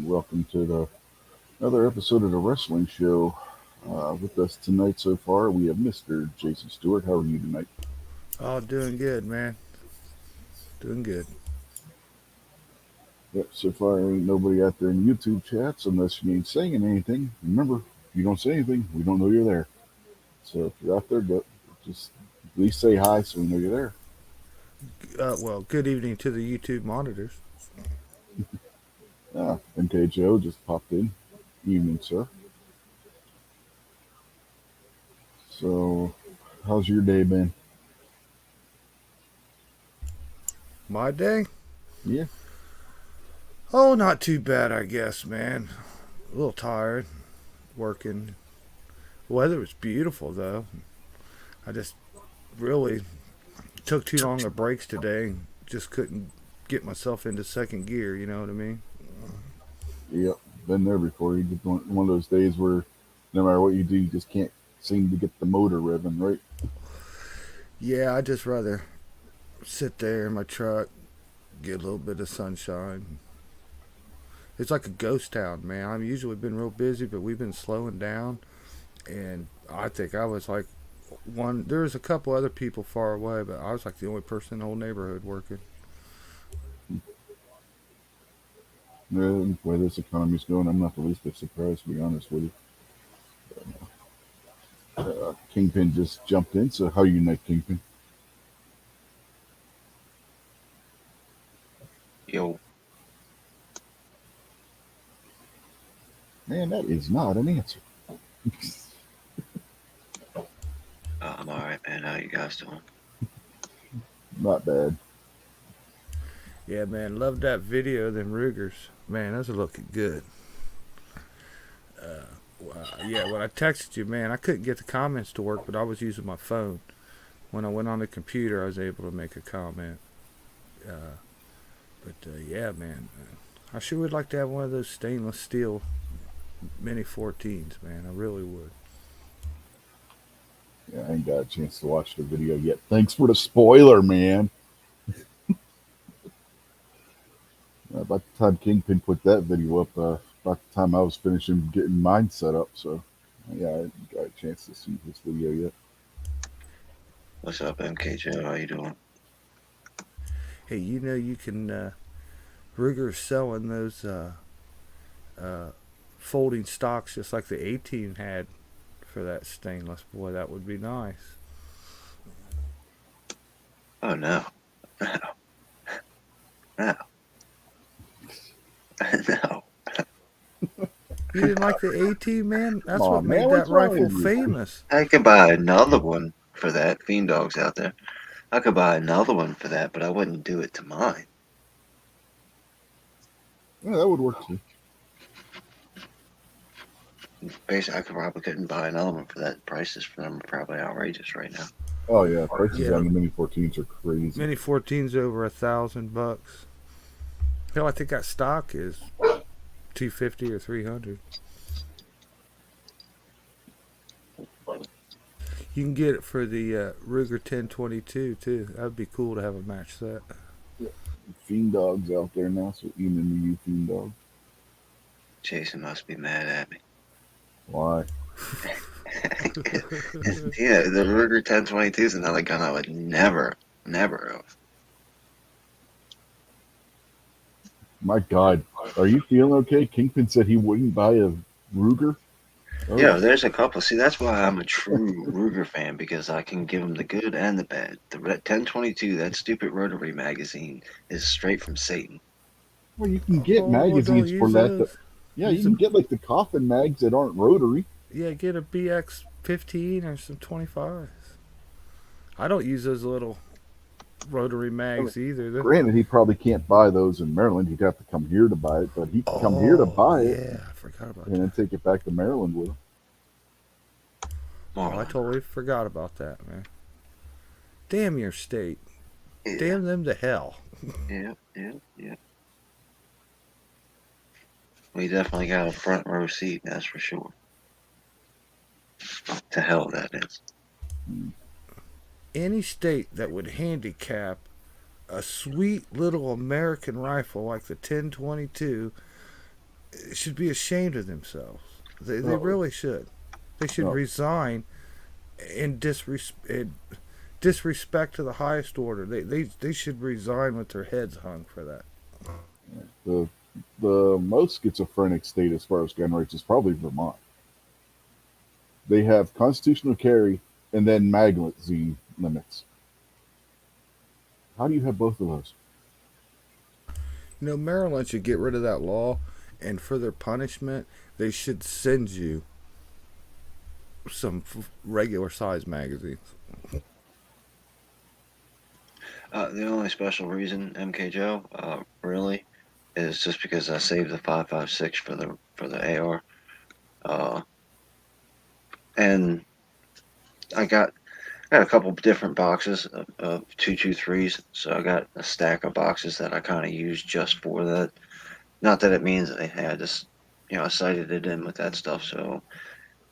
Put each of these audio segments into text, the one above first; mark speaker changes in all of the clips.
Speaker 1: welcome to another episode of the Wrestling Show. With us tonight so far, we have Mr. Jason Stewart. How are you tonight?
Speaker 2: Oh, doing good, man. Doing good.
Speaker 1: Yep, so far ain't nobody out there in YouTube chats unless you ain't saying anything. Remember, if you don't say anything, we don't know you're there. So if you're out there, just at least say hi so we know you're there.
Speaker 2: Well, good evening to the YouTube monitors.
Speaker 1: MKJO just popped in. Evening, sir. So, how's your day been?
Speaker 2: My day?
Speaker 1: Yeah,
Speaker 2: Oh, not too bad, I guess, man. A little tired, working. Weather was beautiful, though. I just really took too long of breaks today. Just couldn't get myself into second gear, you know what I mean?
Speaker 1: yep, been there before. You get one of those days where no matter what you do, you just can't seem to get the motor revving, right?
Speaker 2: Yeah, I'd just rather sit there in my truck, get a little bit of sunshine. It's like a ghost town, man. I've usually been real busy, but we've been slowing down. And I think I was like one. There was a couple other people far away, but I was like the only person in the whole neighborhood working.
Speaker 1: Where this economy's going, I'm not the least bit surprised, to be honest with you. Kingpin just jumped in, so how you like Kingpin?
Speaker 3: Yo,
Speaker 1: Man, that is not an answer.
Speaker 3: I'm all right, man. How you guys doing?
Speaker 1: Not bad.
Speaker 2: Yeah, man, loved that video of them Rugers. Man, those are looking good. Yeah, when I texted you, man, I couldn't get the comments to work, but I was using my phone. When I went on the computer, I was able to make a comment. Uh, but yeah, man, I sure would like to have one of those stainless steel Mini 14s, man. I really would.
Speaker 1: Yeah, I ain't got a chance to watch the video yet. Thanks for the spoiler, man. By the time Kingpin put that video up, about the time I was finishing getting mine set up, so yeah, I ain't got a chance to see this video yet.
Speaker 3: What's up, MKJ? How you doing?
Speaker 2: Hey, you know you can Ruger's selling those uh, folding stocks just like the A team had for that stainless. Boy, that would be nice.
Speaker 3: Oh no, no, no.
Speaker 2: You didn't like the A team, man?
Speaker 1: Come
Speaker 2: That's what
Speaker 1: on, man,
Speaker 2: made that
Speaker 1: what's wrong
Speaker 2: rifle
Speaker 1: with you?
Speaker 2: famous.
Speaker 3: I could buy another one for that. Fiend dogs out there. I could buy another one for that, but I wouldn't do it to mine.
Speaker 1: Yeah, that would work too.
Speaker 3: Basically, I could probably couldn't buy another one for that. Prices for them are probably outrageous right now.
Speaker 1: Oh yeah, prices
Speaker 2: Yeah,
Speaker 1: on the Mini 14s are crazy.
Speaker 2: Mini 14's over $1,000. Hell, I think that stock is 250 or 300. You can get it for the Ruger 1022 too. That would be cool to have a match set.
Speaker 1: Yeah. Fiend dogs out there now, so even the you fiend dog.
Speaker 3: Jason must be mad at me.
Speaker 1: Why?
Speaker 3: Yeah, the Ruger 1022 is another gun I would never have.
Speaker 1: My God, are you feeling okay? Kingpin said he wouldn't buy a Ruger. Oh,
Speaker 3: Yeah, there's a couple. See, that's why I'm a true Ruger fan because I can give them the good and the bad. The 1022, that stupid rotary magazine, is straight from Satan.
Speaker 1: well, you can get
Speaker 2: Oh, don't
Speaker 1: magazines for
Speaker 2: use
Speaker 1: that.
Speaker 2: those.
Speaker 1: Yeah, you
Speaker 2: Use
Speaker 1: can
Speaker 2: a
Speaker 1: get like the coffin mags that aren't rotary.
Speaker 2: Yeah, get a BX 15 or some 25s. I don't use those little rotary
Speaker 1: I mean,
Speaker 2: mags either.
Speaker 1: granted, he probably can't buy those in Maryland. He'd have to come here to buy it, but he can come here to
Speaker 2: Oh
Speaker 1: buy it
Speaker 2: yeah, I forgot about
Speaker 1: and then
Speaker 2: that.
Speaker 1: take it back to Maryland with him.
Speaker 2: Oh, I
Speaker 3: Marlon.
Speaker 2: totally forgot about that, man. Damn your state.
Speaker 3: Yeah,
Speaker 2: Damn them to hell.
Speaker 3: yeah. We definitely got a front row seat, that's for sure. To hell, that is.
Speaker 2: Any state that would handicap a sweet little American rifle like the 1022 should be ashamed of themselves. They
Speaker 1: Oh,
Speaker 2: really should. They should
Speaker 1: no.
Speaker 2: resign in disrespect to the highest order. They should resign with their heads hung for that.
Speaker 1: The the most schizophrenic state as far as gun rights is probably Vermont. They have constitutional carry and then magazine limits. How do you have both of those?
Speaker 2: You know, Maryland should get rid of that law, and for their punishment, they should send you some regular size magazines.
Speaker 3: The only special reason, MK Joe, really, is just because I saved the 5.56 for the AR, uh, and I got a couple different boxes of 223s, so I got a stack of boxes that I kind of use just for that. Not that it means that hey, I just I sighted it in with that stuff. So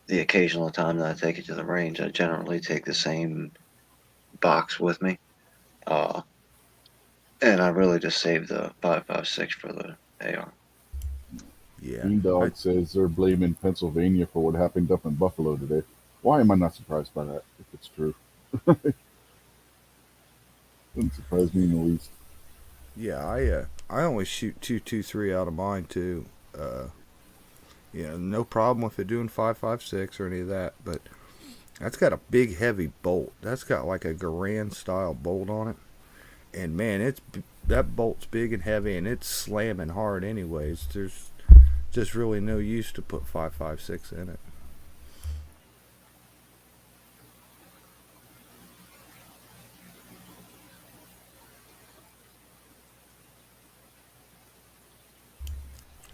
Speaker 3: the occasional time that I take it to the range, I generally take the same box with me. Uh, and I really just saved the 5.56 for the AR.
Speaker 2: Yeah,
Speaker 1: Bean
Speaker 2: I
Speaker 1: Dog says they're blaming Pennsylvania for what happened up in Buffalo today. Why am I not surprised by that? If it's true, doesn't surprise me in the least.
Speaker 2: yeah I only shoot 223 out of mine too. Uh, no problem with it doing 5.56 or any of that, but that's got a big heavy bolt. That's got like a Garand style bolt on it, and man, it's that bolt's big and heavy, and it's slamming hard anyways. There's just really no use to put 5.56 in it.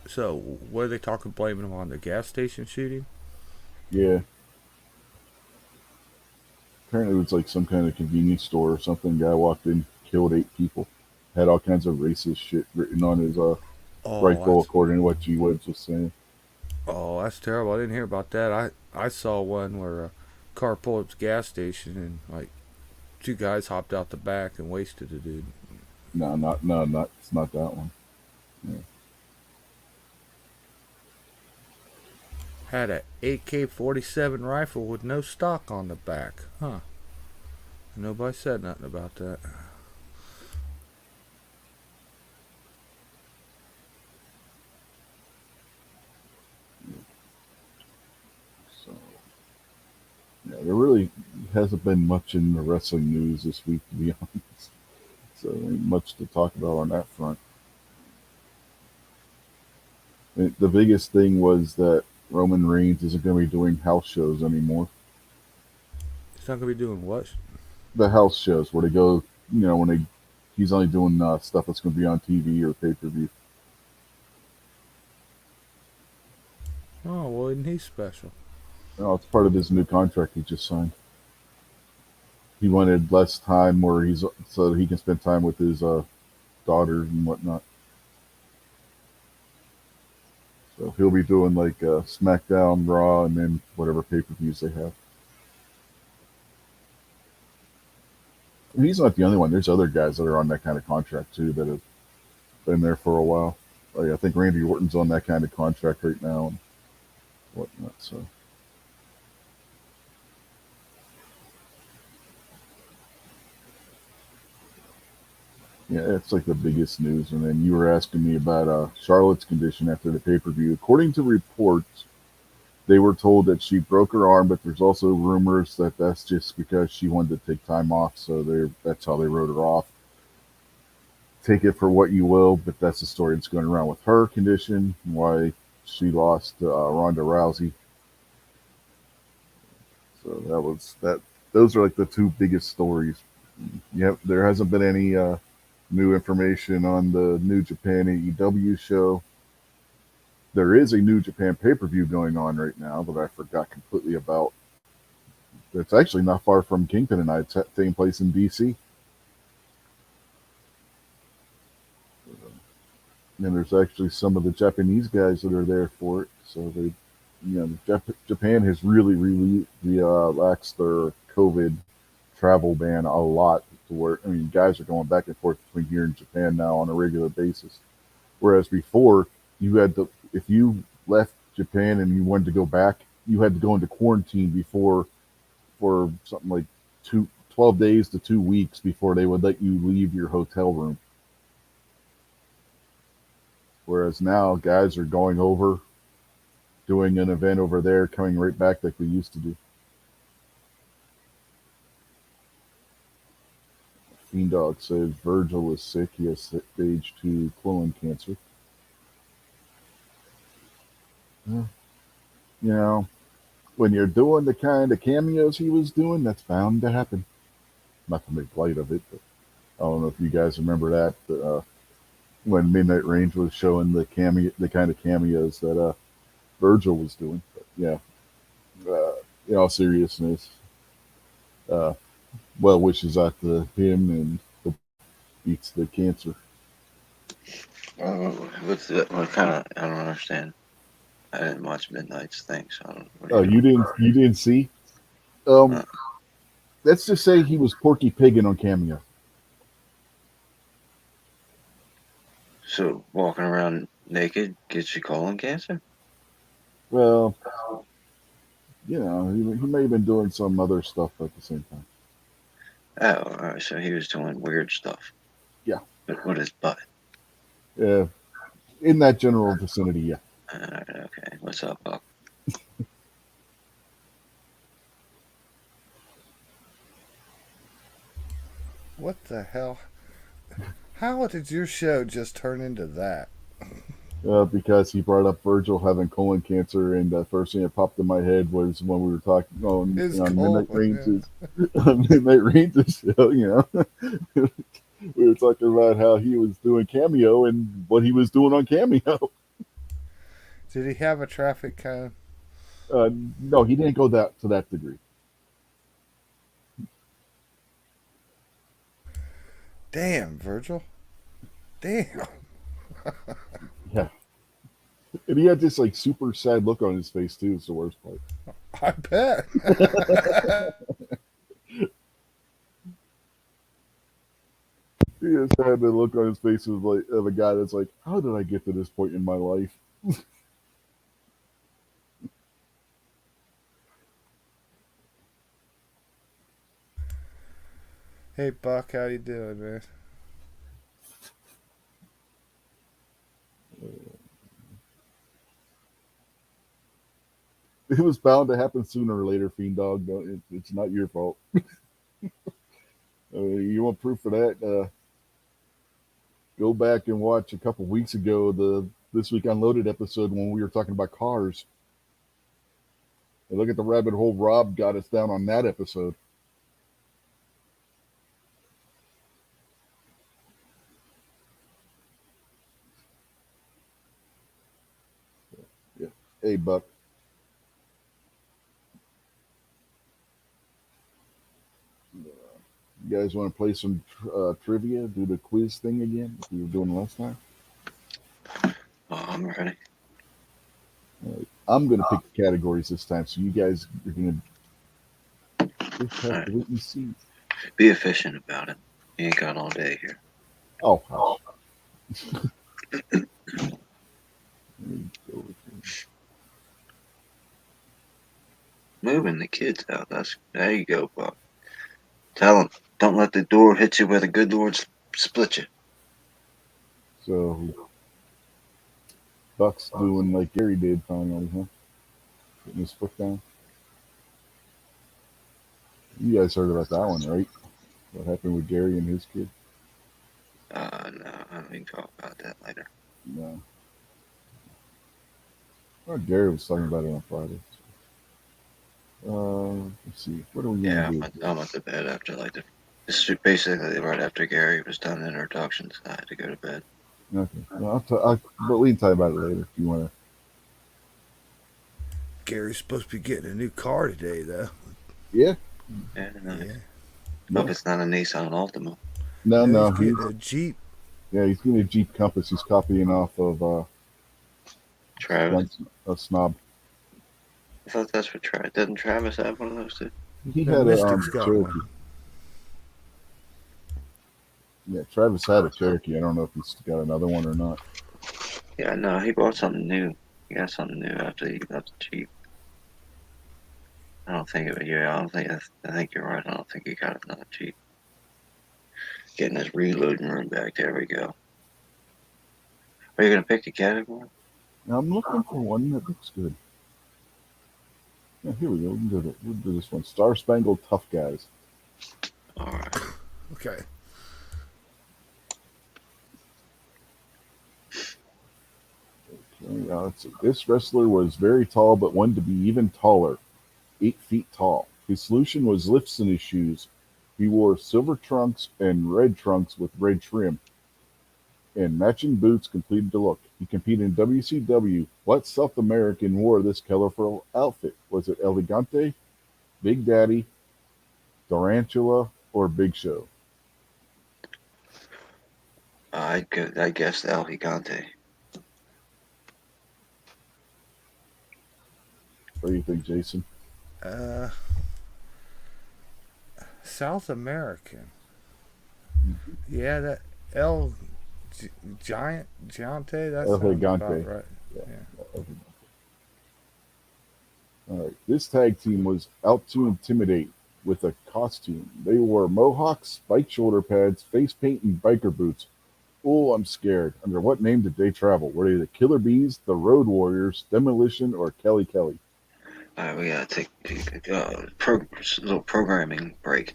Speaker 2: So what are they talking blaming them on, the gas station shooting?
Speaker 1: Yeah, apparently it was like some kind of convenience store or something. Guy walked in, killed 8 people, had all kinds of racist shit written on his
Speaker 2: Oh,
Speaker 1: rifle,
Speaker 2: that's
Speaker 1: according to what G Woods was saying.
Speaker 2: that's terrible. I didn't hear about that. I saw one where a car pulled up to the gas station and like two guys hopped out the back and wasted a dude.
Speaker 1: No, not it's not that one. Yeah.
Speaker 2: Had a AK-47 rifle with no stock on the back. Huh. Nobody said nothing about that.
Speaker 1: So yeah, there really hasn't been much in the wrestling news this week, to be honest. So there ain't much to talk about on that front. The biggest thing was that Roman Reigns isn't going to be doing house shows anymore.
Speaker 2: He's not gonna be doing what?
Speaker 1: The house shows where they go, when he's only doing stuff that's going to be on TV or pay per view.
Speaker 2: Oh, well, isn't he special?
Speaker 1: It's part of his new contract he just signed. He wanted less time where he's so that he can spend time with his daughter and whatnot. So he'll be doing like SmackDown, Raw, and then whatever pay per views they have. And he's not the only one. There's other guys that are on that kind of contract too that have been there for a while. Like I think Randy Orton's on that kind of contract right now and whatnot. So yeah, it's like the biggest news. And then you were asking me about Charlotte's condition after the pay per view. According to reports, they were told that she broke her arm, but there's also rumors that that's just because she wanted to take time off. So that's how they wrote her off. Take it for what you will, but that's the story that's going around with her condition, why she lost to Ronda Rousey. So that was that. Those are like the two biggest stories. Yeah, there hasn't been any new information on the New Japan AEW show. There is a New Japan pay per view going on right now that I forgot completely about. It's actually not far from Kingpin and I. It's taking place in DC. And there's actually some of the Japanese guys that are there for it. So Japan has really relaxed their COVID travel ban a lot. To where guys are going back and forth between here and Japan now on a regular basis. Whereas before, you had to if you left Japan and you wanted to go back, you had to go into quarantine before for something like 12 days to 2 weeks before they would let you leave your hotel room. Whereas now, guys are going over, doing an event over there, coming right back like we used to do. Fiend Dog says Virgil is sick. He has stage 2 colon cancer. Well, you know, when you're doing the kind of cameos he was doing, that's bound to happen. Not to make light of it, but I don't know if you guys remember that. But, when Midnight Range was showing the kind of cameos that Virgil was doing. But yeah, in all seriousness, uh, well wishes out to him and hope beats the cancer.
Speaker 3: What kind of? I don't understand. I didn't watch Midnight's thing, so I don't. What are
Speaker 1: Oh,
Speaker 3: you talking
Speaker 1: you didn't see? Um,
Speaker 3: about?
Speaker 1: let's just say he was Porky Piggin on Cameo.
Speaker 3: So walking around naked gets you colon cancer?
Speaker 1: Well, he may have been doing some other stuff at the same time.
Speaker 3: Oh, all right. So he was doing weird stuff.
Speaker 1: Yeah,
Speaker 3: But with his butt.
Speaker 1: uh, in that general vicinity, yeah.
Speaker 3: All right, okay. What's up, Buck?
Speaker 2: What the hell? How did your show just turn into that?
Speaker 1: Because he brought up Virgil having colon cancer, and the first thing that popped in my head was when we were talking
Speaker 2: His
Speaker 1: on Midnight
Speaker 2: colon. Yeah.
Speaker 1: Ranges, on Midnight Ranges show. We were talking about how he was doing Cameo and what he was doing on Cameo.
Speaker 2: Did he have a traffic cone?
Speaker 1: Uh, no, he didn't go that to that degree.
Speaker 2: Damn, Virgil. Damn.
Speaker 1: Yeah, and he had this like super sad look on his face too. It's the worst part.
Speaker 2: I bet.
Speaker 1: He just had the look on his face of a guy that's like, how did I get to this point in my life?
Speaker 2: Hey, Buck, how you doing, man?
Speaker 1: It was bound to happen sooner or later, Fiend Dog. It's not your fault. You want proof of that? Go back and watch a couple weeks ago the This Week Unloaded episode when we were talking about cars. And look at the rabbit hole Rob got us down on that episode. Yeah. Hey, Buck. You guys want to play some trivia? Do the quiz thing again, like we were doing last time?
Speaker 3: Oh, I'm ready.
Speaker 1: I'm going to pick the categories this time, so you guys are going to just
Speaker 3: All
Speaker 1: have
Speaker 3: right.
Speaker 1: to wait and see.
Speaker 3: Be efficient about it. You ain't got all day here.
Speaker 1: Oh, hush. Let me go with you.
Speaker 3: Moving the kids out. There you go, Buck. Tell them. Don't let the door hit you where the good Lord split you.
Speaker 1: So, Buck's doing like Gary did finally, huh? Putting his foot down. You guys heard about that one, right? What happened with Gary and his kid?
Speaker 3: No, we can talk about that later.
Speaker 1: No. Well, Gary was talking about it on Friday. Let's see. What are we going
Speaker 3: Yeah,
Speaker 1: to do?
Speaker 3: I went to bed after this is basically right after Gary was done introductions. I had to go to bed.
Speaker 1: Okay. Well, but we can talk about it later if you want to.
Speaker 2: Gary's supposed to be getting a new car today, though.
Speaker 1: Yeah.
Speaker 3: Yeah, nice.
Speaker 2: Yeah.
Speaker 3: Hope
Speaker 1: Yeah.
Speaker 3: it's not a Nissan Altima.
Speaker 1: No,
Speaker 2: No, he's
Speaker 1: no.
Speaker 2: getting a Jeep.
Speaker 1: He's getting a Jeep Compass. He's copying off of
Speaker 3: Travis.
Speaker 1: a snob.
Speaker 3: I thought that's what Travis. Doesn't Travis have one of those too?
Speaker 1: He
Speaker 2: No,
Speaker 1: had a
Speaker 2: Mystic's got
Speaker 1: Cherokee.
Speaker 2: one.
Speaker 1: Yeah, Travis had a Cherokee. I don't know if he's got another one or not.
Speaker 3: Yeah, no, he bought something new. He got something new after he left the Chief. I don't think it. Yeah, I don't think. I think you're right. I don't think he got another Chief. Getting his reloading room back. There we go. Are you gonna pick the category?
Speaker 1: Now I'm looking for one that looks good. Yeah, here we go. We'll do this one. Star Spangled Tough Guys.
Speaker 3: All right.
Speaker 2: Okay.
Speaker 1: Let's see. This wrestler was very tall, but wanted to be even taller, 8 feet tall. His solution was lifts in his shoes. He wore silver trunks and red trunks with red trim, and matching boots completed the look. He competed in WCW. What South American wore this colorful outfit? Was it El Gigante, Big Daddy, Tarantula, or Big Show?
Speaker 3: I guess El Gigante.
Speaker 1: What do you think, Jason?
Speaker 2: Uh, South American. Yeah, that El Giante. That
Speaker 1: El
Speaker 2: sounds about
Speaker 1: Gigante.
Speaker 2: right.
Speaker 1: Yeah.
Speaker 2: Yeah.
Speaker 1: All right. This tag team was out to intimidate with a costume. They wore mohawks, spiked shoulder pads, face paint, and biker boots. Oh, I'm scared. Under what name did they travel? Were they the Killer Bees, the Road Warriors, Demolition, or Kelly Kelly?
Speaker 3: All right, we gotta take little programming break.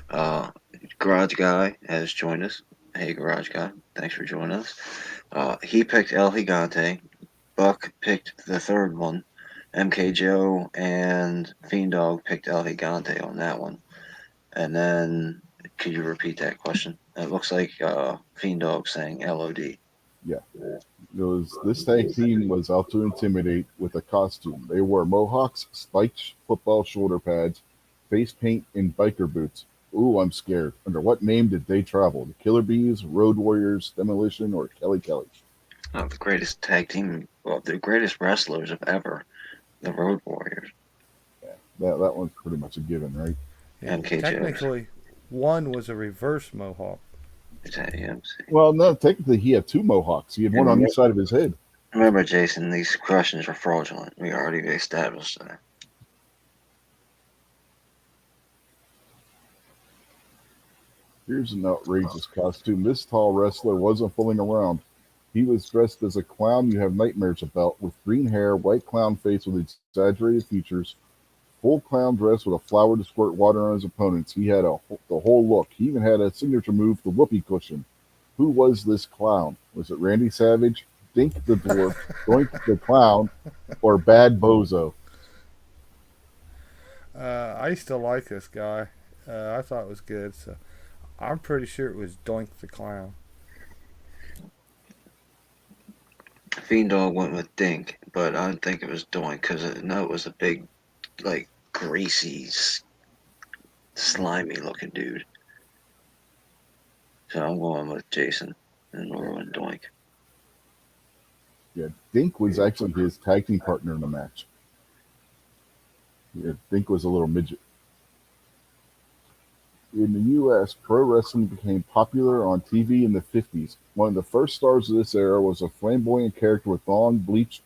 Speaker 3: Uh, Garage Guy has joined us. Hey, Garage Guy, thanks for joining us. He picked El Gigante. Buck picked the third one. MK Joe and Fiend Dog picked El Gigante on that one. And then, could you repeat that question? It looks like Fiend Dog saying LOD.
Speaker 1: Yeah. This tag team was out to intimidate with a costume. They wore mohawks, spiked football shoulder pads, face paint, and biker boots. Ooh, I'm scared. Under what name did they travel? The Killer Bees, Road Warriors, Demolition, or Kelly Kelly?
Speaker 3: The greatest tag team, well, the greatest wrestlers of ever, the Road Warriors.
Speaker 1: That one's pretty much a given, right?
Speaker 2: Yeah.
Speaker 3: MKJOs.
Speaker 2: Technically, one was a reverse mohawk.
Speaker 3: Is that him?
Speaker 1: Well, no, technically he had two mohawks. He had one on each side of his head.
Speaker 3: Remember, Jason, these questions are fraudulent. We already established that.
Speaker 1: Here's an outrageous costume. This tall wrestler wasn't fooling around. He was dressed as a clown you have nightmares about, with green hair, white clown face with exaggerated features, full clown dress with a flower to squirt water on his opponents. He had the whole look. He even had a signature move, the whoopee cushion. Who was this clown? Was it Randy Savage, Dink the Dwarf, Doink the Clown, or Bad Bozo?
Speaker 2: I used to like this guy. I thought it was good. So I'm pretty sure it was Doink the Clown.
Speaker 3: Fiend Dog went with Dink, but I didn't think it was Doink because it was a big, like, greasy, slimy looking dude. So I'm going with Jason and we're with Doink.
Speaker 1: Yeah, Dink was actually his tag team partner in the match. Yeah, Dink was a little midget. In the U.S., pro wrestling became popular on TV in the 50s. One of the first stars of this era was a flamboyant character with long, bleached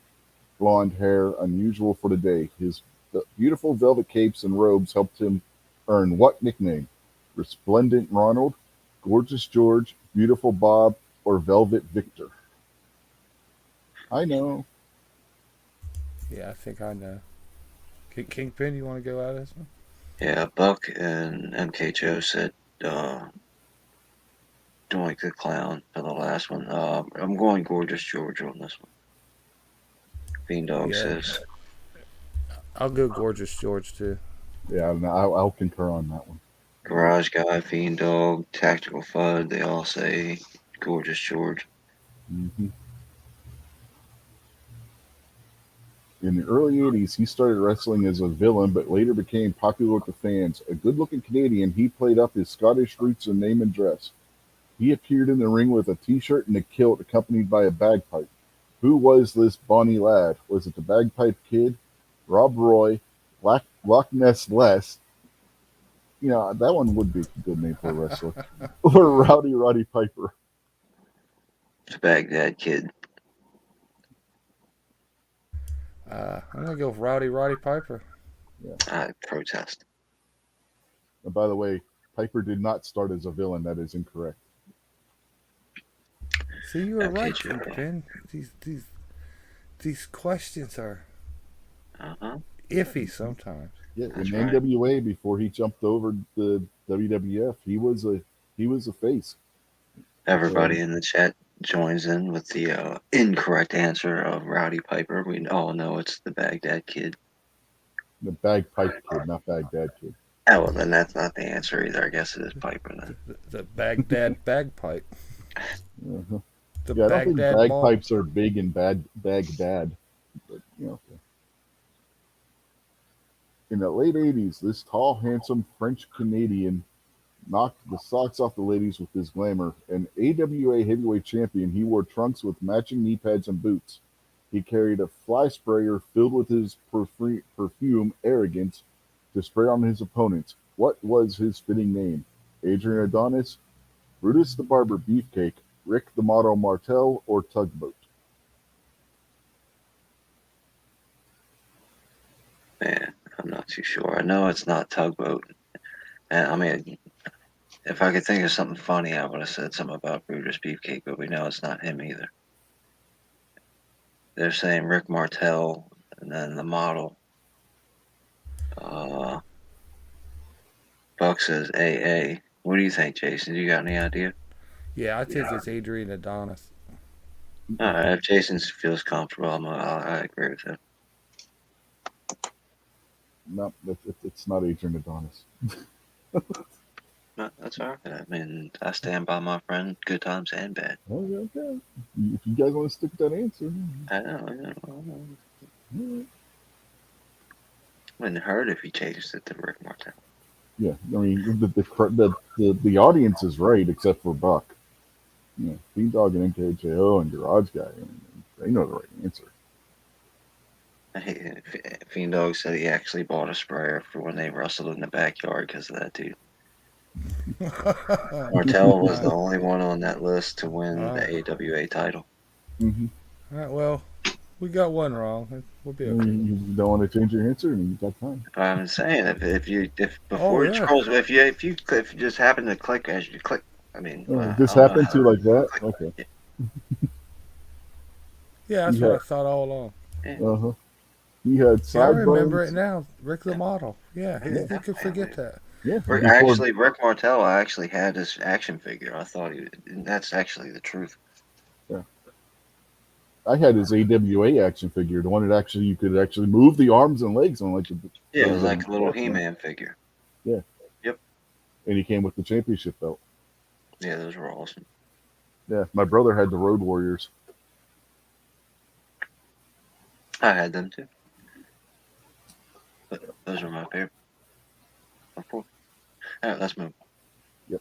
Speaker 1: blonde hair, unusual for the day. His beautiful velvet capes and robes helped him earn what nickname? Resplendent Ronald, Gorgeous George, Beautiful Bob, or Velvet Victor? I know.
Speaker 2: Yeah, I think I know. Kingpin, you want to go out of this one?
Speaker 3: Yeah, Buck and MK Joe said Doink the Clown for the last one. I'm going Gorgeous George on this one. Fiend Dog
Speaker 2: Yeah,
Speaker 3: says.
Speaker 2: I'll go Gorgeous George too.
Speaker 1: Yeah, I'll concur on that one.
Speaker 3: Garage Guy, Fiend Dog, Tactical Fud, they all say Gorgeous George.
Speaker 1: Hmm. In the early 80s, he started wrestling as a villain, but later became popular with the fans. A good looking Canadian, he played up his Scottish roots in name and dress. He appeared in the ring with a t shirt and a kilt accompanied by a bagpipe. Who was this bonny lad? Was it the Bagpipe Kid, Rob Roy, Loch Ness Les? You know, that one would be a good name for a wrestler. Or Rowdy Roddy Piper.
Speaker 3: It's Baghdad Kid.
Speaker 2: I'm gonna go with Roddy Piper.
Speaker 1: Yeah.
Speaker 3: I protest.
Speaker 1: And by the way, Piper did not start as a villain. That is incorrect.
Speaker 2: See, you were right,
Speaker 3: MKJ. Yeah.
Speaker 2: Ben. These questions are
Speaker 3: Uh huh.
Speaker 2: iffy sometimes.
Speaker 1: Yeah, in
Speaker 3: That's right.
Speaker 1: NWA before he jumped over the WWF, he was a face.
Speaker 3: Everybody
Speaker 1: And
Speaker 3: in the chat joins in with the incorrect answer of Rowdy Piper. We all know it's the Baghdad Kid.
Speaker 1: the Bagpipe Kid, not Baghdad Kid.
Speaker 3: Oh, well, then that's not the answer either. I guess it is Piper then.
Speaker 2: The Baghdad bagpipe.
Speaker 1: Uh-huh.
Speaker 2: The
Speaker 1: Yeah, I don't think
Speaker 2: Baghdad malt.
Speaker 1: bagpipes are big in Baghdad, but in the late '80s, this tall, handsome French Canadian knocked the socks off the ladies with his glamour. An AWA heavyweight champion, he wore trunks with matching knee pads and boots. He carried a fly sprayer filled with his perfume, Arrogance, to spray on his opponents. What was his fitting name? Adrian Adonis, Brutus the Barber Beefcake, Rick the Model Martel, or Tugboat?
Speaker 3: Man, I'm not too sure. I know it's not Tugboat. And I mean, if I could think of something funny, I would have said something about Brutus Beefcake, but we know it's not him either. They're saying Rick Martel and then the model. Uh, Buck says AA. What do you think, Jason? You got any idea?
Speaker 2: Yeah, I think it's Adrian Adonis.
Speaker 3: All right, if Jason feels comfortable, I agree with him.
Speaker 1: No, it's not Adrian Adonis.
Speaker 3: No, that's all right. I mean, I stand by my friend, good times and bad.
Speaker 1: Okay, okay. If you guys want to stick with that answer,
Speaker 3: I know.
Speaker 1: yeah.
Speaker 3: Wouldn't hurt if he changed it to Rick Martel.
Speaker 1: Yeah, I mean the audience is right except for Buck. Fiend Dog and NKJO and Garage Guy, I mean, they know the right answer.
Speaker 3: Fiend Dog said he actually bought a sprayer for when they wrestled in the backyard because of that dude. Martel was the only one on that list to win the AWA title.
Speaker 1: Mm-hmm.
Speaker 2: All right, well, we got one wrong. We'll be okay.
Speaker 1: You don't want to change your answer, and you got time.
Speaker 3: I'm saying if
Speaker 2: Oh
Speaker 3: before it
Speaker 2: yeah.
Speaker 3: scrolls, if you just happen to click as you click, I mean,
Speaker 1: This
Speaker 3: I don't know
Speaker 1: happened to
Speaker 3: how.
Speaker 1: like that. Okay.
Speaker 2: Yeah, that's
Speaker 1: He
Speaker 2: what
Speaker 1: had
Speaker 2: I thought all along.
Speaker 1: uh-huh. He had
Speaker 2: Yeah, I remember it
Speaker 1: sideburns.
Speaker 2: now. Rick the Model. Yeah,
Speaker 1: Yeah,
Speaker 2: who could forget that?
Speaker 1: yeah. Before
Speaker 3: Actually, Rick Martel actually had this action figure. I thought that's actually the truth.
Speaker 1: yeah, I had his AWA action figure, the one that actually you could actually move the arms and legs on, like the
Speaker 3: Yeah, it was like a little
Speaker 1: WWF one.
Speaker 3: He-Man figure.
Speaker 1: Yeah.
Speaker 3: Yep.
Speaker 1: And he came with the championship belt.
Speaker 3: Yeah, those were awesome.
Speaker 1: Yeah, my brother had the Road Warriors.
Speaker 3: I had them too. But those are my favorite. All right, let's move.
Speaker 1: Yep.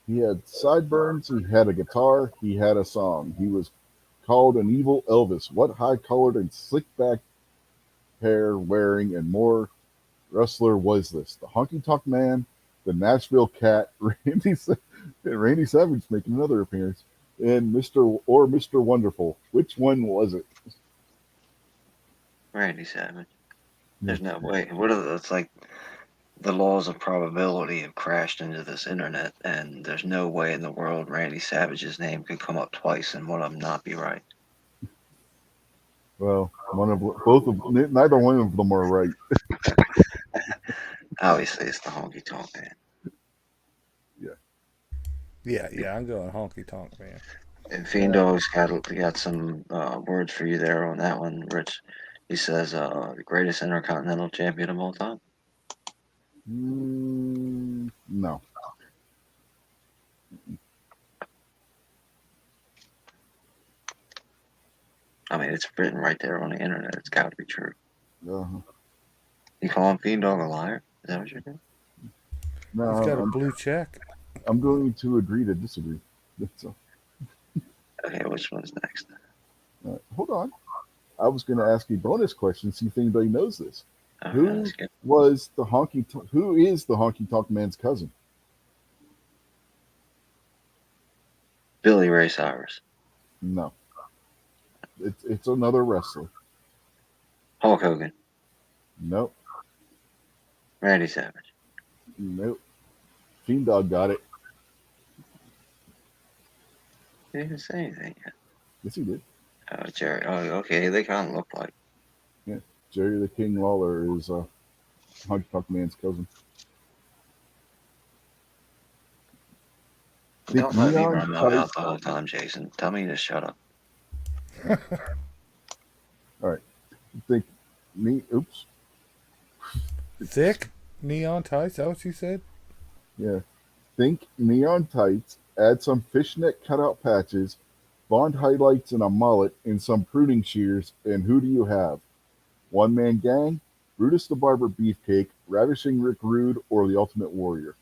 Speaker 1: He had sideburns. He had a guitar. He had a song. He was called an evil Elvis. What high-colored and slick-back hair wearing and more wrestler was this? The Honky Tonk Man, the Nashville Cat, Randy Savage making another appearance, and Mr. Wonderful. Which one was it?
Speaker 3: Randy Savage. There's no way. It's like the laws of probability have crashed into this internet, and there's no way in the world Randy Savage's name could come up twice and one of them not be right.
Speaker 1: Well, neither one of them are right.
Speaker 3: Obviously, it's the Honky Tonk Man.
Speaker 2: Yeah, I'm going Honky Tonk Man.
Speaker 3: And Fiend Dog's got some words for you there on that one, Rich. He says, the greatest intercontinental champion of all time.
Speaker 1: No.
Speaker 3: I mean, it's written right there on the internet. It's got to be true.
Speaker 1: Uh-huh.
Speaker 3: You call him Fiend Dog a liar? Is that what you're doing?
Speaker 1: No,
Speaker 2: He's got a blue check.
Speaker 1: I'm going to agree to disagree. So,
Speaker 3: Okay, which one's next?
Speaker 1: hold on. I was going to ask you a bonus question, see if anybody knows this. Who
Speaker 3: That's good.
Speaker 1: Who is the Honky Tonk Man's cousin?
Speaker 3: Billy Ray Cyrus.
Speaker 1: No. It's another wrestler.
Speaker 3: Hulk Hogan,
Speaker 1: Nope.
Speaker 3: Randy Savage.
Speaker 1: Nope. Fiend Dog got it.
Speaker 3: He didn't say anything yet.
Speaker 1: Yes, he did.
Speaker 3: Jerry. Oh, okay. They kind of look like.
Speaker 1: Yeah. Jerry the King Lawler is Honky Man's cousin. Think
Speaker 3: Don't let me
Speaker 1: neon
Speaker 3: run my mouth
Speaker 1: tights.
Speaker 3: the whole time, Jason. Tell me to shut up.
Speaker 1: All right. Think me. Oops.
Speaker 2: Thick neon tights. Is that what you said?
Speaker 1: Yeah. Think neon tights. Add some fishnet cutout patches, Bond highlights, and a mullet, and some pruning shears. And who do you have? One man gang, Brutus the Barber Beefcake, Ravishing Rick Rude, or the Ultimate Warrior?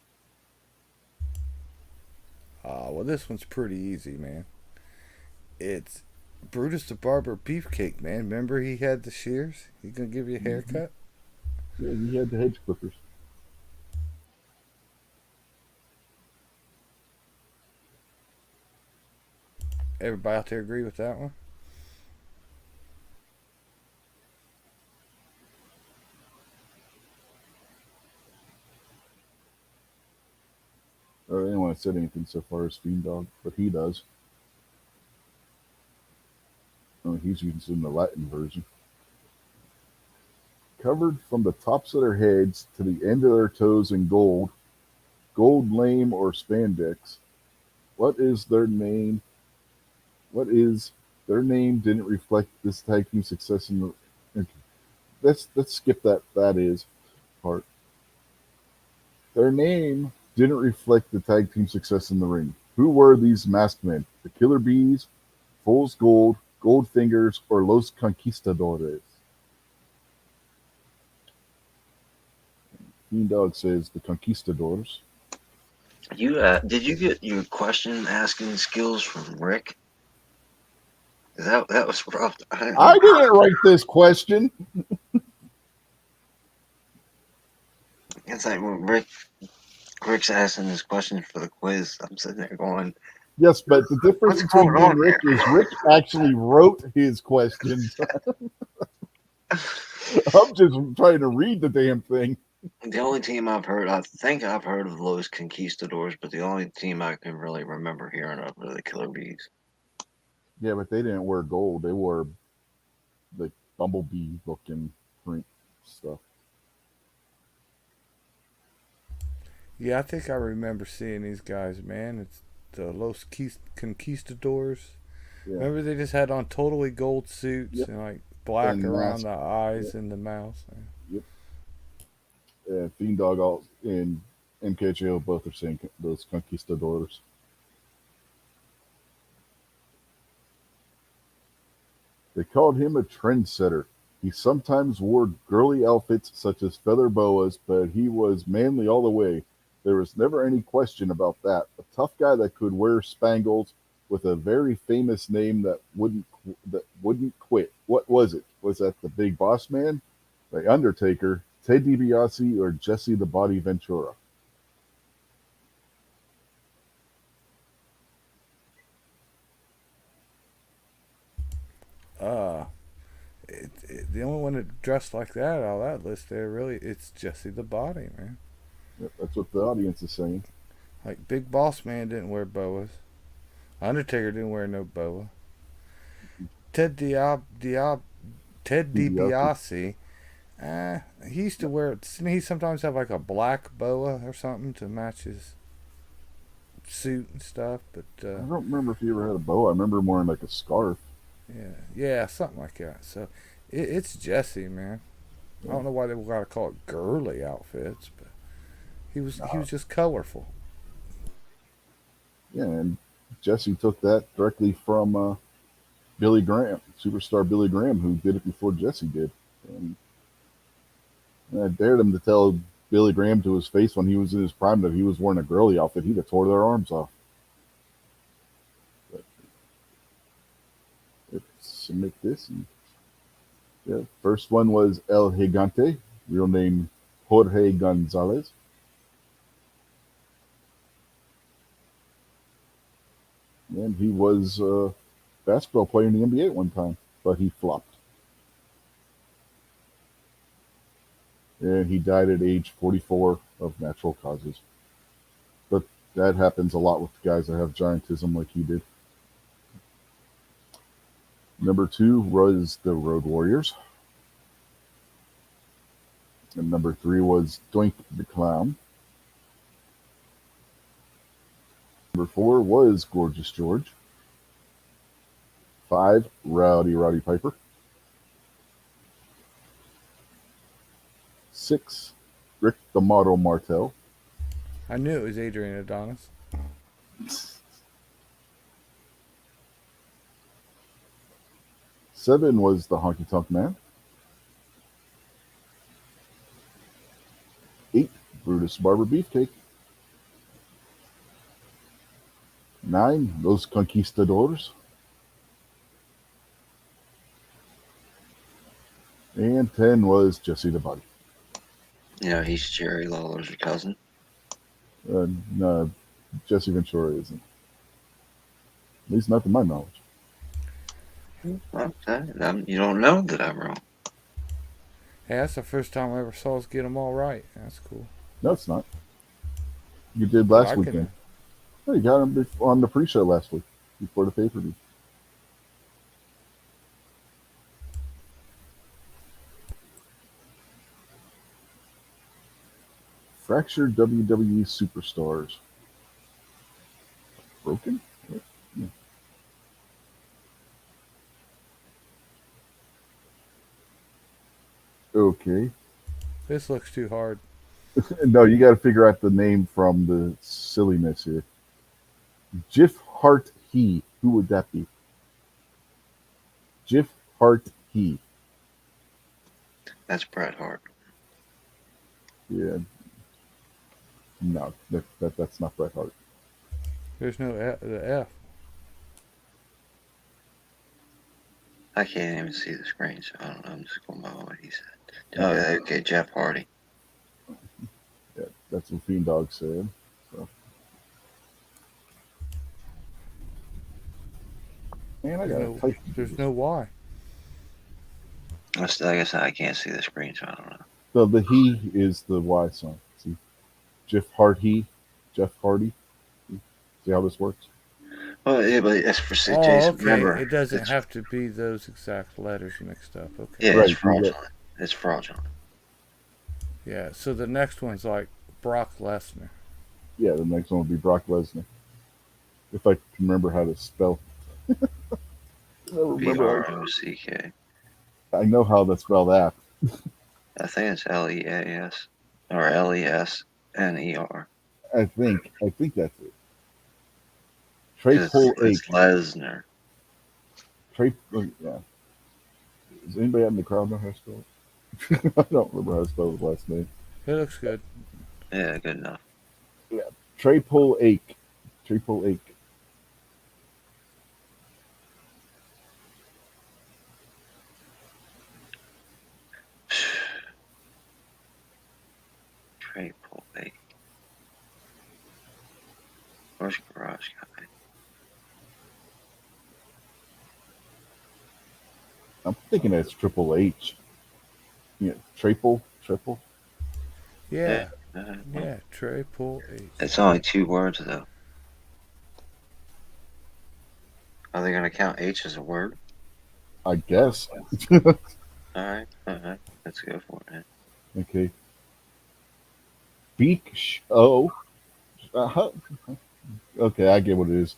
Speaker 2: Well, this one's pretty easy, man. It's Brutus the Barber Beefcake, man. Remember he had the shears? He gonna give you a
Speaker 1: Mm-hmm.
Speaker 2: haircut?
Speaker 1: Yeah, he had the hedge clippers.
Speaker 2: Everybody out there agree with that one?
Speaker 1: Anyone has said anything so far as Fiend Dog, but he does. He's using the Latin version. Covered from the tops of their heads to the end of their toes in gold, gold lame or spandex. What is their name? What is their name? Didn't reflect this tag team success in the. Okay, let's skip that is part. Their name didn't reflect the tag team success in the ring. Who were these masked men? The Killer Bees, Fool's Gold, Goldfingers, or Los Conquistadores? Fiend Dog says the Conquistadors.
Speaker 3: You did you get your question asking skills from Rick? That was rough.
Speaker 1: I didn't write this question.
Speaker 3: It's like when Rick's asking his questions for the quiz. I'm sitting there going,
Speaker 1: Yes, but the difference
Speaker 3: "What's going
Speaker 1: between me and
Speaker 3: on
Speaker 1: Rick
Speaker 3: here?"
Speaker 1: is Rick actually wrote his questions. I'm just trying to read the damn thing.
Speaker 3: The only team I've heard, I think I've heard of Los Conquistadors, but the only team I can really remember hearing of are the Killer Bees.
Speaker 1: Yeah, but they didn't wear gold. They wore the bumblebee looking print stuff.
Speaker 2: Yeah, I think I remember seeing these guys, man. It's the Conquistadors.
Speaker 1: Yeah.
Speaker 2: Remember they just had on totally gold suits
Speaker 1: Yep.
Speaker 2: and like black
Speaker 1: And
Speaker 2: around
Speaker 1: mask.
Speaker 2: the eyes
Speaker 1: Yep.
Speaker 2: and the mouth.
Speaker 1: Yep. Fiend Dog and MKJO both are saying those conquistadors. They called him a trendsetter. He sometimes wore girly outfits such as feather boas, but he was manly all the way. There was never any question about that. A tough guy that could wear spangles with a very famous name that wouldn't quit. What was it? Was that the Big Boss Man, the Undertaker, Ted DiBiase, or Jesse the Body Ventura?
Speaker 2: Uh, the only one that dressed like that out of that list there, really, it's Jesse the Body, man.
Speaker 1: Yep, that's what the audience is saying.
Speaker 2: Like Big Boss Man didn't wear boas. Undertaker didn't wear no boa. Ted Ted
Speaker 1: DiBiase.
Speaker 2: DiBiase, he used to wear. Didn't he sometimes have like a black boa or something to match his suit and stuff? But
Speaker 1: I don't remember if he ever had a bow. I remember him wearing like a scarf.
Speaker 2: yeah, something like that. So it's Jesse, man. I don't know why they gotta call it girly outfits, but he was just colorful.
Speaker 1: Yeah, and Jesse took that directly from Billy Graham, superstar Billy Graham, who did it before Jesse did. And I dared him to tell Billy Graham to his face when he was in his prime that he was wearing a girly outfit. He'd have tore their arms off. But let's submit this. And, yeah, first one was El Gigante, real name Jorge Gonzalez. And he was a basketball player in the NBA at one time, but he flopped. and he died at age 44 of natural causes. But that happens a lot with guys that have giantism like he did. Number two was the Road Warriors. And number three was Doink the Clown. Number four was Gorgeous George. Five, Rowdy Roddy Piper. Six, Rick the Model Martel.
Speaker 2: I knew it was Adrian Adonis.
Speaker 1: Seven was the Honky Tonk Man. Eight, Brutus Barber Beefcake. Nine, Los Conquistadors. And 10 was Jesse the Body.
Speaker 3: He's Jerry Lawler's cousin.
Speaker 1: No, Jesse Ventura isn't. At least not to my knowledge.
Speaker 3: Well, you don't know that I'm wrong.
Speaker 2: Hey, that's the first time I ever saw us get them all right. That's cool.
Speaker 1: No, it's not. You did
Speaker 2: Well,
Speaker 1: last
Speaker 2: I
Speaker 1: weekend.
Speaker 2: can.
Speaker 1: Oh, you got him on the pre-show last week before the pay-per-view. Fractured WWE superstars. Broken? Yeah. Okay.
Speaker 2: This looks too hard.
Speaker 1: No, you got to figure out the name from the silliness here. Jiff Hart He. Who would that be? Jiff Hart He.
Speaker 3: That's Bret Hart.
Speaker 1: Yeah. No, that's not Bret Hart.
Speaker 2: There's no the F.
Speaker 3: I can't even see the screen, so I don't know. I'm just going by what he said. Oh, okay, Jeff Hardy.
Speaker 1: Yeah, that's what Fiend Dog said. So. Man, I
Speaker 2: There's
Speaker 1: gotta
Speaker 2: no.
Speaker 1: type.
Speaker 2: There's no Y.
Speaker 3: Like I said, I can't see the screen, so I don't know.
Speaker 1: So the he is the Y song. See, Jeff Hardy, Jeff Hardy. See how this works?
Speaker 3: Well, yeah, but that's for
Speaker 2: Oh,
Speaker 3: Jason.
Speaker 2: okay.
Speaker 3: Remember,
Speaker 2: It doesn't have to be those exact letters mixed up. Okay.
Speaker 3: it's
Speaker 1: Right. You got,
Speaker 3: fraudulent. It's fraudulent.
Speaker 2: Yeah. So the next one's like Brock Lesnar.
Speaker 1: yeah, the next one will be Brock Lesnar. If I can remember how to spell. I
Speaker 3: B
Speaker 1: remember.
Speaker 3: R O C K.
Speaker 1: I know how to spell that.
Speaker 3: I think it's Leas or Lesner.
Speaker 1: I think that's it. Trey
Speaker 3: Because
Speaker 1: Pull
Speaker 3: it's
Speaker 1: Ache.
Speaker 3: Lesnar.
Speaker 1: Trey. Yeah. Does anybody out in the crowd know how to spell it? I don't remember how to spell his last name.
Speaker 2: It looks good.
Speaker 3: Yeah, good enough.
Speaker 1: Yeah. Trey Pull Ache. Trey Pull Ache.
Speaker 3: Triple A. Where's Garage Guy?
Speaker 1: I'm thinking that's Triple H. Yeah, triple.
Speaker 2: Yeah.
Speaker 3: Well,
Speaker 2: Yeah. Triple H.
Speaker 3: it's only 2 words, though. Are they going to count H as a word?
Speaker 1: I guess.
Speaker 3: All right. Let's go for it.
Speaker 1: Okay. Beak show. Uh-huh. Okay, I get what it is.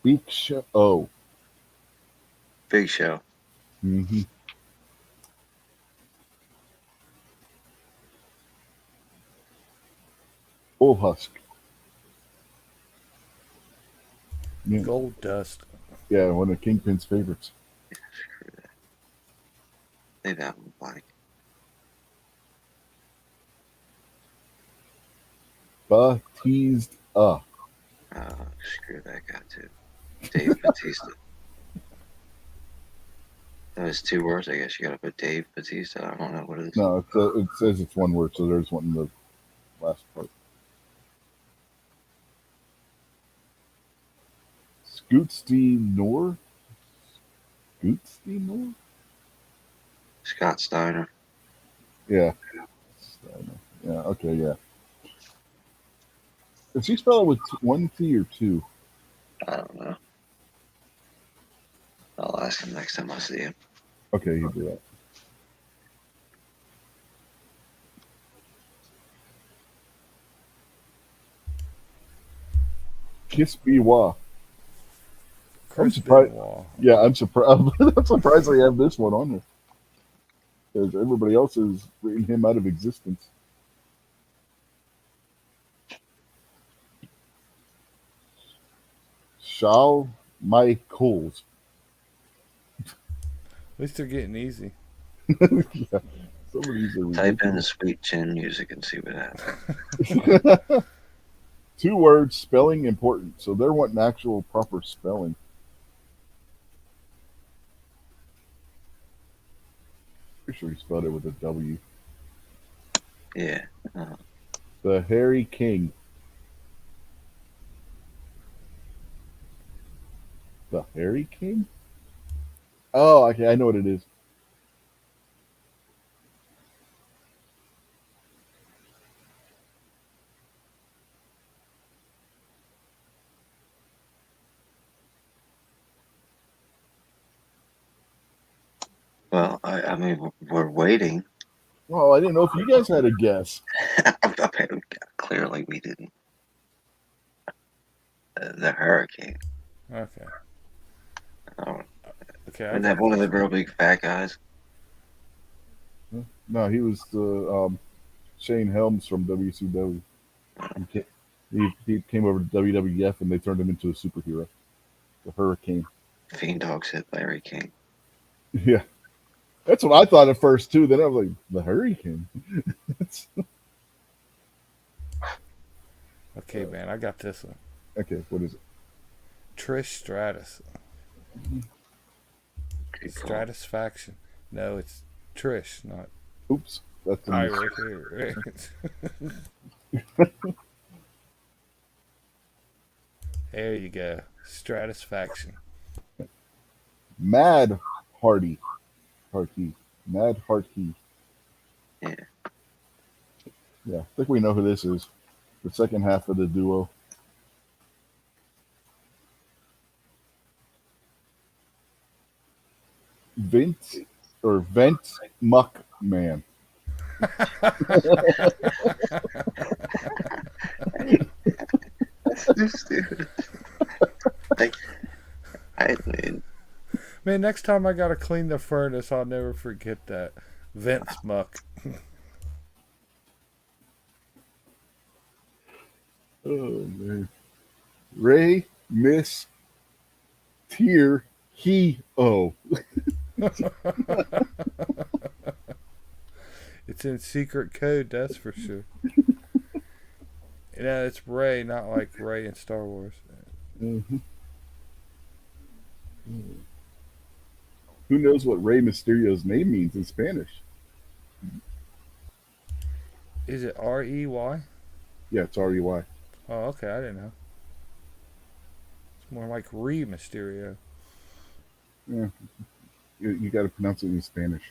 Speaker 1: Beak show.
Speaker 3: Big Show.
Speaker 1: Mm-hmm. Bull husk. Yeah,
Speaker 2: Gold Dust.
Speaker 1: yeah, one of Kingpin's favorites.
Speaker 3: Screw that. Leave that one blank.
Speaker 1: Batista.
Speaker 3: Screw that guy, too. Dave Batista. That was 2 words. I guess you got to put Dave Batista. I don't know what it is.
Speaker 1: No, it says it's one word, so there's one in the last part. Scootstein Scootstein
Speaker 3: Scott Steiner.
Speaker 1: Yeah. Yeah. Okay. Yeah. Does she spell it with one T or two?
Speaker 3: I don't know. I'll ask him next time I see him.
Speaker 1: Okay, you do that. Kiss Biwa. I'm
Speaker 2: Chris
Speaker 1: surprised.
Speaker 2: Benoit.
Speaker 1: Yeah, I'm surprised. I'm surprised they have this one on there because everybody else is written him out of existence. Shal Michaels.
Speaker 2: At least they're getting easy.
Speaker 1: Yeah, some of these are
Speaker 3: Type in
Speaker 1: ridiculous.
Speaker 3: sweet chin music and see what happens.
Speaker 1: 2 words, spelling important. So they're wanting actual proper spelling. Pretty sure he spelled it with a W.
Speaker 3: Yeah. Uh,
Speaker 1: The Harry King. The Harry King? Oh, okay, I know what it is.
Speaker 3: well, I mean, we're waiting.
Speaker 1: Oh, I didn't know if you guys had a guess.
Speaker 3: Apparently, clearly, we didn't. The hurricane.
Speaker 2: Okay.
Speaker 3: Oh,
Speaker 2: Okay, I
Speaker 3: isn't that
Speaker 2: got
Speaker 3: one of
Speaker 2: this
Speaker 3: the
Speaker 2: one.
Speaker 3: real big fat guys?
Speaker 1: No, he was the Shane Helms from WCW. He came, he came over to WWF and they turned him into a superhero, the Hurricane.
Speaker 3: Fiend Dog said Larry King.
Speaker 1: Yeah, that's what I thought at first too. Then I was like, the Hurricane.
Speaker 2: Okay, man, I got this one.
Speaker 1: Okay, what is it?
Speaker 2: Trish Stratus.
Speaker 3: Good call.
Speaker 2: Stratisfaction. No, it's Trish, not
Speaker 1: Oops, that's a
Speaker 2: I
Speaker 1: mis-
Speaker 2: right here. There you go. Stratisfaction.
Speaker 1: Mad Hardy. Hardy. Mad Hardy.
Speaker 3: Yeah.
Speaker 1: Yeah, I think we know who this is. The second half of the duo. Vint or Vent Muck Man.
Speaker 3: That's stupid. Like, I mean,
Speaker 2: Man, next time I gotta clean the furnace, I'll never forget that. Vince Muck.
Speaker 1: Oh man. Ray Miss Tier He Oh.
Speaker 2: It's in secret code, that's for sure. Yeah, it's Ray, not like Ray in Star Wars.
Speaker 1: Mhm. Who knows what Rey Mysterio's name means in Spanish?
Speaker 2: Is it Rey?
Speaker 1: Yeah, it's R-E-Y.
Speaker 2: Oh, okay, I didn't know. It's more like Re Mysterio.
Speaker 1: Yeah, you got to pronounce it in Spanish.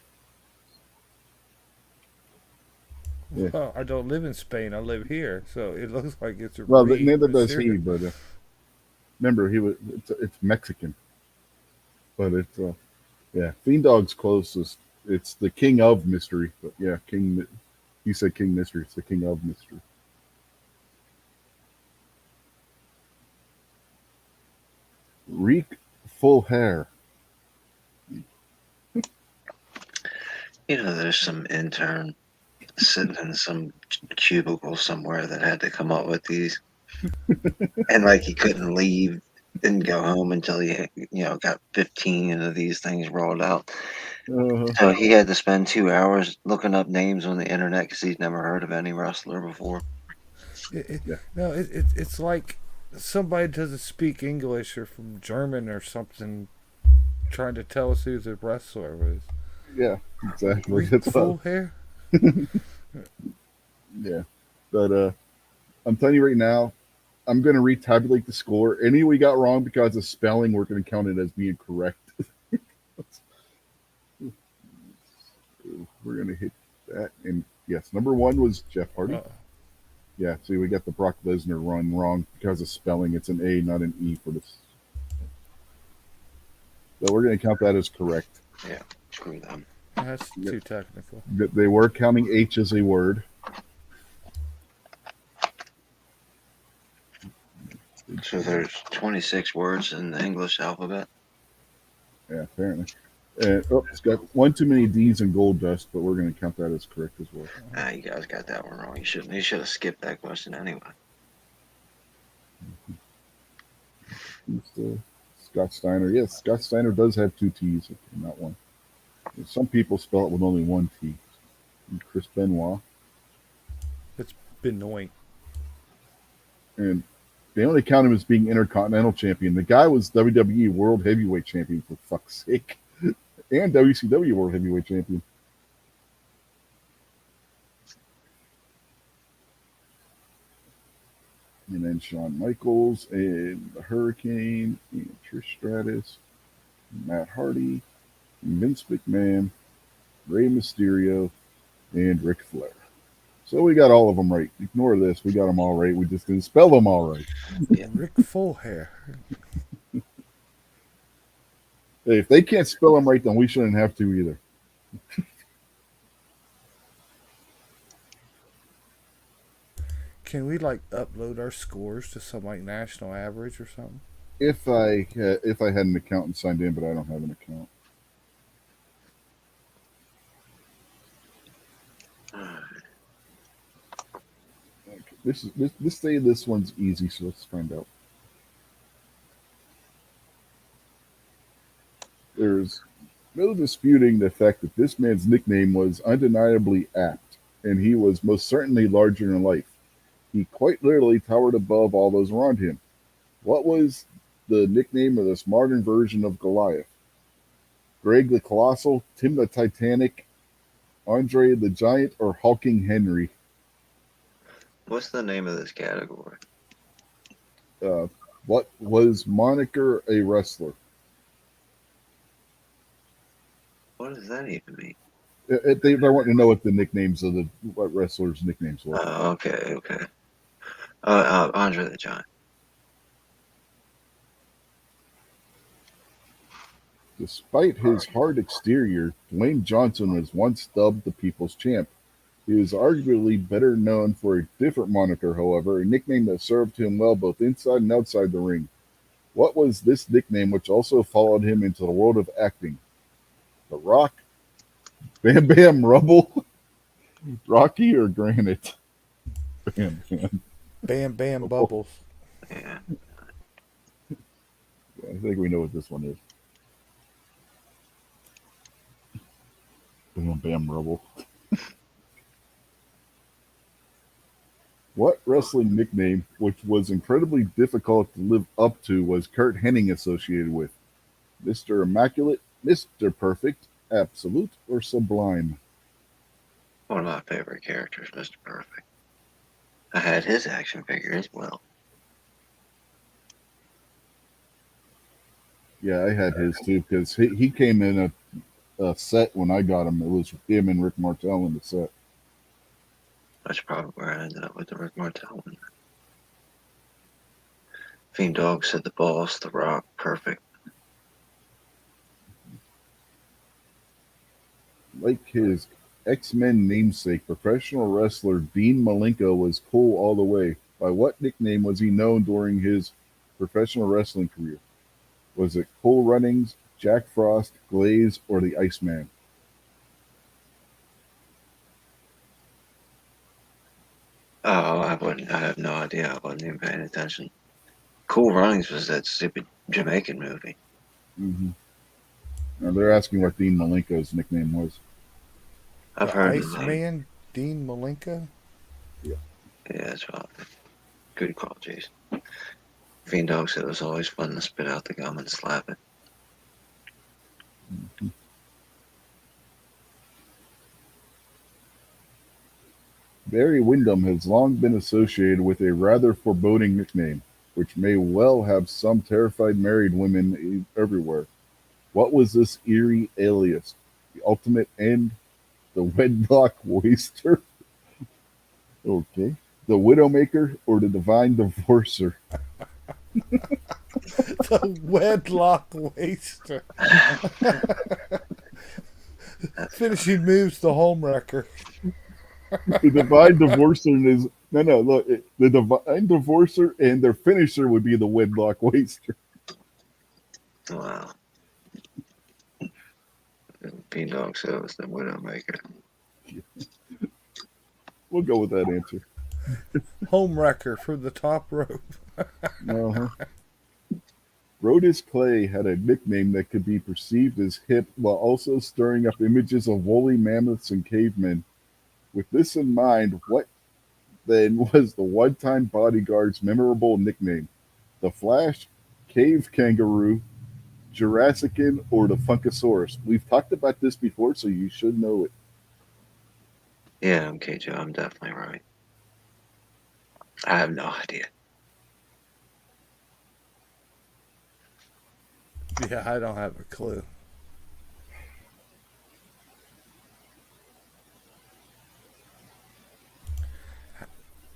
Speaker 1: Yeah.
Speaker 2: Well, I don't live in Spain. I live here, so it looks like it's a
Speaker 1: Well,
Speaker 2: Re
Speaker 1: neither does he,
Speaker 2: Mysterio.
Speaker 1: but remember, he was. It's Mexican, but it's yeah. Fiend Dog's closest. It's the King of Mystery, but yeah, King. He said King Mystery. It's the King of Mystery. Reek full hair.
Speaker 3: there's some intern sitting in some cubicle somewhere that had to come up with these, and like he couldn't leave, didn't go home until he, got 15 of these things rolled out.
Speaker 1: Uh,
Speaker 3: So he had to spend 2 hours looking up names on the internet because he'd never heard of any wrestler before.
Speaker 2: It, it,
Speaker 1: yeah.
Speaker 2: no, it's like somebody doesn't speak English or from German or something trying to tell us who the wrestler was.
Speaker 1: Yeah. Exactly.
Speaker 2: Reek
Speaker 1: That's what.
Speaker 2: full hair?
Speaker 1: Yeah. But I'm telling you right now, I'm going to retabulate the score. Any we got wrong because of spelling, we're going to count it as being correct. We're going to hit that and Yes, number one was Jeff Hardy.
Speaker 2: Uh,
Speaker 1: Yeah, see, we got the Brock Lesnar run wrong because of spelling. It's an A, not an E for this. So we're going to count that as correct.
Speaker 3: Yeah, screw them.
Speaker 2: that's too technical.
Speaker 1: They were counting H as a word.
Speaker 3: So there's 26 words in the English alphabet.
Speaker 1: Yeah, apparently. And it's got one too many D's and gold dust, but we're going to count that as correct as well.
Speaker 3: Ah, you guys got that one wrong. You shouldn't. You should have skipped that question anyway.
Speaker 1: Scott Steiner. Yes, Scott Steiner does have two T's, okay, not one. Some people spell it with only one T. And Chris Benoit.
Speaker 2: It's Benoit.
Speaker 1: And they only count him as being Intercontinental Champion. The guy was WWE World Heavyweight Champion, for fuck's sake. And WCW World Heavyweight Champion. And then Shawn Michaels and the Hurricane and Trish Stratus, Matt Hardy, Vince McMahon, Rey Mysterio, and Ric Flair. So we got all of them right. Ignore this. We got them all right. We just didn't spell them all right.
Speaker 3: Yeah.
Speaker 2: Rick Fullhair.
Speaker 1: Hey, if they can't spell them right, then we shouldn't have to either.
Speaker 2: Can we like upload our scores to some like national average or something?
Speaker 1: If I had an account and signed in, but I don't have an account. Okay. This say this one's easy, so let's find out. There's no disputing the fact that this man's nickname was undeniably apt, and he was most certainly larger than life. He quite literally towered above all those around him. What was the nickname of this modern version of Goliath? Greg the Colossal, Tim the Titanic, Andre the Giant, or Hulking Henry?
Speaker 3: What's the name of this category?
Speaker 1: Uh, what was moniker a wrestler?
Speaker 3: What does that even mean?
Speaker 1: They want to know what the nicknames of what wrestlers' nicknames were.
Speaker 3: Oh, okay, okay. Andre the Giant.
Speaker 1: Despite his hard exterior, Dwayne Johnson was once dubbed the People's Champ. He is arguably better known for a different moniker, however, a nickname that served him well both inside and outside the ring. What was this nickname, which also followed him into the world of acting? The Rock, Bam Bam Rubble, Rocky, or Granite? Bam Bam.
Speaker 2: Bam Bam
Speaker 1: Oh,
Speaker 2: Bubbles.
Speaker 3: Yeah.
Speaker 1: I think we know what this one is. Bam Bam Rubble. What wrestling nickname, which was incredibly difficult to live up to, was Kurt Hennig associated with? Mr. Immaculate, Mr. Perfect, Absolute, or Sublime?
Speaker 3: One of my favorite characters, Mr. Perfect. I had his action figure as well.
Speaker 1: Yeah, I had his too because he came in a set when I got him. It was him and Rick Martel in the set.
Speaker 3: That's probably where I ended up with the Rick Martel one. Fiend Dog said the Boss, the Rock, Perfect.
Speaker 1: Like his X-Men namesake, professional wrestler Dean Malenko was cool all the way. By what nickname was he known during his professional wrestling career? Was it Cool Runnings, Jack Frost, Glaze, or the Iceman?
Speaker 3: Oh, I wouldn't. I have no idea. I wasn't even paying attention. Cool Runnings was that stupid Jamaican movie.
Speaker 1: Mm-hmm. Now they're asking what Dean Malenko's nickname was.
Speaker 3: I've
Speaker 2: The
Speaker 3: heard the name.
Speaker 2: Iceman, Dean Malenko.
Speaker 1: Yeah.
Speaker 3: Yeah, that's right. Good call, Jason. Fiend Dog said it was always fun to spit out the gum and slap it.
Speaker 1: Mm-hmm. Barry Windham has long been associated with a rather foreboding nickname, which may well have some terrified married women everywhere. What was this eerie alias? The ultimate end? The wedlock waster? Okay. The Widowmaker or the Divine Divorcer?
Speaker 2: The wedlock waster.
Speaker 3: That's funny.
Speaker 2: Finishing moves, the homewrecker.
Speaker 1: The Divine Divorcer is. No, no, look. The Divine Divorcer and their finisher would be the Wedlock Waster.
Speaker 3: Wow. Dog Silva's the Widowmaker.
Speaker 1: We'll go with that answer.
Speaker 2: Homewrecker from the top rope.
Speaker 1: Uh-huh. Brodus Clay had a nickname that could be perceived as hip while also stirring up images of woolly mammoths and cavemen. With this in mind, what then was the one-time bodyguard's memorable nickname? The Flash, Cave Kangaroo, Jurassican, or the Funkasaurus? We've talked about this before, so you should know it.
Speaker 3: Yeah, MK Joe, I'm definitely right. I have no idea.
Speaker 2: Yeah, I don't have a clue.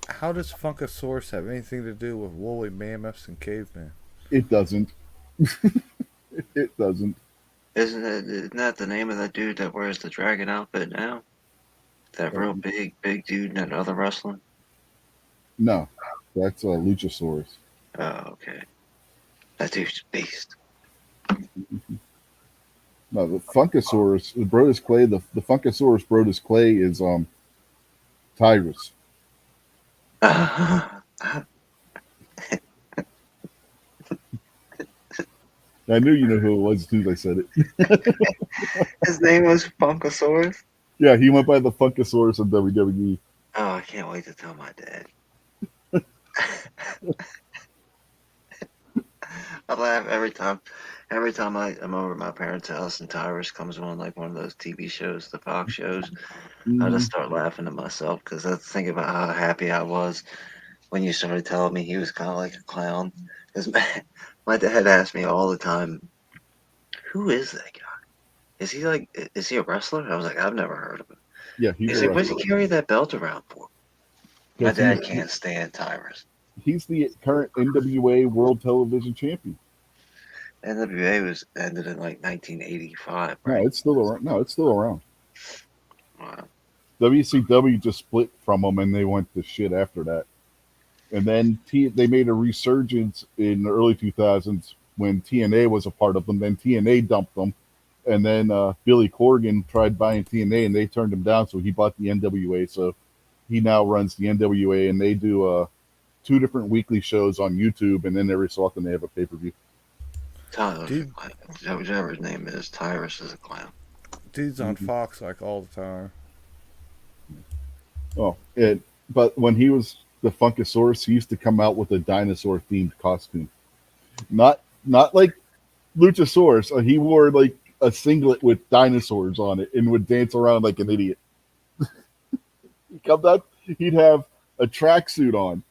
Speaker 2: How does Funkasaurus have anything to do with woolly mammoths and cavemen?
Speaker 1: It doesn't. It doesn't.
Speaker 3: Isn't that the name of that dude that wears the dragon outfit now? That real
Speaker 1: Um,
Speaker 3: big dude in that other wrestling?
Speaker 1: no, that's Luchasaurus.
Speaker 3: Oh, okay. That dude's a beast.
Speaker 1: No, the Funkasaurus, the Brodus Clay, the Funkasaurus Brodus Clay is Tyrus. I knew you know who it was as soon as I said it.
Speaker 3: His name was Funkasaurus?
Speaker 1: Yeah, he went by the Funkasaurus in WWE.
Speaker 3: Oh, I can't wait to tell my dad. I laugh every time. Every time I'm over at my parents' house and Tyrus comes on like one of those TV shows, the Fox shows, I
Speaker 1: Hmm.
Speaker 3: just start laughing to myself because I think about how happy I was when you started telling me he was kind of like a clown. Because my dad asked me all the time, "Who is that guy? Is he a wrestler?" I was like, "I've never heard of him."
Speaker 1: Yeah, he's a
Speaker 3: He's like, "What's he
Speaker 1: wrestler
Speaker 3: carry that belt around for?" My
Speaker 1: because
Speaker 3: dad can't stand Tyrus.
Speaker 1: he's the current NWA World Television Champion.
Speaker 3: NWA was ended in like 1985,
Speaker 1: No,
Speaker 3: right?
Speaker 1: it's still around. No, it's still around.
Speaker 3: Wow.
Speaker 1: WCW just split from them, and they went to shit after that. And then they made a resurgence in the early 2000s when TNA was a part of them. Then TNA dumped them, and then Billy Corgan tried buying TNA, and they turned him down. So he bought the NWA. So he now runs the NWA, and they do two different weekly shows on YouTube, and then every so often they have a pay per view.
Speaker 3: Tyler's a
Speaker 2: Dude,
Speaker 3: clown. Whichever his name is, Tyrus is a clown.
Speaker 2: dude's on
Speaker 1: Mm-hmm.
Speaker 2: Fox like all the time.
Speaker 1: Oh, but when he was the Funkasaurus, he used to come out with a dinosaur themed costume. Not like Luchasaurus. He wore like a singlet with dinosaurs on it and would dance around like an idiot. He'd come out, he'd have a tracksuit on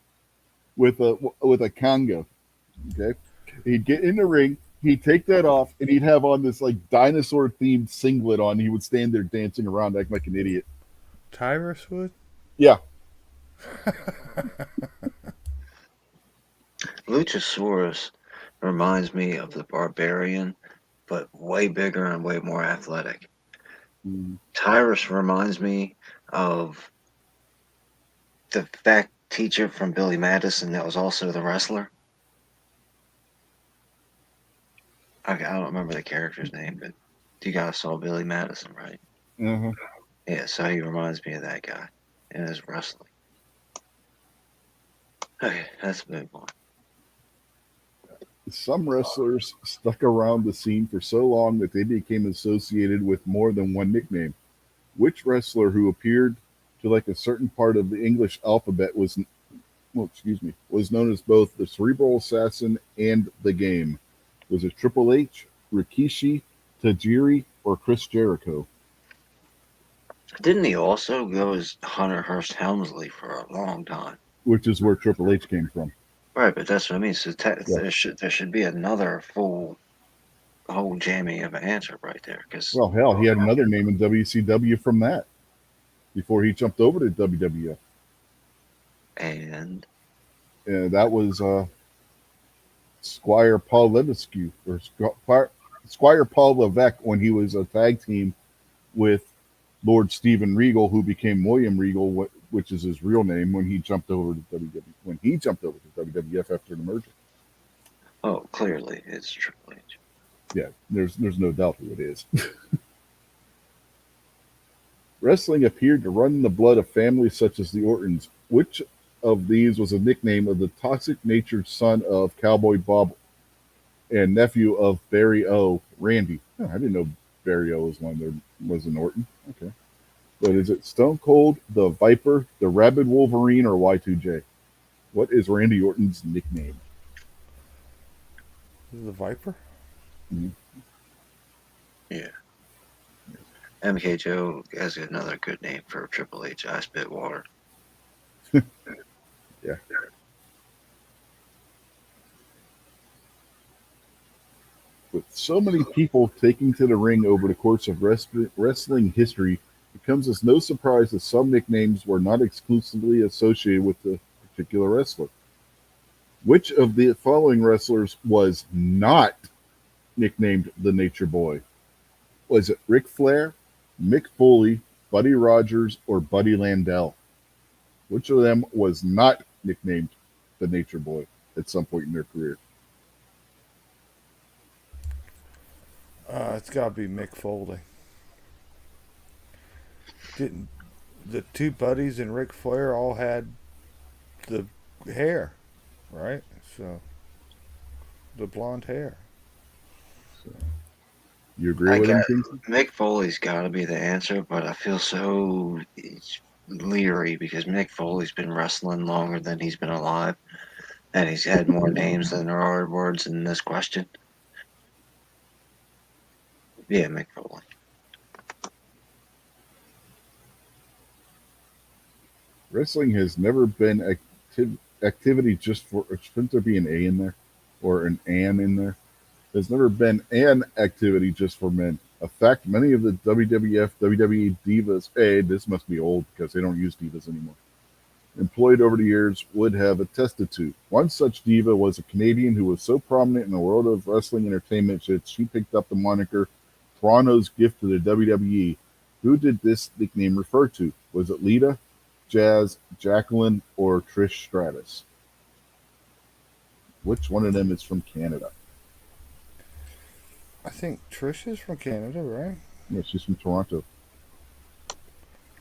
Speaker 1: with a Congo. Okay, he'd get in the ring. He'd take that off and he'd have on this like dinosaur themed singlet on. He would stand there dancing around acting like an idiot.
Speaker 2: Tyrus would?
Speaker 1: Yeah,
Speaker 3: Luchasaurus reminds me of the Barbarian, but way bigger and way more athletic.
Speaker 1: mm,
Speaker 3: Tyrus reminds me of the fact teacher from Billy Madison that was also the wrestler. I don't remember the character's name, but you guys saw Billy Madison, right?
Speaker 1: uh-huh.
Speaker 3: Yeah, so he reminds me of that guy in his wrestling. Okay, let's move on.
Speaker 1: Some wrestlers stuck around the scene for so long that they became associated with more than one nickname. Which wrestler who appeared to like a certain part of the English alphabet was known as both the Cerebral Assassin and the Game? Was it Triple H, Rikishi, Tajiri, or Chris Jericho?
Speaker 3: Didn't he also go as Hunter Hearst Helmsley for a long time?
Speaker 1: Which is where Triple H came from.
Speaker 3: Right, but that's what I mean. So
Speaker 1: Yeah.
Speaker 3: there should be another full whole jammy of an answer right there, because
Speaker 1: Well, hell, he had another name in WCW from that before he jumped over to WWF.
Speaker 3: And
Speaker 1: That was Squire Paul Levesque or Squire Paul Levesque when he was a tag team with Lord Steven Regal, who became William Regal, which is his real name when he jumped over to WWF after the merger.
Speaker 3: oh, clearly it's Triple H.
Speaker 1: Yeah, there's no doubt who it is. Wrestling appeared to run in the blood of families such as the Ortons. Which of these was a nickname of the toxic-natured son of Cowboy Bob and nephew of Barry O, Randy? Oh, I didn't know Barry O was an Orton. Okay. But is it Stone Cold, the Viper, the Rabid Wolverine, or Y2J? What is Randy Orton's nickname?
Speaker 2: Is it the Viper?
Speaker 1: Mhm.
Speaker 3: Yeah. MKJO has another good name for Triple H. I spit water.
Speaker 1: Yeah. With so many people taking to the ring over the course of wrestling history, it comes as no surprise that some nicknames were not exclusively associated with the particular wrestler. Which of the following wrestlers was not nicknamed the Nature Boy? Was it Ric Flair, Mick Foley, Buddy Rogers, or Buddy Landell? Which of them was not nicknamed the Nature Boy at some point in their career?
Speaker 2: It's got to be Mick Foley. Didn't the two buddies and Ric Flair all had the hair, right? So the blonde hair.
Speaker 1: So, you agree
Speaker 3: I
Speaker 1: with
Speaker 3: got
Speaker 1: him, Kingston?
Speaker 3: Mick Foley's got to be the answer, but I feel so leery because Mick Foley's been wrestling longer than he's been alive, and he's had more names than there are words in this question. Yeah, Mick Foley.
Speaker 1: Wrestling has never been activity just for. Shouldn't there be an A in there, or an in there? There's never been an activity just for men. In fact, many of the WWF, WWE divas, this must be old because they don't use divas anymore, employed over the years would have attested to. One such diva was a Canadian who was so prominent in the world of wrestling entertainment that she picked up the moniker Toronto's gift to the WWE. Who did this nickname refer to? Was it Lita, Jazz, Jacqueline, or Trish Stratus? Which one of them is from Canada?
Speaker 2: I think Trish is from Canada, right?
Speaker 1: Yeah, she's from Toronto.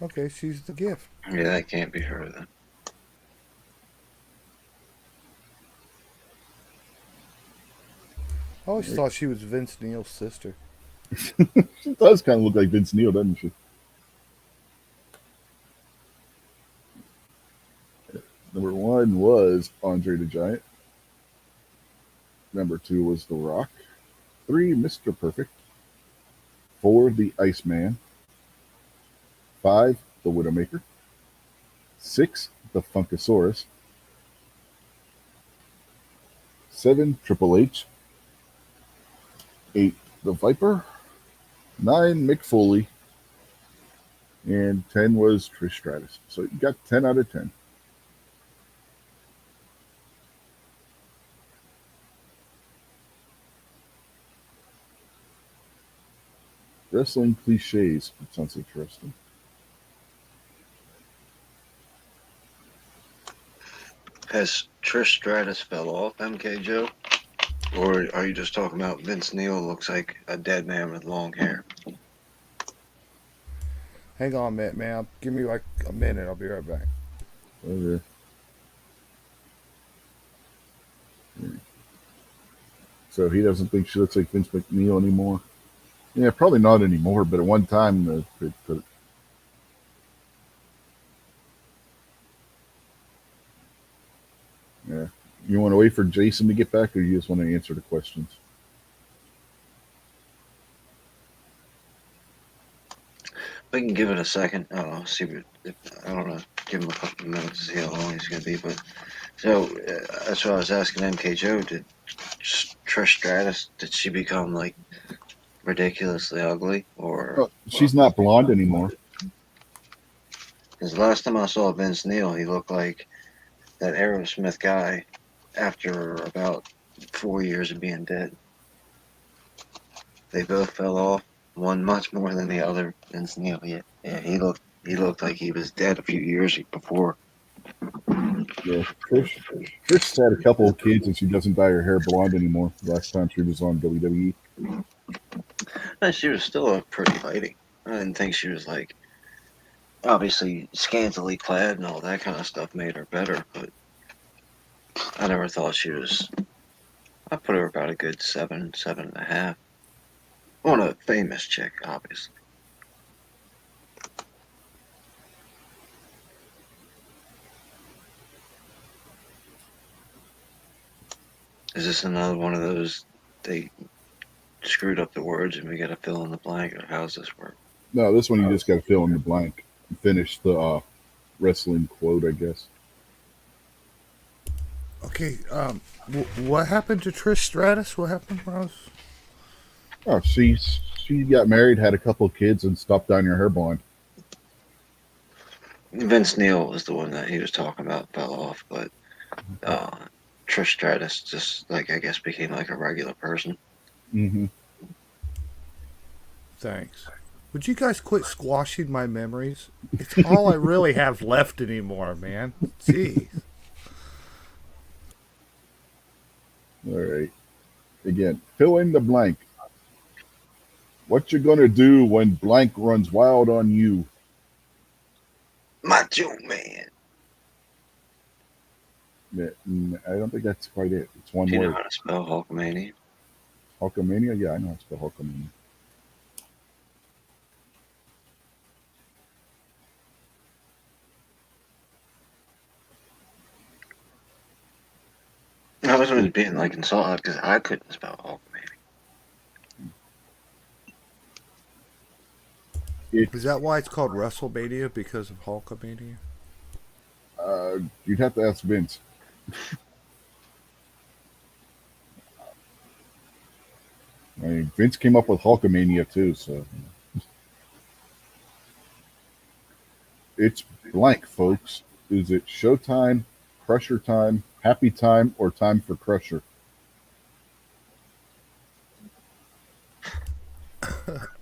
Speaker 2: Okay, she's the gift.
Speaker 3: Yeah, that can't be her then.
Speaker 2: I always thought she was Vince Neil's sister.
Speaker 1: She does kind of look like Vince Neil, doesn't she? Number one was Andre the Giant. Number two was The Rock. Three, Mr. Perfect. Four, The Iceman. Five, The Widowmaker. Six, The Funkasaurus. Seven, Triple H. Eight, The Viper. Nine, Mick Foley. And 10 was Trish Stratus. So you got 10 out of 10. Wrestling cliches. That sounds interesting.
Speaker 3: Has Trish Stratus fell off, MKJO? Or are you just talking about Vince Neil looks like a dead man with long hair?
Speaker 2: Hang on a minute, man. Give me like a minute. I'll be right back.
Speaker 1: Okay. So he doesn't think she looks like Vince McNeil anymore. Yeah, probably not anymore, but at one time, yeah. You want to wait for Jason to get back, or you just want to answer the questions?
Speaker 3: We can give it a second. I don't know. See if I don't know. Give him a couple of minutes to see how long he's going to be. But so that's what I was asking MKJO. Did Trish Stratus she become like ridiculously ugly, or
Speaker 1: She's not blonde anymore.
Speaker 3: because last time I saw Vince Neil, he looked like that Aerosmith guy, after about 4 years of being dead, they both fell off. One much more than the other. Vince Neil, yeah, he looked like he was dead a few years before.
Speaker 1: Yeah, Trish had a couple of kids, and she doesn't dye her hair blonde anymore. Last time she was on WWE.
Speaker 3: And she was still a pretty lady. I didn't think she was like obviously scantily clad and all that kind of stuff made her better, but I never thought she was. I put her about a good 7, 7.5 on a famous chick, obviously. Is this another one of those they screwed up the words and we got to fill in the blank, or how's this work?
Speaker 1: No, this one you just got to fill in the blank and finish the wrestling quote, I guess.
Speaker 2: Okay, what happened to Trish Stratus? What happened, Rose?
Speaker 1: Oh, she got married, had a couple of kids, and stopped dyeing her hair blonde.
Speaker 3: Vince Neil was the one that he was talking about fell off, but uh, Trish Stratus just like I guess became like a regular person.
Speaker 1: Mm-hmm.
Speaker 2: Thanks. Would you guys quit squashing my memories? It's all I really have left anymore, man. Jeez.
Speaker 1: All right. Again, fill in the blank. What you gonna do when blank runs wild on you?
Speaker 3: Macho Man.
Speaker 1: I don't think that's quite it. It's one
Speaker 3: Do you know
Speaker 1: word.
Speaker 3: how to spell Hulkamania?
Speaker 1: Hulkamania? Yeah, I know how to spell Hulkamania.
Speaker 3: I wasn't being like insulted because I couldn't spell Hulkamania.
Speaker 2: Is
Speaker 1: It's
Speaker 2: that why it's called WrestleMania? Because of Hulkamania?
Speaker 1: you'd have to ask Vince. I mean, Vince came up with Hulkamania too, so it's blank, folks. Is it Showtime, Crusher Time, Happy Time, or Time for Crusher?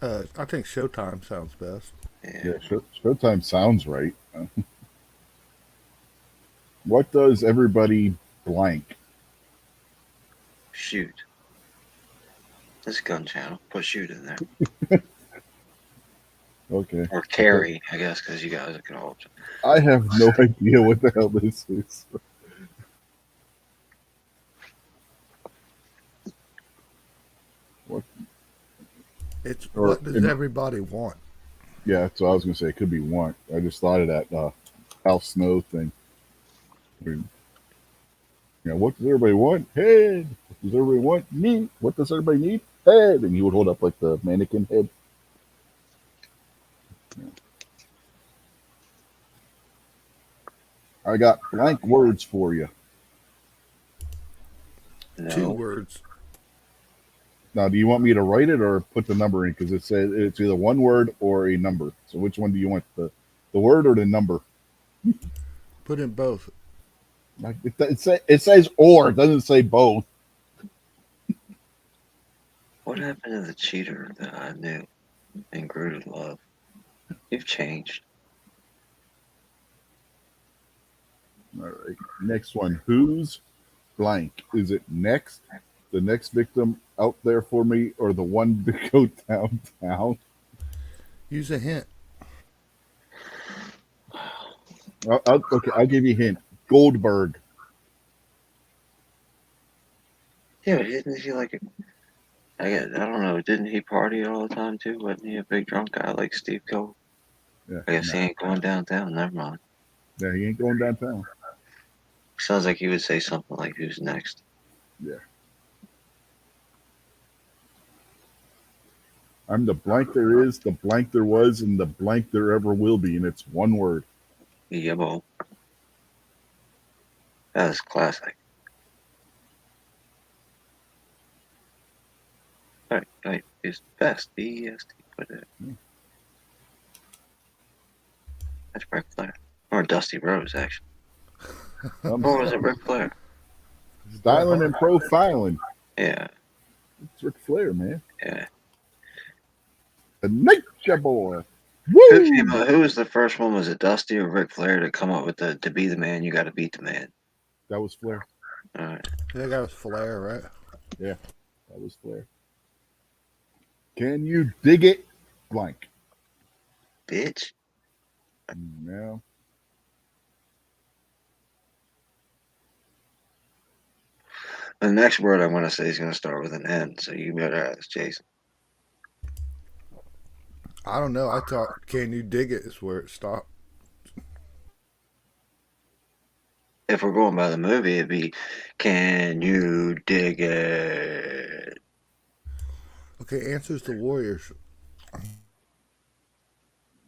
Speaker 2: I think Showtime sounds best.
Speaker 3: Yeah.
Speaker 1: Yeah, Showtime sounds right. What does everybody blank?
Speaker 3: Shoot. This gun channel. Put shoot in there.
Speaker 1: Okay.
Speaker 3: Or carry, I guess, because you guys can all.
Speaker 1: I have no idea what the hell this is. What
Speaker 2: It's
Speaker 1: or
Speaker 2: what does everybody want?
Speaker 1: yeah, that's what I was gonna say. It could be want. I just thought of that Al Snow thing. You what does everybody want? Head. What does everybody want? Me. What does everybody need? Head. And he would hold up like the mannequin head. I got blank words for you.
Speaker 2: Two
Speaker 3: No.
Speaker 2: words.
Speaker 1: Now, do you want me to write it or put the number in? Because it says it's either one word or a number. So which one do you want? The word or the number?
Speaker 2: Put in both.
Speaker 1: Like, it says or. It doesn't say both.
Speaker 3: What happened to the cheater that I knew and grew to love? You've changed.
Speaker 1: All right. Next one. Who's blank? Is it next? The next victim out there for me, or the one to go downtown?
Speaker 2: Use a hint.
Speaker 1: Okay, I'll give you a hint. Goldberg.
Speaker 3: Yeah, but isn't he like I don't know. Didn't he party all the time too? Wasn't he a big drunk guy like Steve Cole?
Speaker 1: Yeah,
Speaker 3: I guess
Speaker 1: no,
Speaker 3: he ain't going downtown. Never mind.
Speaker 1: yeah, he ain't going downtown.
Speaker 3: Sounds like he would say something like, "Who's next?"
Speaker 1: Yeah, I'm the blank there is, the blank there was, and the blank there ever will be, and it's one word.
Speaker 3: Yeah, well, that's classic. Right, is best. BEST. Put it. That's Ric Flair or Dusty Rose, actually.
Speaker 1: I'm
Speaker 3: Or was it Ric Flair?
Speaker 2: Bret
Speaker 1: styling and
Speaker 2: Hart.
Speaker 1: profiling.
Speaker 3: Yeah,
Speaker 1: It's Ric Flair, man.
Speaker 3: yeah.
Speaker 1: The Nature Boy.
Speaker 3: Who
Speaker 1: Woo!
Speaker 3: came out? Who was the first one? Was it Dusty or Ric Flair to come up with the to be the man? You got to beat the man.
Speaker 1: That was Flair.
Speaker 3: All right,
Speaker 2: I think that was Flair, right?
Speaker 1: Yeah, that was Flair. Can you dig it? Blank.
Speaker 3: bitch.
Speaker 1: Now,
Speaker 3: The next word I want to say is going to start with an N, so you better ask Jason.
Speaker 2: I don't know. I thought "Can You Dig It" is where it stopped.
Speaker 3: If we're going by the movie, it'd be, can you dig it?
Speaker 2: Okay, answers the Warriors.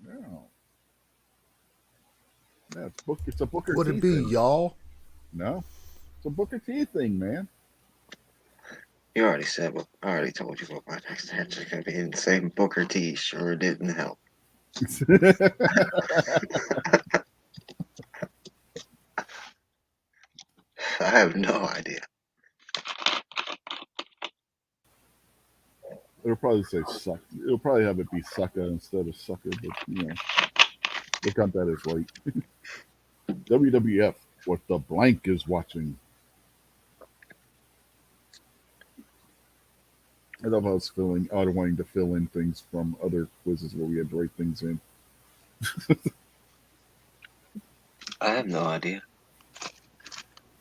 Speaker 1: no. Yeah, it's a Booker
Speaker 2: Would
Speaker 1: T
Speaker 2: it be
Speaker 1: thing.
Speaker 2: y'all?
Speaker 1: No, it's a Booker T thing, man.
Speaker 3: You already said what I already told you what my next answer is going to be. And saying Booker T sure didn't help. I have no idea.
Speaker 1: It'll probably say suck. It'll probably have it be sucker instead of sucker, but they count that as right. WWF, what the blank is watching. I love how it's filling out of wanting to fill in things from other quizzes where we had to write things in.
Speaker 3: I have no idea.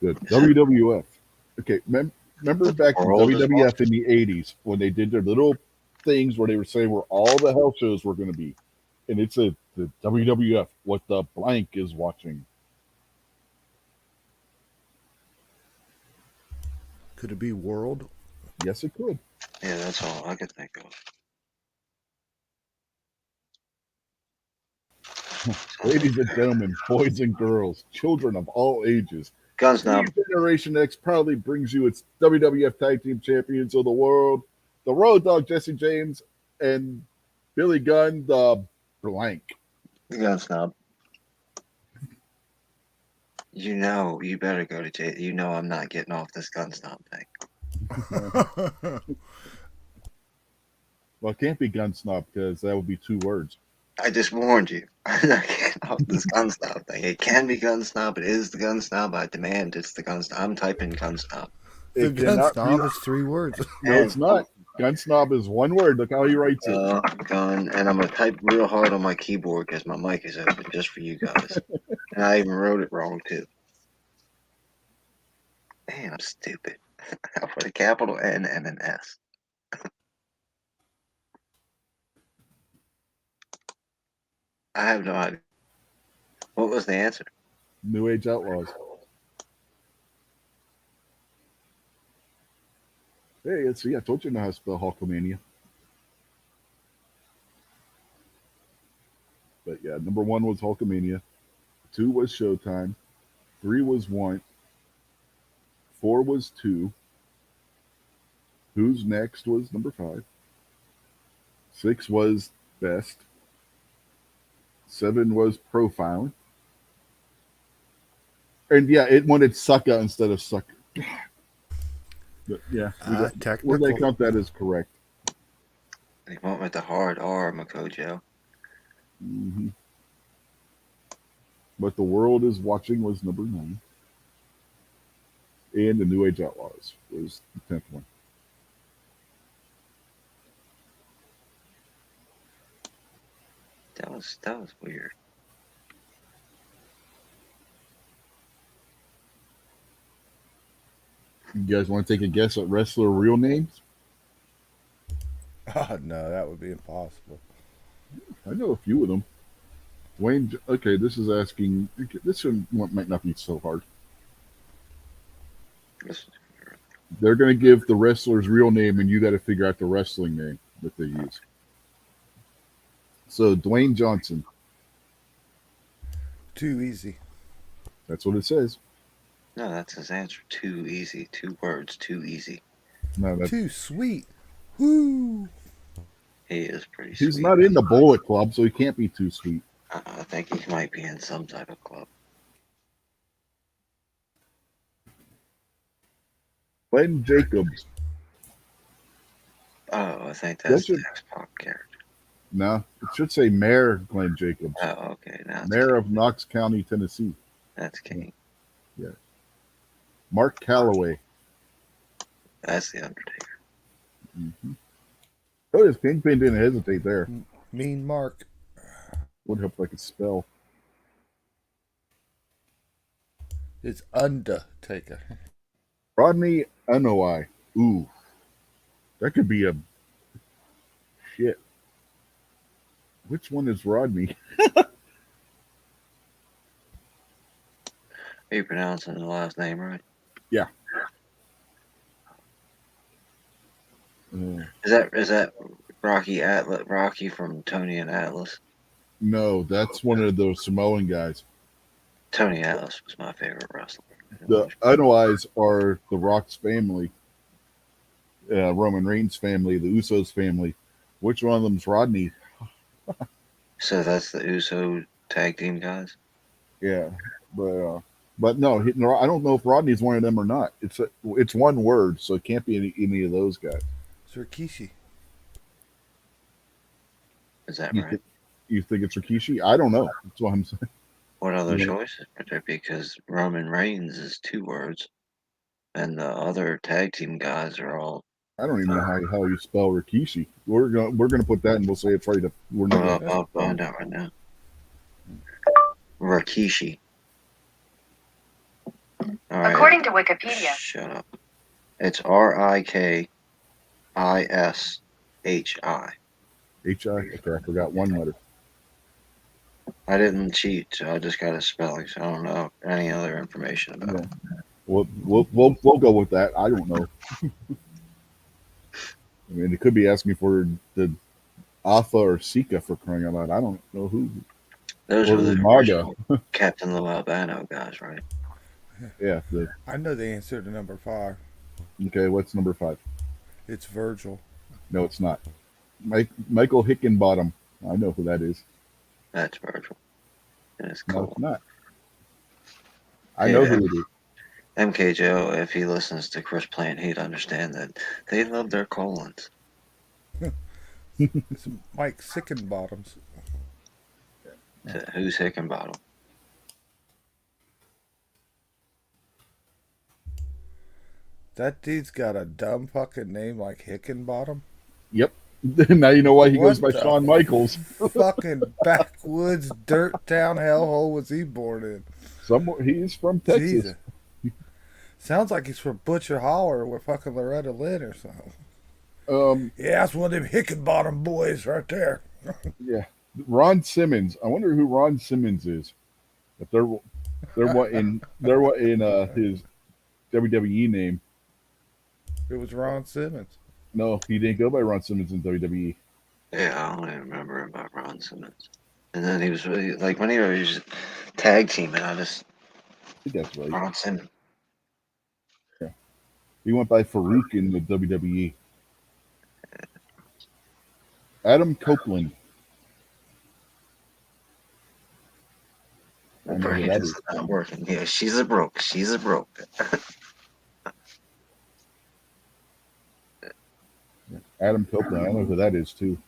Speaker 1: Good.
Speaker 3: Is that
Speaker 1: WWF. Okay, remember
Speaker 3: what the
Speaker 1: back in
Speaker 3: world is
Speaker 1: WWF in
Speaker 3: watching?
Speaker 1: the 80s when they did their little things where they were saying where all the hell shows were going to be. And it said the WWF, what the blank is watching.
Speaker 2: Could it be World?
Speaker 1: Yes, it could.
Speaker 3: Yeah, that's all I could think of. Sounds like
Speaker 1: Ladies and gentlemen, boys and girls, children of all ages,
Speaker 3: Guns
Speaker 1: Steve
Speaker 3: Knob.
Speaker 1: Generation X proudly brings you its WWF Tag Team Champions of the World, the Road Dogg Jesse James, and Billy Gunn, the blank.
Speaker 3: Guns Knob. You know, you better go to jail. You know, I'm not getting off this gun stomp thing.
Speaker 1: Well, it can't be Gun Snob because that would be two words.
Speaker 3: I just warned you. I'm not getting off this gun snob thing. It can be gun snob. It is the gun snob. I demand it's the gun snob. I'm typing gun snob.
Speaker 2: The
Speaker 1: It
Speaker 2: gun
Speaker 1: cannot be.
Speaker 2: snob is 3 words.
Speaker 1: No,
Speaker 3: And
Speaker 1: it's not. Gun Snob is one word. Look how he writes it.
Speaker 3: gun. And I'm going to type real hard on my keyboard because my mic is open just for you guys. And I even wrote it wrong, too. Man, I'm stupid. I put a capital N and an S. I have no idea. What was the answer?
Speaker 1: New Age Outlaws. Hey, let's see. I told you how to spell Hulkamania. But yeah, number one was Hulkamania. Two was Showtime. Three was Want. Four was Two. Who's Next was number five. Six was Best. Seven was Profiling. And yeah, it wanted Sucka instead of Sucker. But yeah, we're going to
Speaker 2: Technical.
Speaker 1: count that as correct.
Speaker 3: They went with the hard R, Makojo.
Speaker 1: Hmm. But the world is watching was number nine. And the New Age Outlaws was the 10th one.
Speaker 3: That was weird.
Speaker 1: You guys want to take a guess at wrestler real names?
Speaker 2: Oh, no, that would be impossible.
Speaker 1: I know a few of them. Dwayne, okay, this is asking, this one might not be so hard.
Speaker 3: This-
Speaker 1: They're going to give the wrestler's real name, and you got to figure out the wrestling name that they use. So, Dwayne Johnson,
Speaker 2: Too easy.
Speaker 1: that's what it says.
Speaker 3: No, that's his answer. Too easy. 2 words. Too easy.
Speaker 1: No, that's,
Speaker 2: Too sweet. Woo!
Speaker 3: He is pretty
Speaker 1: he's
Speaker 3: sweet.
Speaker 1: not in the Bullet Club, so he can't be too sweet.
Speaker 3: I think he might be in some type of club.
Speaker 1: Glenn Jacobs.
Speaker 3: Oh, I think
Speaker 1: That
Speaker 3: that's the
Speaker 1: should
Speaker 3: X-Pac character.
Speaker 1: no. It should say Mayor Glenn Jacobs,
Speaker 3: Oh, okay. Now it's
Speaker 1: Mayor
Speaker 3: King.
Speaker 1: of Knox County, Tennessee.
Speaker 3: That's
Speaker 1: Yeah.
Speaker 3: King.
Speaker 1: Yeah. Mark Calloway.
Speaker 3: That's the Undertaker.
Speaker 1: Mm-hmm. Oh, his Kingpin didn't hesitate there.
Speaker 2: Mean Mark.
Speaker 1: Would help if I could spell.
Speaker 2: It's Undertaker.
Speaker 1: Rodney Unoi. Ooh, that could be a shit. Which one is Rodney?
Speaker 3: Are you pronouncing the last name right?
Speaker 1: Yeah. Uh,
Speaker 3: Is that Rocky Atlas? Rocky from Tony and Atlas.
Speaker 1: no, that's one of those Samoan guys.
Speaker 3: Tony Atlas was my favorite wrestler.
Speaker 1: The Unois are the Rock's family, Roman Reigns family, the Usos family. Which one of them's Rodney?
Speaker 3: So that's the Uso tag team guys.
Speaker 1: Yeah, but no, I don't know if Rodney's one of them or not. It's one word, so it can't be any of those guys.
Speaker 2: It's Rikishi.
Speaker 3: Is that
Speaker 1: You
Speaker 3: right?
Speaker 1: think you think it's Rikishi? I don't know. That's what I'm saying.
Speaker 3: What other
Speaker 1: Yeah.
Speaker 3: choices are there? Because Roman Reigns is 2 words, and the other tag team guys are all.
Speaker 1: I don't even know how you spell Rikishi. We're gonna put that and we'll say it's right. We're not gonna.
Speaker 3: I'll find out right now. Rikishi. All right.
Speaker 4: According to Wikipedia.
Speaker 3: Shut up. It's Rikishi.
Speaker 1: Hi. Okay, I forgot one letter.
Speaker 3: I didn't cheat, so I just got a spelling, so I don't know any other information about
Speaker 1: Yeah.
Speaker 3: it.
Speaker 1: We'll go with that. I don't know. I mean, it could be asking for the Alpha or Sika for crying out loud. I don't know who.
Speaker 3: Those
Speaker 1: Or
Speaker 3: were the
Speaker 1: Umaga.
Speaker 3: original Captain Lou Albano guys, right?
Speaker 1: Yeah.
Speaker 2: I know the answer to number 5.
Speaker 1: Okay, what's number 5?
Speaker 2: It's Virgil.
Speaker 1: No, it's not. Michael Hickenbottom. I know who that is.
Speaker 3: That's Virgil. And it's
Speaker 1: No,
Speaker 3: cool.
Speaker 1: it's not. I know
Speaker 3: Yeah.
Speaker 1: who it is.
Speaker 3: MKJO, if he listens to Chris Plant, he'd understand that they love their colons.
Speaker 2: It's Mike Sickenbottoms.
Speaker 3: So who's Hickenbottom?
Speaker 2: That dude's got a dumb fucking name like Hickenbottom.
Speaker 1: Yep. Now you know why he goes by
Speaker 2: What the
Speaker 1: Shawn Michaels.
Speaker 2: Fucking backwoods dirt town hellhole was he born in?
Speaker 1: He's from Texas.
Speaker 2: Jesus. Sounds like he's from Butcher Holler with fucking Loretta Lynn or something. Yeah, that's one of them Hickenbottom boys right there.
Speaker 1: Yeah. Ron Simmons. I wonder who Ron Simmons is. If they're what in his WWE name.
Speaker 2: It was Ron Simmons.
Speaker 1: No, he didn't go by Ron Simmons in WWE.
Speaker 3: Yeah, I don't even remember about Ron Simmons. And then he was really, like, when he was tag teaming,
Speaker 1: I think that's right.
Speaker 3: Ron Simmons.
Speaker 1: Yeah. He went by Farouk in the WWE. Adam Copeland. I know who that is.
Speaker 3: Not working. Yeah, she's a broke. She's a broke.
Speaker 1: Adam Copeland. I know who that is too.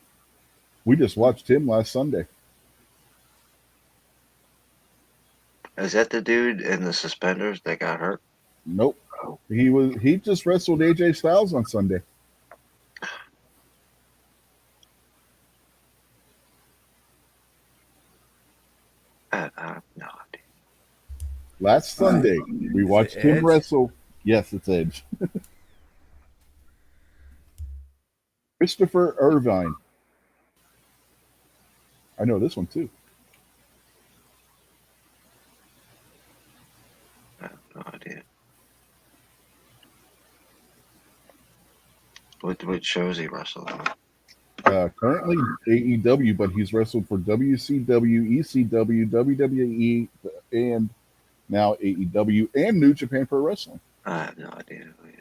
Speaker 1: We just watched him last Sunday.
Speaker 3: Is that the dude in the suspenders that got hurt?
Speaker 1: Nope. He just wrestled AJ Styles on Sunday.
Speaker 3: I have no idea.
Speaker 1: Last Sunday, we watched him
Speaker 2: Edge?
Speaker 1: wrestle. Yes, it's Edge. Christopher Irvine. I know this one too.
Speaker 3: I have no idea. What shows he wrestled on?
Speaker 1: Currently AEW, but he's wrestled for WCW, ECW, WWE, and now AEW and New Japan Pro Wrestling.
Speaker 3: I have no idea who he is.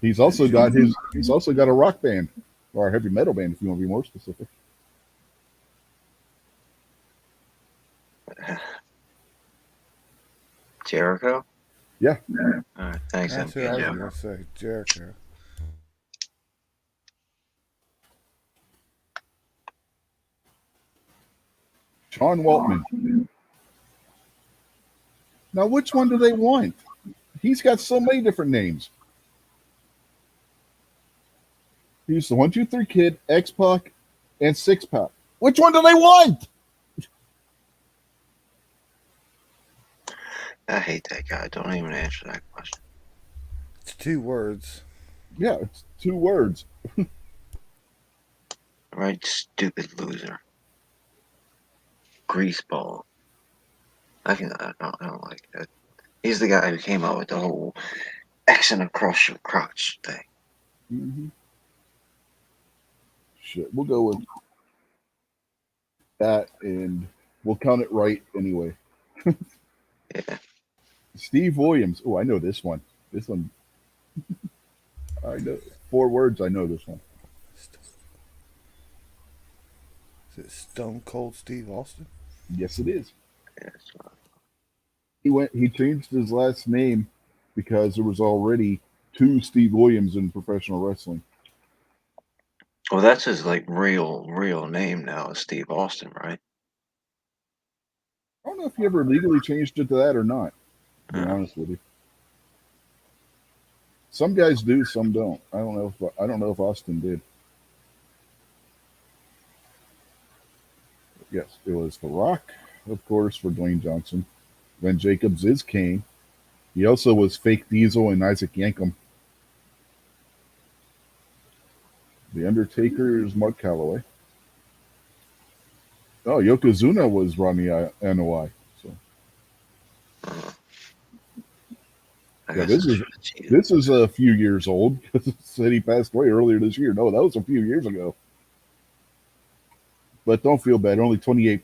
Speaker 1: He's also got a rock band or a heavy metal band, if you want to be more specific.
Speaker 3: Jericho?
Speaker 1: Yeah,
Speaker 3: All right, thanks,
Speaker 2: That's who I was
Speaker 3: MKJ.
Speaker 2: gonna say, Jericho.
Speaker 1: Sean Waltman. Now, which one do they want? He's got so many different names. He's the 1, 2, 3 Kid, X Pac, and Six Pack. Which one do they want?
Speaker 3: I hate that guy. Don't even answer that question.
Speaker 2: It's 2 words.
Speaker 1: Yeah, it's 2 words.
Speaker 3: Right, stupid loser. Greaseball. I don't like that. He's the guy who came up with the whole Xing across your crotch thing.
Speaker 1: Mm-hmm. Shit, we'll go with that, and we'll count it right anyway.
Speaker 3: Yeah.
Speaker 1: Steve Williams. Oh, I know this one. This one, I know 4 words. I know this one.
Speaker 2: Is it Stone Cold Steve Austin?
Speaker 1: Yes, it is.
Speaker 3: Yeah.
Speaker 1: He went. He changed his last name because there was already 2 Steve Williams in professional wrestling.
Speaker 3: Well, that's his like real name now is Steve Austin, right?
Speaker 1: I don't know if he ever legally changed it to that or not. To be
Speaker 3: Uh,
Speaker 1: honest with you, some guys do, some don't. I don't know if Austin did. Yes, it was The Rock, of course, for Dwayne Johnson. Then Jacobs is Kane. He also was Fake Diesel and Isaac Yankem. The Undertaker is Mark Calloway. Oh, Yokozuna was Ronnie Anoi. So
Speaker 3: I
Speaker 1: yeah,
Speaker 3: guess I should have cheated.
Speaker 1: this is a few years old because it said he passed away earlier this year. No, that was a few years ago. But don't feel bad. Only 28%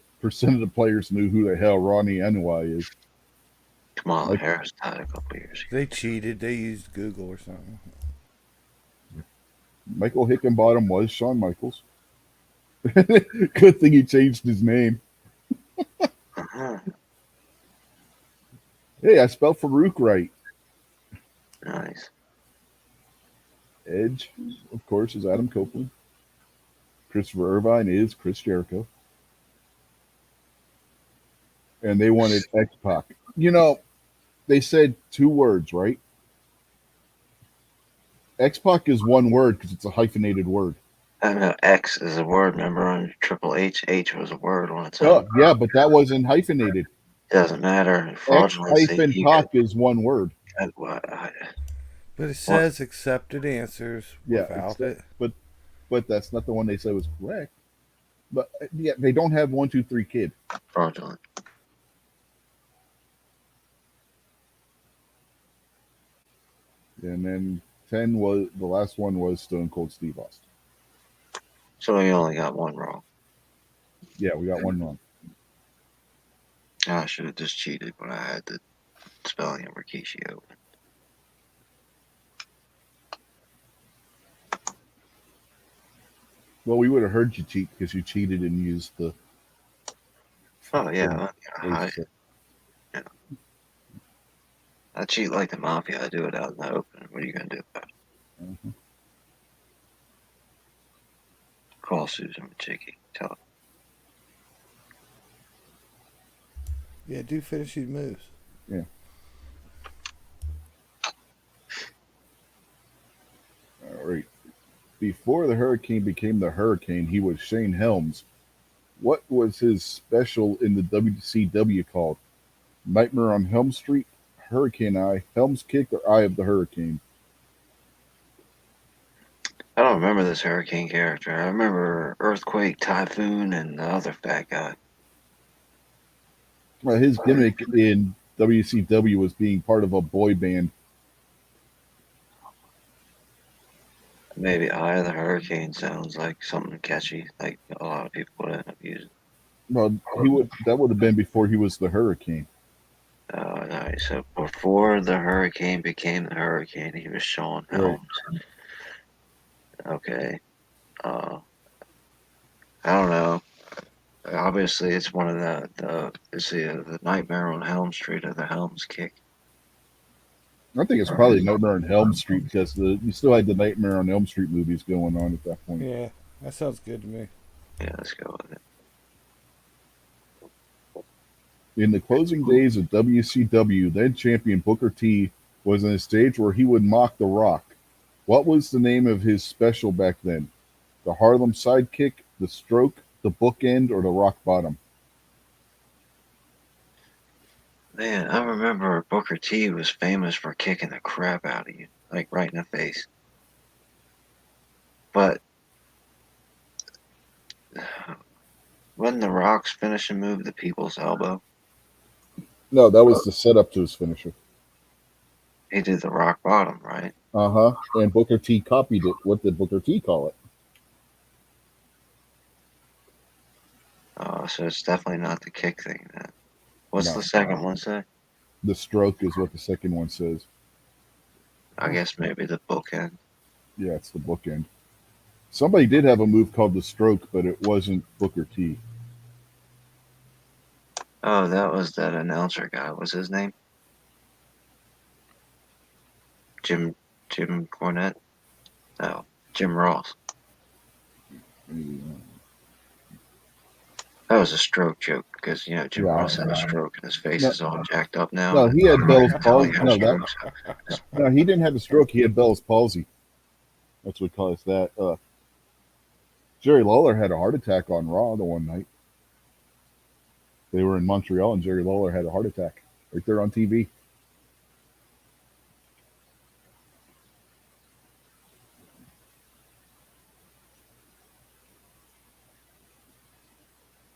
Speaker 1: of the players knew who the hell Ronnie Anoi is.
Speaker 3: Kamala
Speaker 1: Like
Speaker 3: Harris died a couple years
Speaker 2: They cheated. They used Google or something.
Speaker 1: Michael Hickenbottom was Shawn Michaels. Good thing he changed his name.
Speaker 3: ago. Uh-huh.
Speaker 1: Hey, I spelled Farouk right.
Speaker 3: Nice.
Speaker 1: Edge, of course, is Adam Copeland. Christopher Irvine is Chris Jericho. And they wanted X Pac. You know, they said 2 words, right? X Pac is 1 word because it's a hyphenated word.
Speaker 3: I know X is a word. Remember on Triple H, H was a word on its
Speaker 1: Oh,
Speaker 3: own.
Speaker 1: yeah, but that wasn't hyphenated.
Speaker 3: Doesn't matter.
Speaker 1: X
Speaker 3: Fraudulency.
Speaker 1: hyphen
Speaker 3: You
Speaker 1: Pac is 1 word.
Speaker 3: could what?
Speaker 2: But it
Speaker 3: What?
Speaker 2: says accepted answers
Speaker 1: Yeah,
Speaker 2: without it.
Speaker 1: but that's not the one they said was correct. But yeah, they don't have 1, 2, 3 Kid.
Speaker 3: Fraudulent.
Speaker 1: And then 10 was the last one was Stone Cold Steve Austin.
Speaker 3: So we only got one wrong.
Speaker 1: Yeah, we got one wrong.
Speaker 3: I should have just cheated when I had the spelling of Rikishi open.
Speaker 1: Well, we would have heard you cheat because you cheated and used the
Speaker 3: Oh
Speaker 1: fucking
Speaker 3: yeah,
Speaker 1: race.
Speaker 3: yeah, I cheat like the mafia. I do it out in the open. What are you gonna do about it?
Speaker 1: Mhm.
Speaker 3: Call Susan Machiki. Tell her.
Speaker 2: Yeah, do finish these moves.
Speaker 1: Yeah. All right. Before the Hurricane became the Hurricane, he was Shane Helms. What was his special in the WCW called? Nightmare on Helm Street, Hurricane Eye, Helm's Kick, or Eye of the Hurricane?
Speaker 3: I don't remember this hurricane character. I remember Earthquake, Typhoon, and the other fat guy.
Speaker 1: Well, his gimmick in WCW was being part of a boy band.
Speaker 3: Maybe Eye of the Hurricane sounds like something catchy, like a lot of people would end up using.
Speaker 1: Well, that would have been before he was the Hurricane.
Speaker 3: Nice. So before the hurricane became the hurricane, he was Sean
Speaker 1: Right.
Speaker 3: Helms. Okay. Uh, I don't know. Obviously, it's one of the Nightmare on Helm Street or the Helms Kick.
Speaker 1: I think it's probably Nightmare on Elm Street because you still had the Nightmare on Elm Street movies going on at that point.
Speaker 2: Yeah, that sounds good to me.
Speaker 3: Yeah, let's go with it.
Speaker 1: In the closing days of WCW, then champion Booker T was on a stage where he would mock The Rock. What was the name of his special back then? The Harlem Sidekick, the Stroke, the Bookend, or the Rock Bottom?
Speaker 3: Man, I remember Booker T was famous for kicking the crap out of you, like right in the face. But wasn't the Rock's finishing move the people's elbow?
Speaker 1: No, that was the setup to his finisher.
Speaker 3: He did the rock bottom, right?
Speaker 1: Uh-huh. And Booker T copied it. What did Booker T call it?
Speaker 3: So it's definitely not the kick thing then. What's
Speaker 1: No.
Speaker 3: the second one say?
Speaker 1: The Stroke is what the second one says.
Speaker 3: I guess maybe the bookend.
Speaker 1: Yeah, it's the Bookend. Somebody did have a move called the Stroke, but it wasn't Booker T.
Speaker 3: Oh, that was that announcer guy. What's his name? Jim Cornette? No, Jim Ross. That was a stroke joke because Jim
Speaker 1: Yeah.
Speaker 3: Ross had a stroke and his face
Speaker 1: No,
Speaker 3: is all jacked up now.
Speaker 1: no, he had Bell's palsy.
Speaker 3: Had
Speaker 1: No,
Speaker 3: strokes.
Speaker 1: no, he didn't have a stroke. He had Bell's palsy. That's what caused that. Jerry Lawler had a heart attack on Raw the one night. They were in Montreal, and Jerry Lawler had a heart attack right there on TV.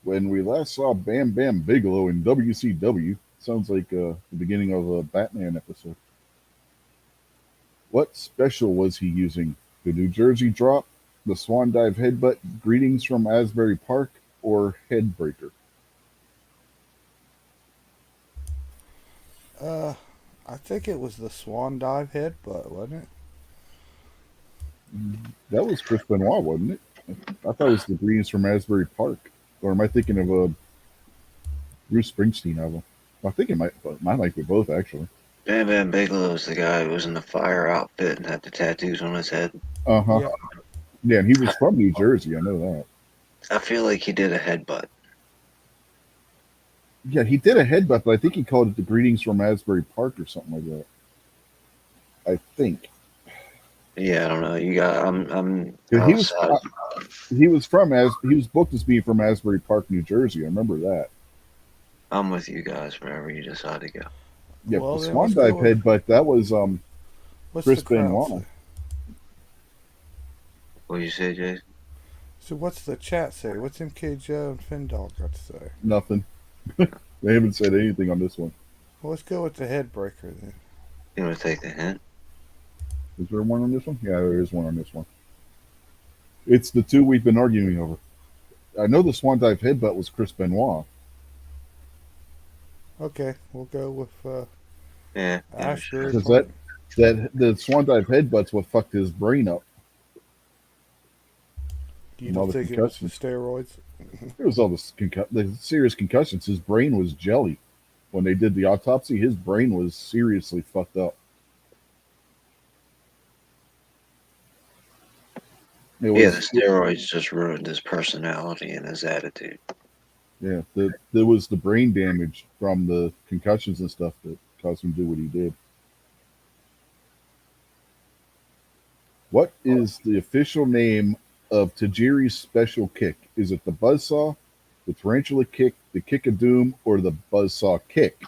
Speaker 1: When we last saw Bam Bam Bigelow in WCW, sounds like the beginning of a Batman episode. What special was he using? The New Jersey Drop, the Swan Dive Headbutt, Greetings from Asbury Park, or Headbreaker?
Speaker 2: I think it was the Swan Dive headbutt, wasn't it?
Speaker 1: That was Chris Benoit, wasn't it? I thought it was the Greetings from Asbury Park. Or am I thinking of a Bruce Springsteen album? I think it might be both, actually.
Speaker 3: Bam Bam Bigelow's the guy who was in the fire outfit and had the tattoos on his head.
Speaker 1: Uh-huh.
Speaker 2: Yeah.
Speaker 1: Yeah, and he was from New Jersey. I know that.
Speaker 3: I feel like he did a headbutt.
Speaker 1: Yeah, he did a headbutt, but I think he called it the Greetings from Asbury Park or something like that. I think.
Speaker 3: Yeah, I don't know. You got I'm
Speaker 1: Yeah,
Speaker 3: outside.
Speaker 1: he was booked as being from Asbury Park, New Jersey. I remember that.
Speaker 3: I'm with you guys wherever you decide to go.
Speaker 1: Yeah,
Speaker 2: Well,
Speaker 1: the
Speaker 2: then
Speaker 1: Swan
Speaker 2: let's go
Speaker 1: Dive
Speaker 2: with-
Speaker 1: headbutt, that was
Speaker 2: What's
Speaker 1: Chris
Speaker 2: the crowd
Speaker 1: Benoit.
Speaker 2: say?
Speaker 3: What you say, Jason?
Speaker 2: So what's the chat say? What's MK Joe and Finn Dog got to say?
Speaker 1: Nothing. They haven't said anything on this one.
Speaker 2: Well, let's go with the headbreaker then.
Speaker 3: You want to take the hint?
Speaker 1: Is there one on this one? Yeah, there is one on this one. It's the two we've been arguing over. I know the Swan Dive headbutt was Chris Benoit.
Speaker 2: Okay, we'll go with
Speaker 3: Yeah.
Speaker 2: Ashbury
Speaker 1: Because
Speaker 2: Park.
Speaker 1: that the Swan Dive headbutt's what fucked his brain up.
Speaker 2: You
Speaker 1: and all
Speaker 2: don't
Speaker 1: the
Speaker 2: think it was the
Speaker 1: concussions.
Speaker 2: steroids?
Speaker 1: It was all the serious concussions. His brain was jelly. When they did the autopsy, his brain was seriously fucked up. It
Speaker 3: Yeah,
Speaker 1: was,
Speaker 3: the steroids just ruined his personality and his attitude.
Speaker 1: yeah, there was the brain damage from the concussions and stuff that caused him to do what he did. What is the official name of Tajiri's special kick? Is it the buzzsaw, the tarantula kick, the kick of doom, or the buzzsaw kick?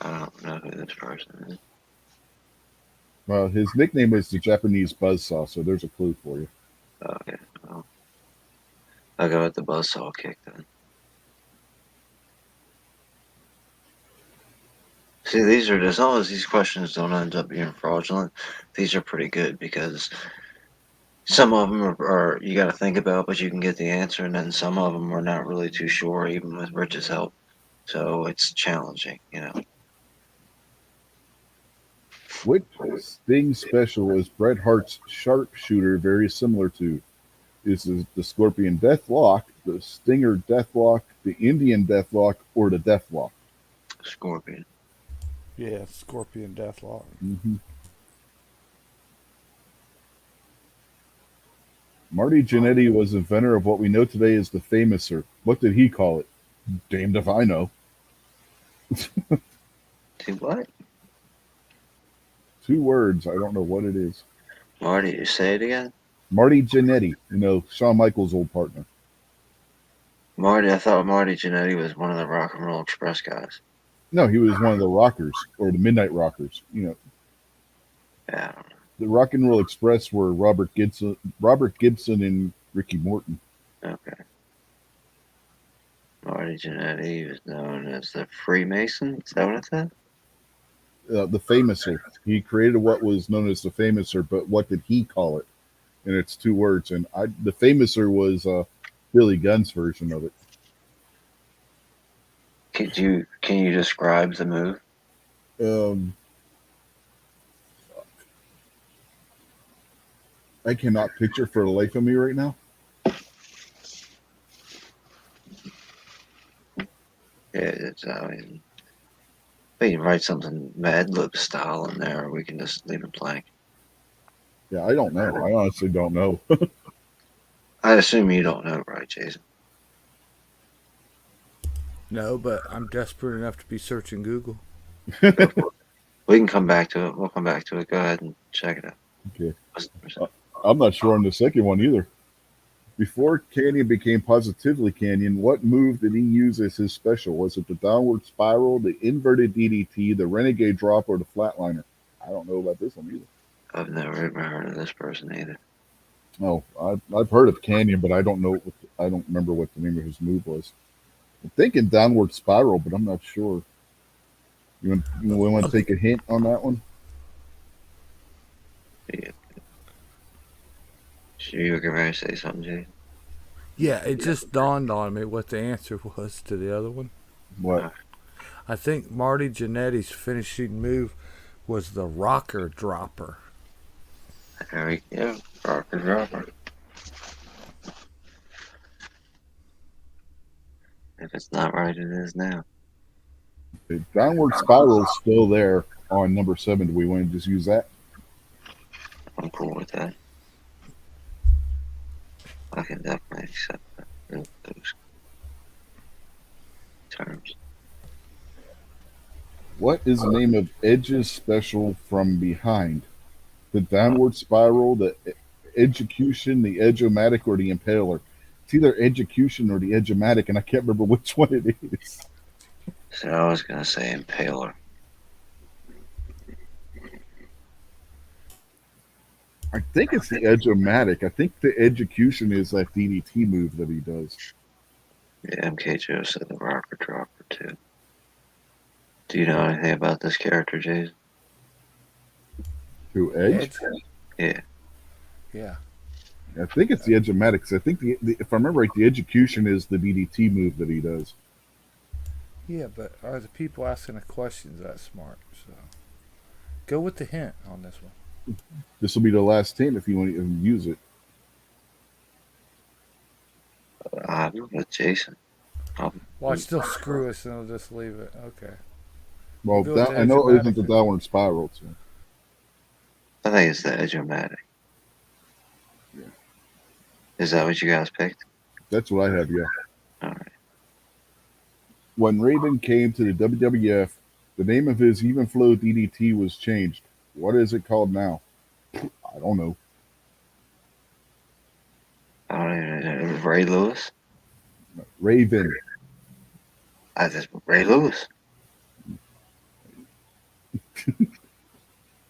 Speaker 3: I don't know who this person is.
Speaker 1: Well, his nickname is the Japanese buzzsaw, so there's a clue for you.
Speaker 3: Okay, well, I'll go with the buzzsaw kick then. See, these are, as long as these questions don't end up being fraudulent, these are pretty good because some of them are you got to think about, but you can get the answer, and then some of them are not really too sure, even with Rich's help. So it's challenging,
Speaker 1: Which Sting special is Bret Hart's sharpshooter very similar to? Is it the Scorpion Deathlock, the Stinger Deathlock, the Indian Deathlock, or the Deathlock?
Speaker 3: Scorpion.
Speaker 2: Yeah, Scorpion Deathlock.
Speaker 1: Hmm. Marty Jannetty was inventor of what we know today as the Famouser. What did he call it? Damned if I know.
Speaker 3: See what?
Speaker 1: 2 words. I don't know what it is.
Speaker 3: Marty, you say it again?
Speaker 1: Marty Jannetty, Shawn Michaels' old partner.
Speaker 3: Marty, I thought Marty Jannetty was one of the Rock and Roll Express guys.
Speaker 1: No, he was one of the rockers or the Midnight Rockers.
Speaker 3: Yeah, I don't
Speaker 1: The Rock and Roll Express were Robert Gibson, and Ricky Morton.
Speaker 3: know. Okay. Marty Jannetty was known as the Freemason. Is that what it said?
Speaker 1: The Famouser. He created what was known as the Famouser, but what did he call it? And it's 2 words. And the Famouser was Billy Gunn's version of it.
Speaker 3: Can you describe the move?
Speaker 1: Um, I cannot picture for the life of me right now.
Speaker 3: Yeah, it's I mean, we can write something Mad Lib style in there, or we can just leave it blank.
Speaker 1: Yeah, I don't know. I honestly don't know.
Speaker 3: I assume you don't know, right, Jason?
Speaker 2: No, but I'm desperate enough to be searching Google.
Speaker 3: Go for it. We can come back to it. We'll come back to it. Go ahead and check it out.
Speaker 1: Okay. I'm not sure on the second one either. Before Canyon became Positively Canyon, what move did he use as his special? Was it the downward spiral, the inverted DDT, the renegade drop, or the flatliner? I don't know about this one either.
Speaker 3: I've never even heard of this person either.
Speaker 1: No, I've heard of Canyon, but I don't know. I don't remember what the name of his move was. I'm thinking downward spiral, but I'm not sure. We want to take a hint on that one?
Speaker 3: Yeah. So you were going to say something, Jason?
Speaker 2: Yeah, it just dawned on me what the answer was to the other one.
Speaker 1: What?
Speaker 2: I think Marty Jannetty's finishing move was the rocker dropper.
Speaker 3: There we go. Rocker dropper. If it's not right, it is now.
Speaker 1: The downward spiral is still there on number 7. Do we want to just use that?
Speaker 3: I'm cool with that. I can definitely accept that. Those terms.
Speaker 1: What is the name of Edge's special from behind? The downward spiral, the execution, the edge-o-matic, or the impaler? It's either execution or the edge-o-matic, and I can't remember which one it is.
Speaker 3: So I was going to say impaler.
Speaker 1: I think it's the edge-o-matic. I think the execution is that DDT move that he does.
Speaker 3: Yeah, MKJO said the rocker dropper too. Do you know anything about this character, Jason?
Speaker 1: To Edge?
Speaker 3: Yeah.
Speaker 2: Yeah.
Speaker 1: I think it's the edge-o-matic. 'Cause I think, if I remember right, the execution is the DDT move that he does.
Speaker 2: Yeah, but are the people asking the questions that smart? So go with the hint on this one.
Speaker 1: This will be the last hint if you want to use it.
Speaker 3: I'm with Jason.
Speaker 2: Watch, they'll screw us and they'll just leave it. Okay.
Speaker 1: Well,
Speaker 2: Go with the
Speaker 1: I know it isn't the
Speaker 2: edge-o-matic.
Speaker 1: downward spiral. So.
Speaker 3: I think it's the Edge-O-Matic.
Speaker 1: Yeah.
Speaker 3: Is that what you guys picked?
Speaker 1: That's what I have, yeah.
Speaker 3: All right.
Speaker 1: When Raven came to the WWF, the name of his even flow DDT was changed. What is it called now? I don't know.
Speaker 3: I don't even know. Ray Lewis?
Speaker 1: Raven.
Speaker 3: I just Ray Lewis.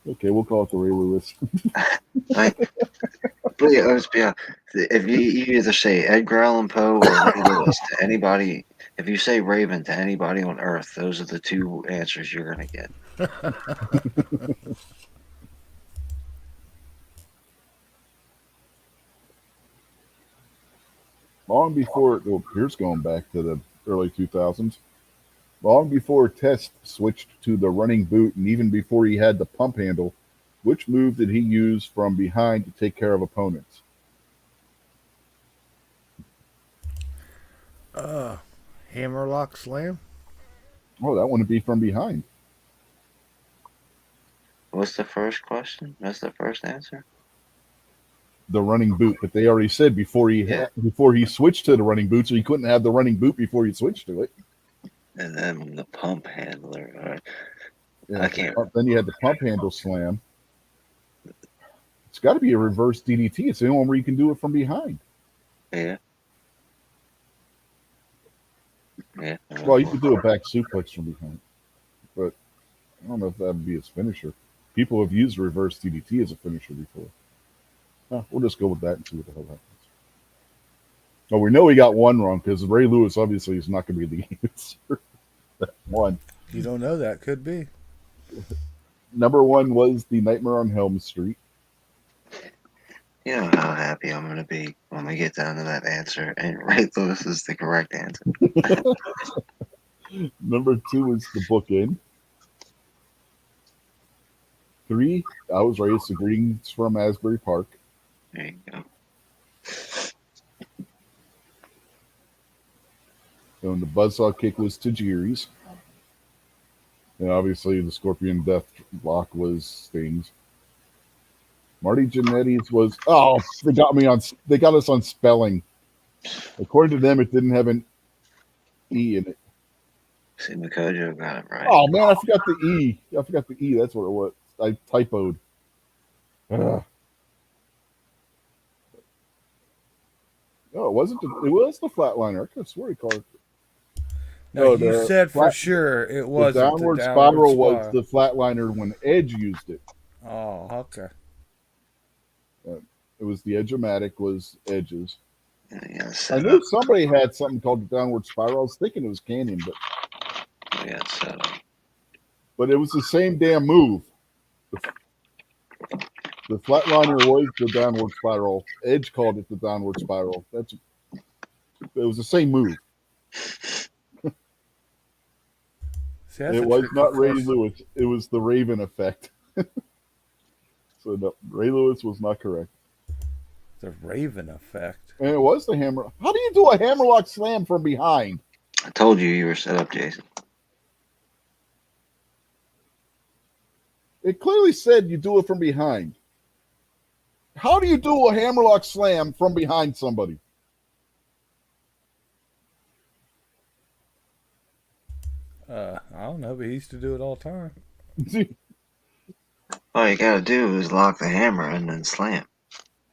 Speaker 1: Okay, we'll call it the Ray Lewis.
Speaker 3: I mean, let's be honest. If you either say Edgar Allan Poe or Ray Lewis to anybody, if you say Raven to anybody on Earth, those are the two answers you're going to get.
Speaker 1: Long before, well, here's going back to the early 2000s. Long before Test switched to the running boot, and even before he had the pump handle, which move did he use from behind to take care of opponents?
Speaker 2: Hammerlock slam.
Speaker 1: Oh, that wouldn't be from behind.
Speaker 3: What's the first question? That's the first answer.
Speaker 1: The running boot, but they already said
Speaker 3: Yeah,
Speaker 1: before he switched to the running boot, so he couldn't have the running boot before he switched to it.
Speaker 3: and then the pump handler. All right.
Speaker 1: Yeah,
Speaker 3: I can't.
Speaker 1: then you had the pump handle slam. It's got to be a reverse DDT. It's the only one where you can do it from behind.
Speaker 3: Yeah, yeah.
Speaker 1: Well, you could do a back suplex from behind, but I don't know if that would be his finisher. People have used reverse DDT as a finisher before. We'll just go with that and see what the hell happens. Well, we know he got one wrong because Ray Lewis obviously is not going to be the answer. One.
Speaker 2: You don't know that. Could be.
Speaker 1: Number one was the Nightmare on Helm Street.
Speaker 3: You know how happy I'm gonna be when we get down to that answer, and Ray Lewis is the correct answer.
Speaker 1: Number two is the bookend. Three, I was raised the greetings from Asbury Park.
Speaker 3: There you go.
Speaker 1: And the buzzsaw kick was Tajiri's. And obviously the Scorpion Death Lock was Sting's. Marty Jannetty's was they got us on spelling. According to them, it didn't have an E in it.
Speaker 3: See, Makojo got it right.
Speaker 1: Oh man, I forgot the E. I forgot the E. That's what it was. I typoed. Ugh. No, it wasn't. It was the flatliner. I could have swore he called it.
Speaker 2: No,
Speaker 1: No,
Speaker 2: you said for sure it
Speaker 1: The
Speaker 2: wasn't
Speaker 1: downward spiral was the flatliner when Edge used it.
Speaker 2: Oh, okay.
Speaker 1: It was the Edge-O-Matic was Edge's.
Speaker 3: Yeah,
Speaker 1: I knew somebody had something called the downward spiral. I was thinking it was Canyon, but it was the same damn move. The flatliner was the downward spiral. Edge called it the downward spiral. It was the same move.
Speaker 2: See,
Speaker 1: it was not Ray Lewis. It was the Raven effect. So no, Ray Lewis was not correct.
Speaker 2: The Raven effect.
Speaker 1: And it was the hammer. How do you do a hammerlock slam from behind?
Speaker 3: I told you were set up, Jason.
Speaker 1: It clearly said you do it from behind. How do you do a hammerlock slam from behind somebody?
Speaker 2: I don't know, but he used to do it all the time.
Speaker 3: All you gotta do is lock the hammer and then slam.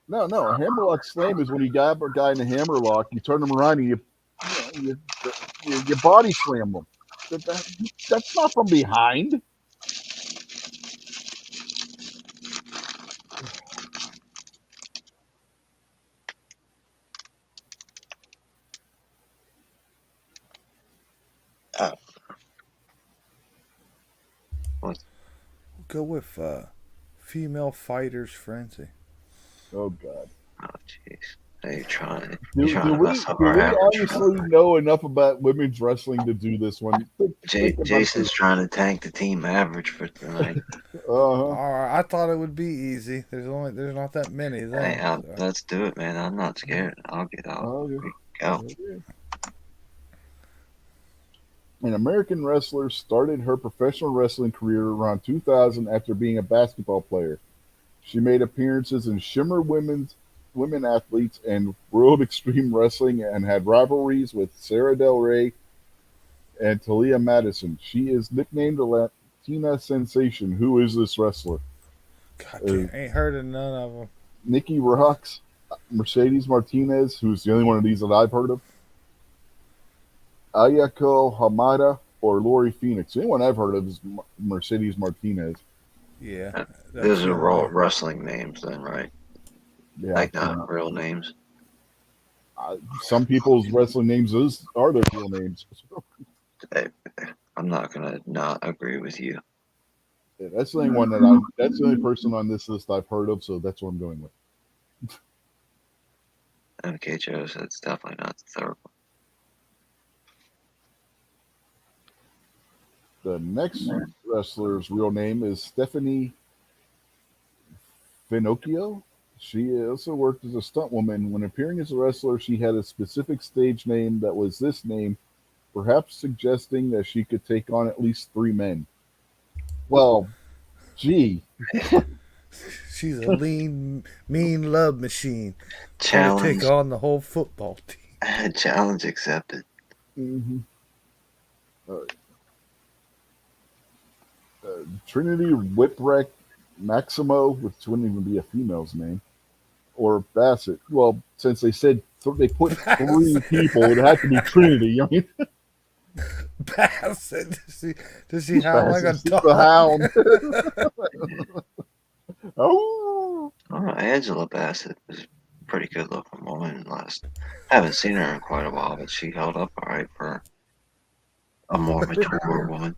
Speaker 1: No, a hammerlock slam is when you grab a guy in a hammerlock, you turn him around, and you body slam them. That's not from behind.
Speaker 2: Go with female fighters frenzy.
Speaker 1: Oh God.
Speaker 3: Oh jeez. You're trying
Speaker 1: Do
Speaker 3: to
Speaker 1: we
Speaker 3: mess up our average.
Speaker 1: honestly know enough about women's wrestling to do this one?
Speaker 3: Jason's trying to tank the team average for tonight.
Speaker 2: All right, I thought it would be easy. There's not that many.
Speaker 3: Hey, let's do it, man. I'm not scared. I'll get out.
Speaker 1: Okay.
Speaker 3: Go.
Speaker 1: Okay. An American wrestler started her professional wrestling career around 2000 after being a basketball player. She made appearances in Shimmer Women Athletes and World Extreme Wrestling and had rivalries with Sarah Del Rey and Talia Madison. She is nicknamed the Latina Sensation. Who is this wrestler?
Speaker 2: God, ain't heard of none of them.
Speaker 1: Nikki Rocks, Mercedes Martinez, who's the only one of these that I've heard of, Ayako Hamada, or Lori Phoenix. The only one I've heard of is Mercedes Martinez.
Speaker 2: Yeah.
Speaker 3: Those are all wrestling names then, right?
Speaker 1: Yeah,
Speaker 3: like not real names.
Speaker 1: Some people's wrestling names are their real names.
Speaker 3: Hey, I'm not gonna not agree with you.
Speaker 1: Yeah, that's the only one that's the only person on this list I've heard of, so that's what I'm going with.
Speaker 3: MKHO said it's definitely not the third one.
Speaker 1: The next wrestler's real name is Stephanie Finocchio. She also worked as a stunt woman. When appearing as a wrestler, she had a specific stage name that was this name, perhaps suggesting that she could take on at least 3 men. Well, Gee,
Speaker 2: She's a lean, mean love machine. Gonna take
Speaker 3: Challenge,
Speaker 2: on the whole football team.
Speaker 3: challenge accepted.
Speaker 1: hmm Trinity Whipwreck Maximo, which wouldn't even be a female's name, or Bassett. Well, since they said they put three people, it had to be Trinity. I mean,
Speaker 2: Bassett. Does she howl like a
Speaker 1: Bassett, the
Speaker 2: dog?
Speaker 1: Hound. Oh,
Speaker 3: Oh, Angela Bassett was a pretty good looking woman. Last, haven't seen her in quite a while, but she held up all right for a more mature woman.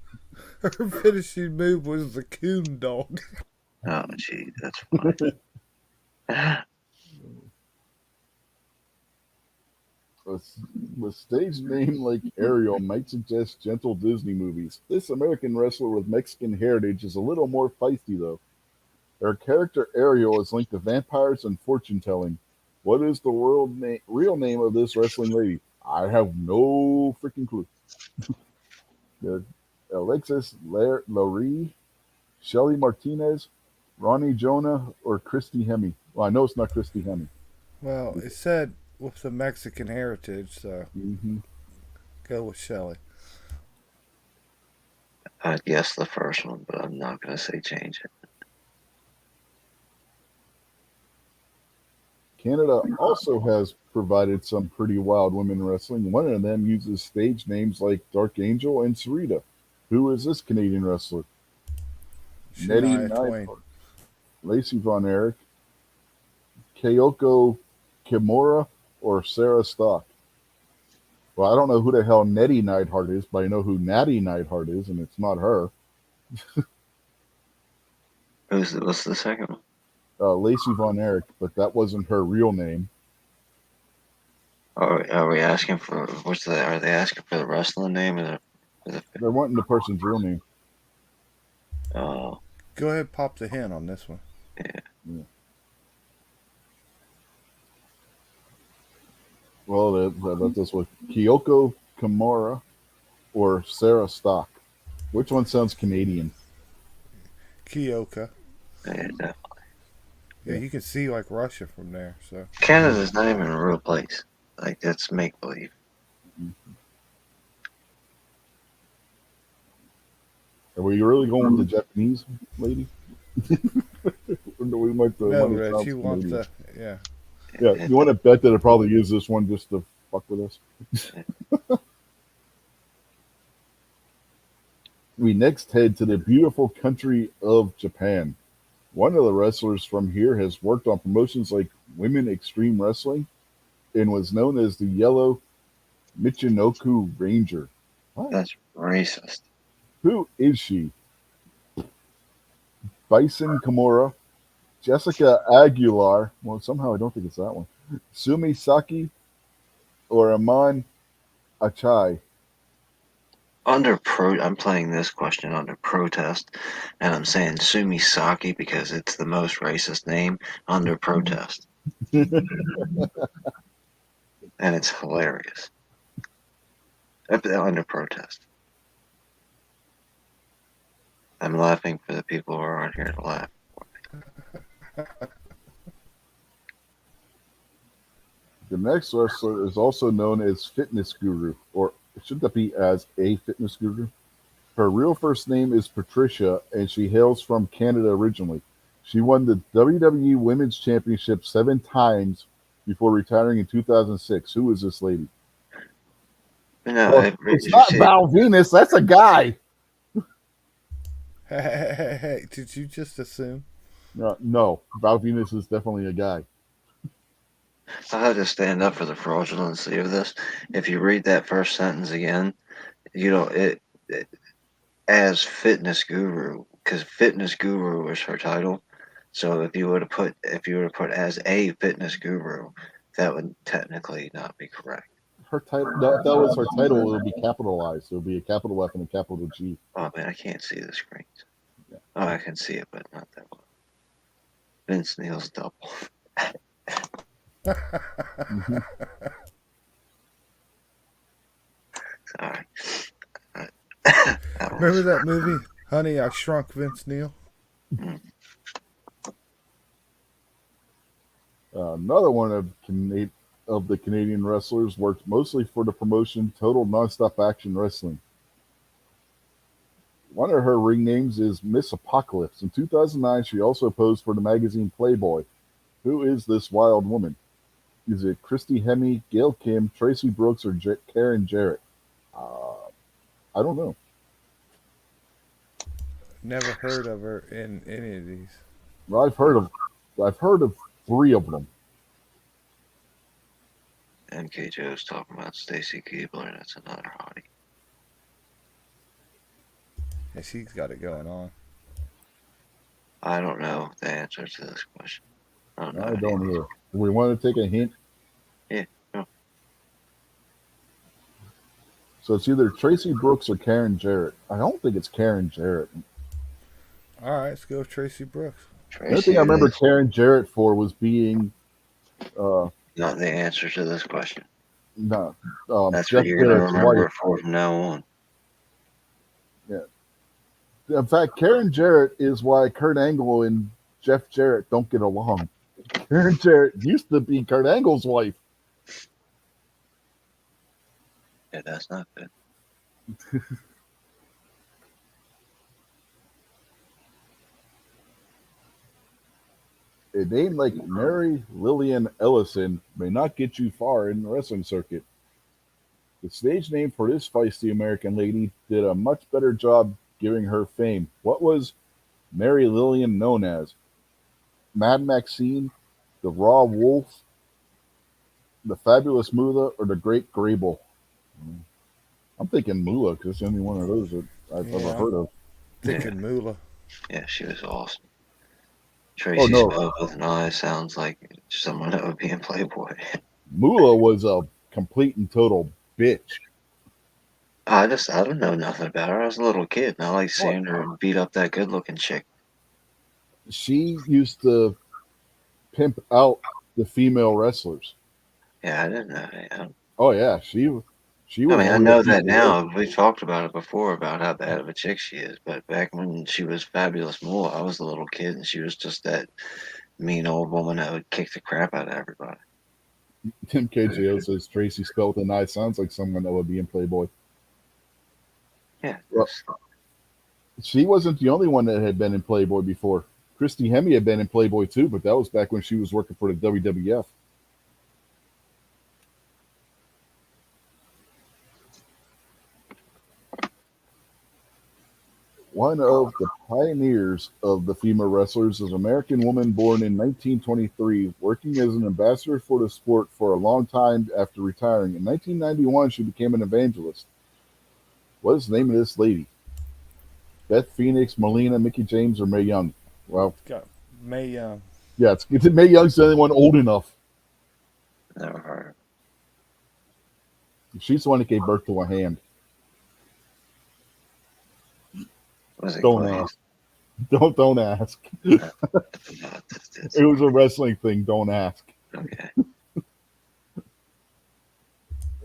Speaker 2: Her finishing move was the coon dog.
Speaker 3: Oh, gee, that's funny.
Speaker 1: a, a stage name like Ariel might suggest gentle Disney movies. This American wrestler with Mexican heritage is a little more feisty, though. Her character Ariel is linked to vampires and fortune telling. What is the real name of this wrestling lady? I have no freaking clue. Uh, Alexis Laurie, Shelly Martinez, Ronnie Jonah, or Christy Hemme? Well, I know it's not Christy Hemme.
Speaker 2: Well, it said with the Mexican heritage, so
Speaker 1: hmm
Speaker 2: go with Shelley.
Speaker 3: I'd guess the first one, but I'm not going to say change it.
Speaker 1: Canada also has provided some pretty wild women wrestling. One of them uses stage names like Dark Angel and Sarita. Who is this Canadian wrestler? Nettie
Speaker 2: Shania Twain.
Speaker 1: Neidhart, Lacey Von Erich, Kyoko Kimura, or Sarah Stock? Well, I don't know who the hell Nettie Neidhart is, but I know who Natty Neidhart is, and it's not her.
Speaker 3: What's the second one?
Speaker 1: Lacey Von Erich, but that wasn't her real name.
Speaker 3: Are we asking for are they asking for the wrestling name or
Speaker 1: They're wanting the person's real name.
Speaker 3: oh,
Speaker 2: Go ahead, pop the hint on this one.
Speaker 3: yeah.
Speaker 1: Yeah. Well, that's this one. Kyoko Kimura or Sarah Stock. Which one sounds Canadian?
Speaker 2: Kyoka.
Speaker 3: Yeah.
Speaker 2: Yeah, you can see like Russia from there. So
Speaker 3: Canada's not even a real place. Like that's make believe.
Speaker 1: Are we really going with the Japanese lady? Or do we like the
Speaker 2: no,
Speaker 1: one that
Speaker 2: Rich,
Speaker 1: sounds
Speaker 2: you want
Speaker 1: Canadian?
Speaker 2: the yeah.
Speaker 1: Yeah, you want to bet that it probably is this one just to fuck with us? We next head to the beautiful country of Japan. One of the wrestlers from here has worked on promotions like Women Extreme Wrestling and was known as the Yellow Michinoku Ranger. What?
Speaker 3: That's racist.
Speaker 1: Who is she? Bison Kimura, Jessica Aguilar. Well, somehow I don't think it's that one. Sumi Saki or Aman Achai.
Speaker 3: I'm playing this question under protest, and I'm saying Sumi Saki because it's the most racist name under protest, and it's hilarious. Under protest. I'm laughing for the people who aren't here to laugh.
Speaker 1: The next wrestler is also known as Fitness Guru, or should that be as a Fitness Guru? Her real first name is Patricia, and she hails from Canada originally. She won the WWE Women's Championship 7 times before retiring in 2006. Who is this lady?
Speaker 3: No,
Speaker 1: Well, it's not Val Venus. That's a guy.
Speaker 2: Hey, did you just assume?
Speaker 1: No, Val Venus is definitely a guy.
Speaker 3: I had to stand up for the fraudulency of this. If you read that first sentence again, you know it as fitness guru because fitness guru is her title. So if you were to put as a fitness guru, that would technically not be correct.
Speaker 1: Her title. No, if that was her title, it would be capitalized. It would be a capital F and a capital G.
Speaker 3: Oh man, I can't see the screen.
Speaker 1: Yeah.
Speaker 3: Oh, I can see it, but not that well. Vince Neil's double.
Speaker 1: Mhm.
Speaker 3: Sorry.
Speaker 2: Remember that movie, Honey, I Shrunk Vince Neil?
Speaker 3: Mm.
Speaker 1: Another one of the Canadian wrestlers worked mostly for the promotion Total Nonstop Action Wrestling. One of her ring names is Miss Apocalypse. In 2009, she also posed for the magazine Playboy. Who is this wild woman? Is it Christy Hemme, Gail Kim, Tracy Brooks, or Karen Jarrett? Uh, I don't know.
Speaker 2: Never heard of her in any of these.
Speaker 1: Well, I've heard of three of them.
Speaker 3: MKJo's talking about Stacy Keebler, that's another hottie.
Speaker 2: Yeah, she's got it going on.
Speaker 3: I don't know the answer to this question. I don't know
Speaker 1: I
Speaker 3: any of
Speaker 1: don't
Speaker 3: these.
Speaker 1: know. Do we want to take a hint?
Speaker 3: Yeah, no.
Speaker 1: So it's either Tracy Brooks or Karen Jarrett. I don't think it's Karen Jarrett.
Speaker 2: All right, let's go with Tracy Brooks.
Speaker 1: The only
Speaker 3: Tracy
Speaker 1: thing I
Speaker 3: it
Speaker 1: remember
Speaker 3: is.
Speaker 1: Karen Jarrett for was being uh,
Speaker 3: Not the answer to this question.
Speaker 1: not,
Speaker 3: That's what
Speaker 1: Jeff
Speaker 3: you're gonna
Speaker 1: Jarrett's
Speaker 3: remember
Speaker 1: wife.
Speaker 3: it for from now on.
Speaker 1: Yeah. In fact, Karen Jarrett is why Kurt Angle and Jeff Jarrett don't get along. Karen Jarrett used to be Kurt Angle's wife.
Speaker 3: Yeah, that's not good.
Speaker 1: A name like Mary Lillian Ellison may not get you far in the wrestling circuit. The stage name for this feisty American lady did a much better job giving her fame. What was Mary Lillian known as? Mad Maxine, the Raw Wolf, the Fabulous Moolah, or the Great Grable? I'm thinking Moolah because it's the only one of those that I've ever
Speaker 2: Yeah, I'm
Speaker 1: heard of.
Speaker 3: Yeah,
Speaker 2: thinking Moolah.
Speaker 3: yeah, she was awesome.
Speaker 1: Oh
Speaker 3: Tracy
Speaker 1: no,
Speaker 3: Smoke with an eye sounds like someone that would be in Playboy.
Speaker 1: Moolah was a complete and total bitch.
Speaker 3: I don't know nothing about her. I was a little kid and I like
Speaker 1: What?
Speaker 3: seeing her beat up that good looking chick.
Speaker 1: She used to pimp out the female wrestlers.
Speaker 3: Yeah, I didn't know that.
Speaker 1: Oh yeah, she
Speaker 3: I
Speaker 1: was
Speaker 3: mean, I
Speaker 1: one of the
Speaker 3: know that
Speaker 1: people there.
Speaker 3: now. We've talked about it before about how bad of a chick she is. But back when she was Fabulous Moolah, I was a little kid and she was just that mean old woman that would kick the crap out of everybody.
Speaker 1: Tim KJO says Tracy spelled with an I sounds like someone that would be in Playboy.
Speaker 3: Yeah,
Speaker 1: Well, she wasn't the only one that had been in Playboy before. Christy Hemme had been in Playboy too, but that was back when she was working for the WWF. One of the pioneers of the female wrestlers is an American woman born in 1923, working as an ambassador for the sport for a long time after retiring. In 1991, she became an evangelist. What is the name of this lady? Beth Phoenix, Melina, Mickey James, or Mae Young? Well,
Speaker 2: Got May Young.
Speaker 1: yeah, it's Mae Young's the only one old enough.
Speaker 3: never heard.
Speaker 1: She's the one that gave birth to a hand.
Speaker 3: Was it
Speaker 1: Don't
Speaker 3: Clay?
Speaker 1: ask. Don't ask.
Speaker 3: No,
Speaker 1: It was a wrestling thing. Don't ask.
Speaker 3: okay.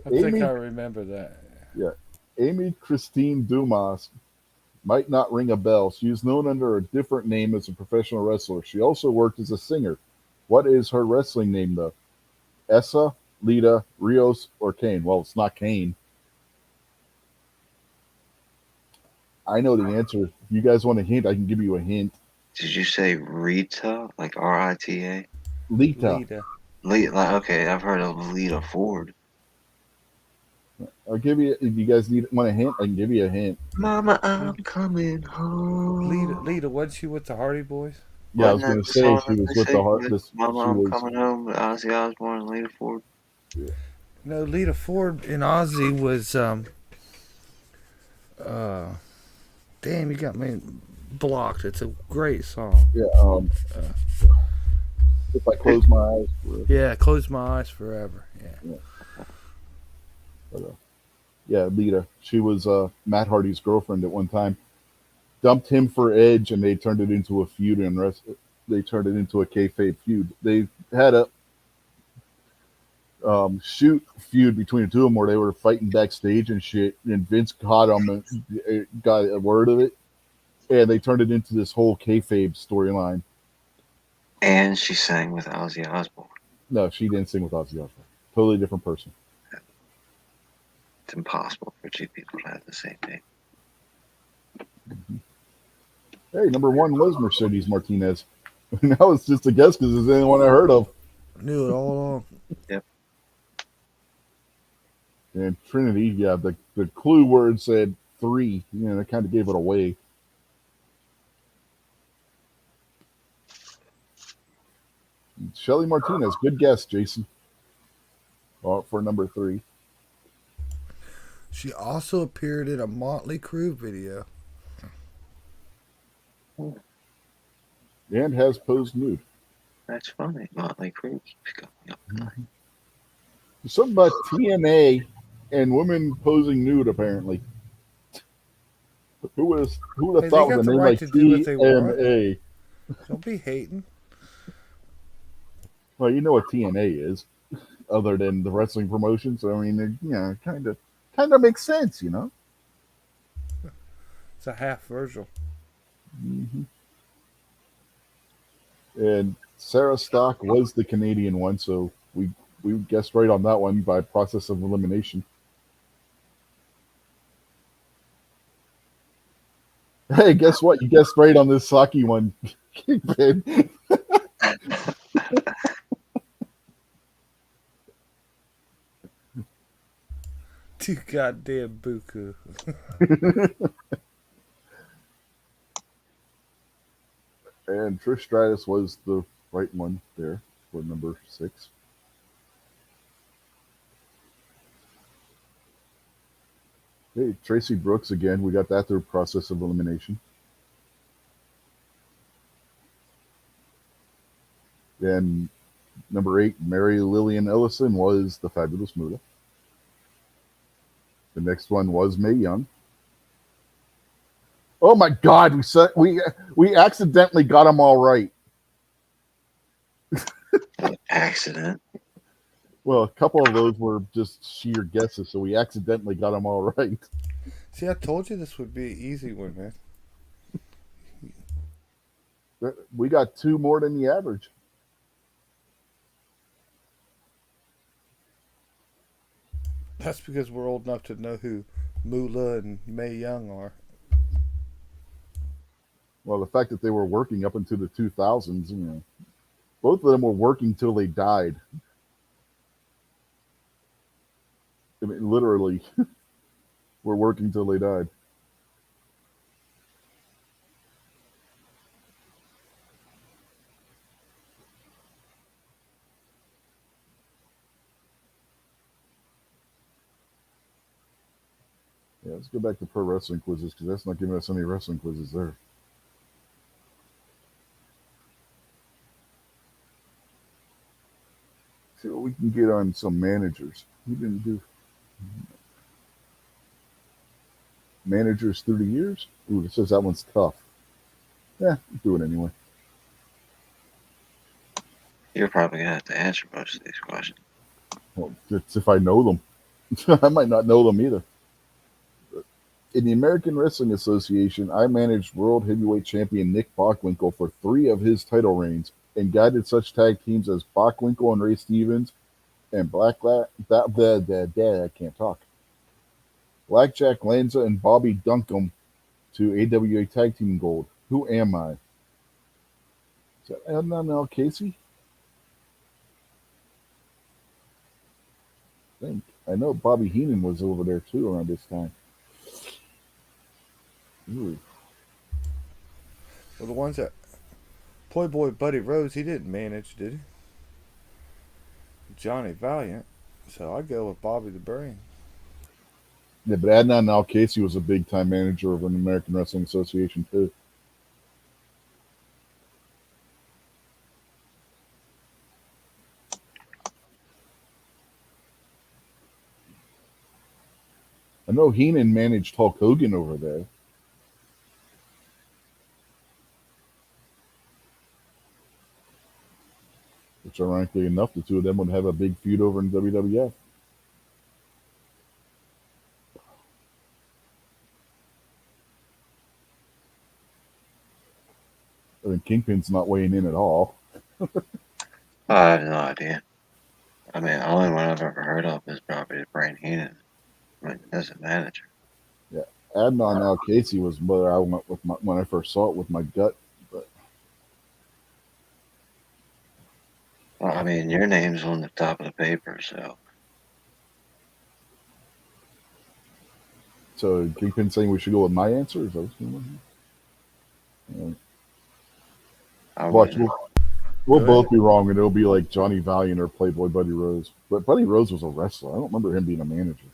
Speaker 2: I think I
Speaker 1: Amy,
Speaker 2: remember that.
Speaker 1: yeah, Amy Christine Dumas might not ring a bell. She is known under a different name as a professional wrestler. She also worked as a singer. What is her wrestling name though? Essa, Lita, Rios, or Kane? Well, it's not Kane. I know the answer. If you guys want a hint, I can give you a hint.
Speaker 3: Did you say Rita? Like Rita?
Speaker 1: Lita.
Speaker 2: Lita.
Speaker 3: Like, okay, I've heard of Lita Ford.
Speaker 1: I'll give you if you guys want a hint, I can give you a hint.
Speaker 3: Mama, I'm coming home.
Speaker 2: Lita. Wasn't she with the Hardy Boys?
Speaker 1: Yeah, I
Speaker 3: Wasn't
Speaker 1: was
Speaker 3: that
Speaker 1: gonna
Speaker 3: the
Speaker 1: say
Speaker 3: song
Speaker 1: she
Speaker 3: that
Speaker 1: was
Speaker 3: they
Speaker 1: with the
Speaker 3: sing
Speaker 1: heart
Speaker 3: with
Speaker 1: this
Speaker 3: Mama,
Speaker 1: she
Speaker 3: I'm
Speaker 1: was
Speaker 3: coming home with Ozzy Osbourne and Lita Ford?
Speaker 2: No, Lita Ford and Ozzy was uh damn, you got me blocked. It's a great song.
Speaker 1: yeah,
Speaker 2: Uh,
Speaker 1: if I close my eyes
Speaker 2: yeah, Close My Eyes Forever. Yeah.
Speaker 1: yeah, but, yeah, Lita. She was Matt Hardy's girlfriend at one time. Dumped him for Edge, and they turned it into a feud and they turned it into a kayfabe feud. They had a shoot feud between the two of them where they were fighting backstage and shit. And Vince caught them and got a word of it. and they turned it into this whole kayfabe storyline.
Speaker 3: And she sang with Ozzy Osbourne.
Speaker 1: No, she didn't sing with Ozzy Osbourne. Totally different person.
Speaker 3: It's impossible for two people to have the same name.
Speaker 1: Hey, number one was Mercedes Martinez. Now it's just a guess because it's the only one I heard of.
Speaker 2: Knew it all along.
Speaker 3: Yep.
Speaker 1: And Trinity, yeah, the clue word said three. You know, it kind of gave it away. Shelly Martinez, good guess, Jason. For number three.
Speaker 2: She also appeared in a Motley Crue video.
Speaker 3: Oh,
Speaker 1: And has posed nude.
Speaker 3: that's funny. Motley Crue keeps going up.
Speaker 1: Something about TNA and women posing nude, apparently. Who would have
Speaker 2: Hey, they
Speaker 1: thought with
Speaker 2: got
Speaker 1: a
Speaker 2: the
Speaker 1: name
Speaker 2: right
Speaker 1: like
Speaker 2: to do what they want.
Speaker 1: TNA?
Speaker 2: Don't be hating.
Speaker 1: Well, you know what TNA is, other than the wrestling promotion. So I mean, kind of makes sense, you know.
Speaker 2: It's a half Virgil.
Speaker 1: Hmm. And Sarah Stock was the Canadian one, so we guessed right on that one by process of elimination. Hey, guess what? You guessed right on this Saki one, Kingpin.
Speaker 2: Too goddamn buku.
Speaker 1: And Trish Stratus was the right one there for number six. Hey, Tracy Brooks again. We got that through process of elimination. And number eight, Mary Lillian Ellison was the Fabulous Muda. The next one was Mae Young. Oh my God, we accidentally got them all right.
Speaker 3: Accident.
Speaker 1: Well, a couple of those were just sheer guesses, so we accidentally got them all right.
Speaker 2: See, I told you this would be an easy one, man.
Speaker 1: We got two more than the average.
Speaker 2: That's because we're old enough to know who Moolah and Mae Young are.
Speaker 1: Well, the fact that they were working up into the 2000s, you know, both of them were working till they died. I mean, literally, were working till they died. Yeah, let's go back to pro wrestling quizzes because that's not giving us any wrestling quizzes there. See what we can get on some managers. We didn't do managers through the years. Ooh, it says that one's tough. Yeah, do it anyway.
Speaker 3: You're probably gonna have to answer most of these questions.
Speaker 1: Well, it's if I know them. I might not know them either. In the American Wrestling Association, I managed World Heavyweight Champion Nick Bockwinkel for three of his title reigns and guided such tag teams as Bockwinkel and Ray Stevens and I can't talk. Blackjack Lanza and Bobby Duncombe to AWA Tag Team Gold. Who am I? Is that Adnan Casey? I think. I know Bobby Heenan was over there too around this time. Ooh.
Speaker 2: Well, the ones that Playboy Buddy Rose, he didn't manage, did he? Johnny Valiant. So I go with Bobby the Brain.
Speaker 1: Yeah, but Adnan Al Casey was a big time manager of an American Wrestling Association too. I know Heenan managed Hulk Hogan over there. Which, ironically enough, the two of them would have a big feud over in WWF. Kingpin's not weighing in at all.
Speaker 3: I have no idea. I mean, the only one I've ever heard of is probably Brain Heenan as a manager.
Speaker 1: Yeah, Adnan Al Casey was where I went with when I first saw it with my gut. But
Speaker 3: Well, I mean, your name's on the top of the paper, so
Speaker 1: so Kingpin saying we should go with my answer. Is that what's going on here?
Speaker 3: I
Speaker 1: Watch,
Speaker 3: wouldn't.
Speaker 1: we'll
Speaker 2: Go ahead.
Speaker 1: both be wrong, and it'll be like Johnny Valiant or Playboy Buddy Rose. But Buddy Rose was a wrestler. I don't remember him being a manager.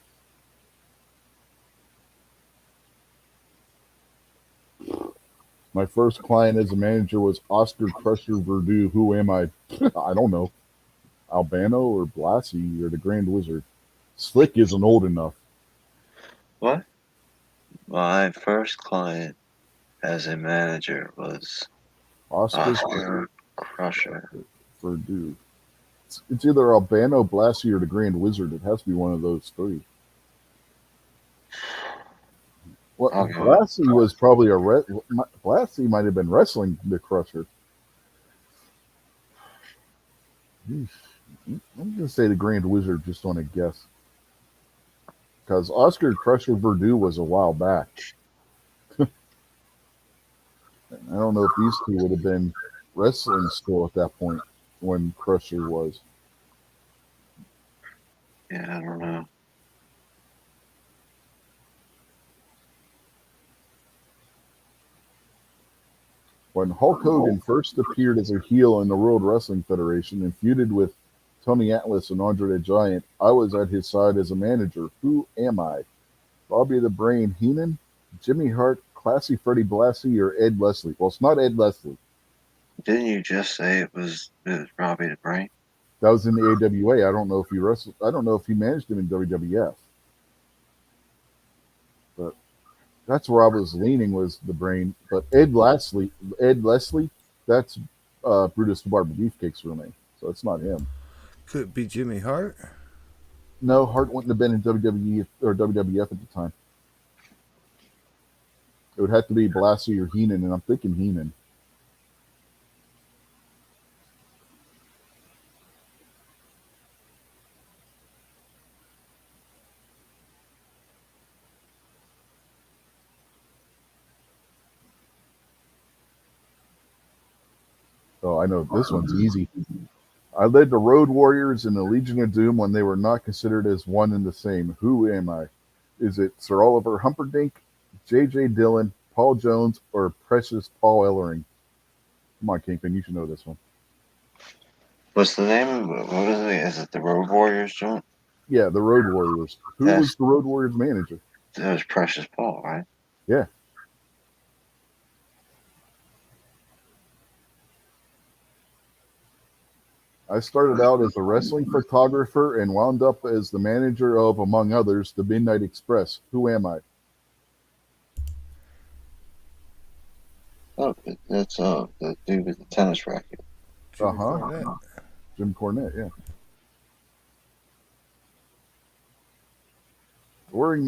Speaker 1: My first client as a manager was Oscar Crusher Verdue. Who am I? I don't know. Albano or Blassie or the Grand Wizard. Slick isn't old enough.
Speaker 3: What? My first client as a manager was
Speaker 1: Oscar
Speaker 3: Oscar Crusher.
Speaker 1: Verdue. It's either Albano, Blassie, or the Grand Wizard. It has to be one of those three. Well,
Speaker 3: I'll go with
Speaker 1: Blassie was probably Blassie might have been wrestling the Crusher. I'm going to say the Grand Wizard just on a guess. Because Oscar Crusher Verdue was a while back. I don't know if these two would have been wrestling still at that point when Crusher was.
Speaker 3: Yeah, I don't know.
Speaker 1: When Hulk Hogan first appeared as a heel in the World Wrestling Federation and feuded with Tony Atlas and Andre the Giant, I was at his side as a manager. Who am I? Bobby the Brain Heenan, Jimmy Hart, Classy Freddie Blassie, or Ed Leslie? Well, it's not Ed Leslie.
Speaker 3: Didn't you just say it was Robbie the Brain?
Speaker 1: That was in the AWA. I don't know if he wrestled. I don't know if he managed him in WWF. But that's where I was leaning was the Brain. But Ed Leslie, that's Brutus the Barber Beefcake's real name. So it's not him.
Speaker 2: Could it be Jimmy Hart?
Speaker 1: No, Hart wouldn't have been in WWE or WWF at the time. It would have to be Blassie or Heenan, and I'm thinking Heenan. Oh, I know this one's easy. I led the Road Warriors and the Legion of Doom when they were not considered as one and the same. Who am I? Is it Sir Oliver Humperdinck, J.J. Dillon, Paul Jones, or Precious Paul Ellering? Come on, Kingpin, you should know this one.
Speaker 3: What's the name? What is it? Is it the Road Warriors joint?
Speaker 1: Yeah, the Road Warriors. Who was the Road Warriors manager?
Speaker 3: That was Precious Paul, right?
Speaker 1: Yeah. I started out as a wrestling photographer and wound up as the manager of, among others, the Midnight Express. Who am I?
Speaker 3: Oh, that's the dude with the tennis racket.
Speaker 2: Jimmy
Speaker 1: Uh-huh.
Speaker 2: Cornette.
Speaker 1: Jim Cornette, yeah. During